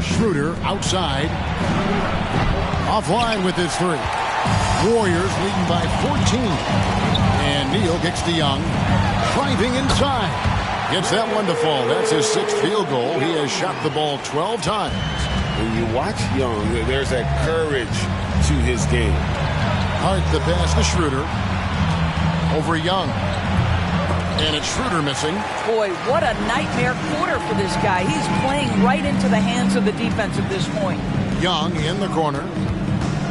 Schroeder outside. Offline with his 3. Warriors leading by 14. And Neal kicks to Young. Driving inside. Gets that one to fall. That's his 6th field goal. He has shot the ball 12 times. When you watch Young, there's that courage to his game. Hart the pass to Schroeder. Over Young. And it's Schroeder missing. Boy, what a nightmare quarter for this guy. He's playing right into the hands of the defense at this point. Young in the corner.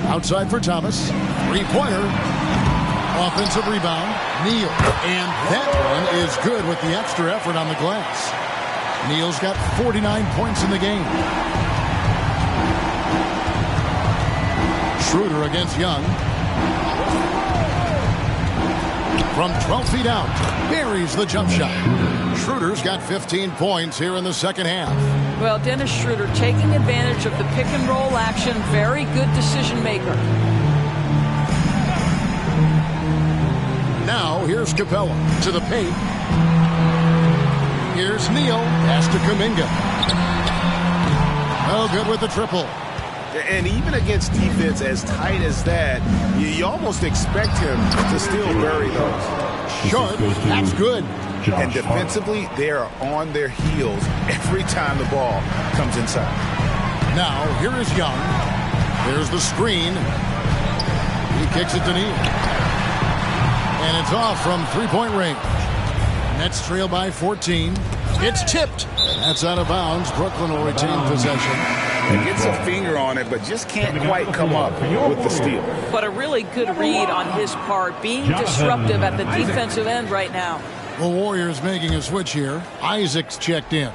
Outside for Thomas. 3-pointer. Offensive rebound. Neal. And that one is good with the extra effort on the glass. Neal's got 49 points in the game. Schroeder against Young. From 12 feet out, buries the jump shot. Schroeder's got 15 points here in the second half. Well, Dennis Schroeder taking advantage of the pick and roll action. Very good decision maker. Now here's Capella to the paint. Here's Neal. Pass to Kuminga. Oh, good with the triple. And even against defense as tight as that, you almost expect him to still bury those. Short, that's good. And defensively, they are on their heels every time the ball comes inside. Now, here is Young. There's the screen. He kicks it to Neal. And it's off from 3-point range. Nets trail by 14. It's tipped. That's out of bounds. Brooklyn will retain possession. He gets a finger on it, but just can't quite come up with the steal. But a really good read on his part, being disruptive at the defensive end right now. The Warriors making a switch here. Isaac's checked in.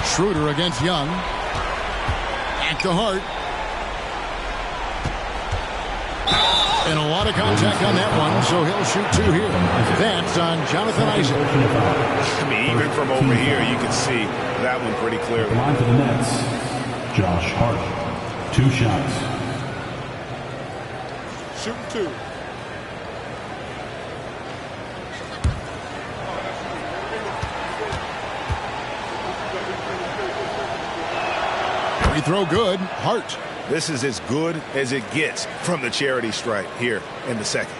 Schroeder against Young. Back to Hart. And a lot of contact on that one, so he'll shoot 2 here. That's on Jonathan Isaac. I mean, even from over here, you can see that one pretty clearly. Line for the Nets, Josh Hart. 2 shots. Shooting 2. Free throw good. Hart. This is as good as it gets from the charity stripe here in the second.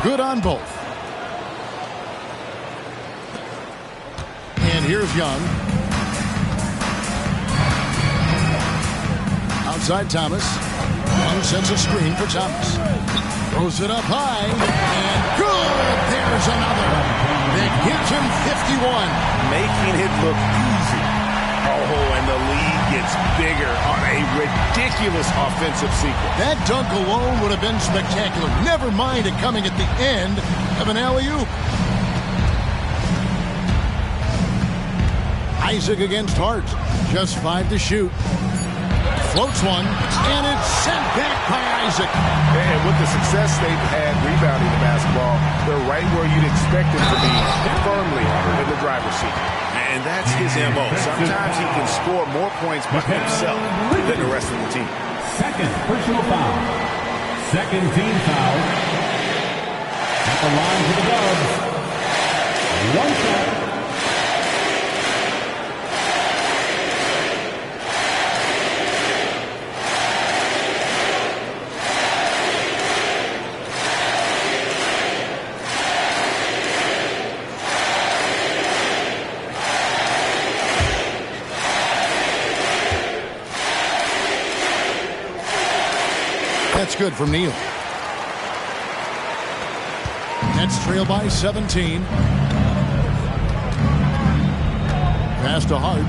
Good on both. And here's Young. Outside Thomas. Young sets a screen for Thomas. Throws it up high. And good! There's another. That gives him 51. Making it look easy. Oh, and the lead gets bigger on a ridiculous offensive sequence. That dunk alone would have been spectacular. Never mind it coming at the end of an alley-oop. Isaac against Hart. Just 5 to shoot. Floats one, and it's sent back by Isaac. And with the success they've had rebounding the basketball, they're right where you'd expect them to be, firmly in the driver's seat. And that's his MO. Sometimes he can score more points by himself than the rest of the team. Second personal foul. Second team foul. At the line for the Dubs. 1 shot. That's good from Neal. Nets trail by 17. Pass to Hart.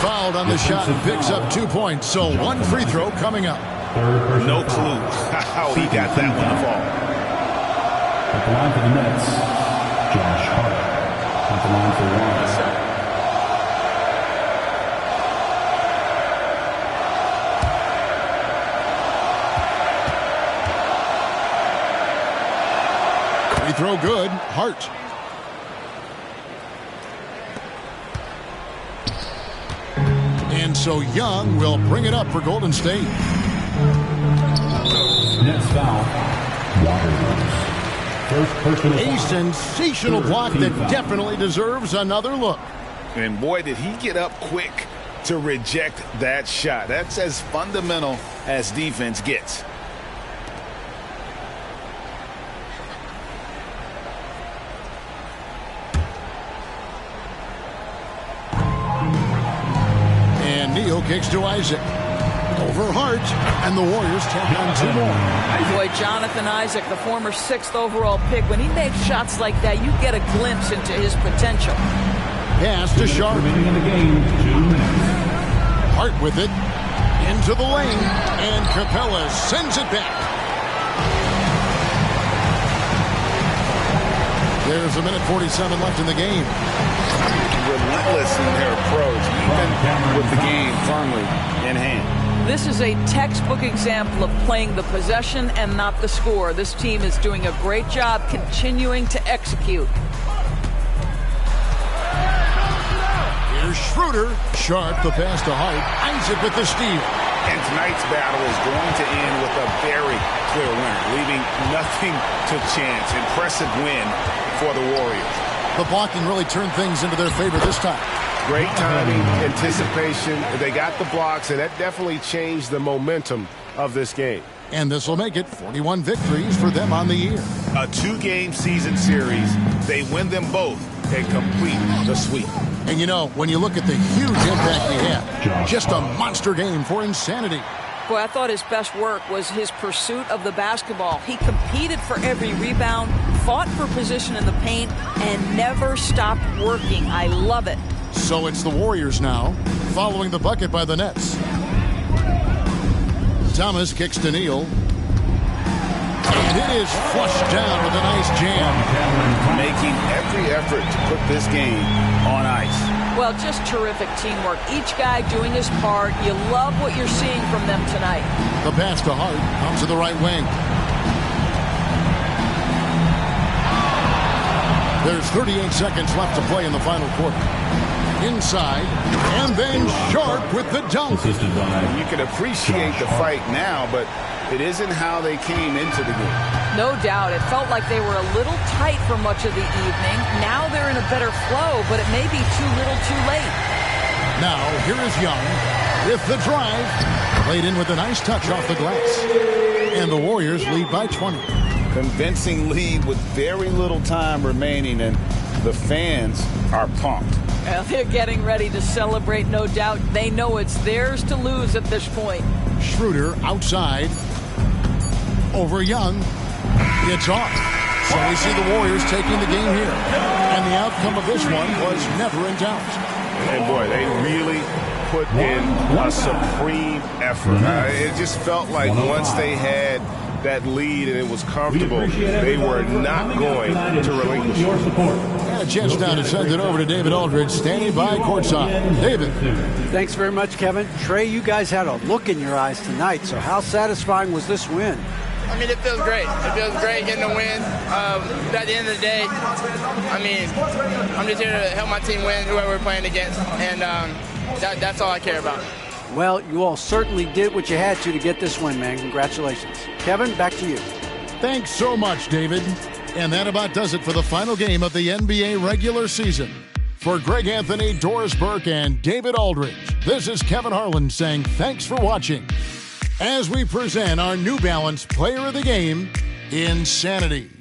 Fouled on the shot and picks up 2 points. So 1 free throw coming up. No clue how he got that one to fall. At the line for the Nets, Josh Hart. At the line for 1. Throw good. Hart. And so Young will bring it up for Golden State. Nets foul. First personal A foul. sensational block that definitely deserves another look. And boy, did he get up quick to reject that shot. That's as fundamental as defense gets. Kicks to Isaac. Over Hart, and the Warriors tack on 2 more. Boy, Jonathan Isaac, the former 6th overall pick, when he makes shots like that, you get a glimpse into his potential. Pass to Sharp. In the game, 2 minutes. Hart with it. Into the lane, and Capella sends it back. There's a minute 47 left in the game. Relentless in their approach, even with the game firmly in hand. This is a textbook example of playing the possession and not the score. This team is doing a great job continuing to execute. Here's Schroeder. Sharp the pass to Hart. Isaac with the steal. And tonight's battle is going to end with a very clear winner, leaving nothing to chance. Impressive win for the Warriors. The blocking really turned things into their favor this time. Great timing, anticipation. They got the blocks, and that definitely changed the momentum of this game. And this will make it 41 victories for them on the year. A 2-game season series. They win them both and complete the sweep. And you know, when you look at the huge impact he had, just a monster game for Insanity. Boy, I thought his best work was his pursuit of the basketball. He competed for every rebound, fought for position in the paint, and never stopped working. I love it. So it's the Warriors now, following the bucket by the Nets. Thomas kicks to Neal. And it is flushed down with a nice jam. Making every effort to put this game on ice. Well, just terrific teamwork. Each guy doing his part. You love what you're seeing from them tonight. The pass to Hart comes to the right wing. There's 38 seconds left to play in the final quarter. Inside, and then Sharp with the dunk. You can appreciate the fight now, but it isn't how they came into the game. No doubt. It felt like they were a little tight for much of the evening. Now they're in a better flow, but it may be too little too late. Now, here is Young with the drive. Played in with a nice touch off the glass. And the Warriors lead by 20. Convincing lead with very little time remaining, and the fans are pumped. Well, they're getting ready to celebrate, no doubt. They know it's theirs to lose at this point. Schroeder outside. Over Young. It's off. So we see the Warriors taking the game here. And the outcome of this one was never in doubt. And boy, they really put in a supreme effort. It just felt like once they had that lead and it was comfortable, they were not going to relinquish it. And a chance now to send it over to David Aldridge, standing by courtside. David. Thanks very much, Kevin. Trey, you guys had a look in your eyes tonight, so how satisfying was this win? I mean, it feels great. It feels great getting the win. At the end of the day, I mean, I'm just here to help my team win, whoever we're playing against, and that's all I care about. Well, you all certainly did what you had to get this win, man. Congratulations. Kevin, back to you. Thanks so much, David. And that about does it for the final game of the NBA regular season. For Greg Anthony, Doris Burke, and David Aldridge, this is Kevin Harlan saying thanks for watching as we present our New Balance Player of the Game, Insanity.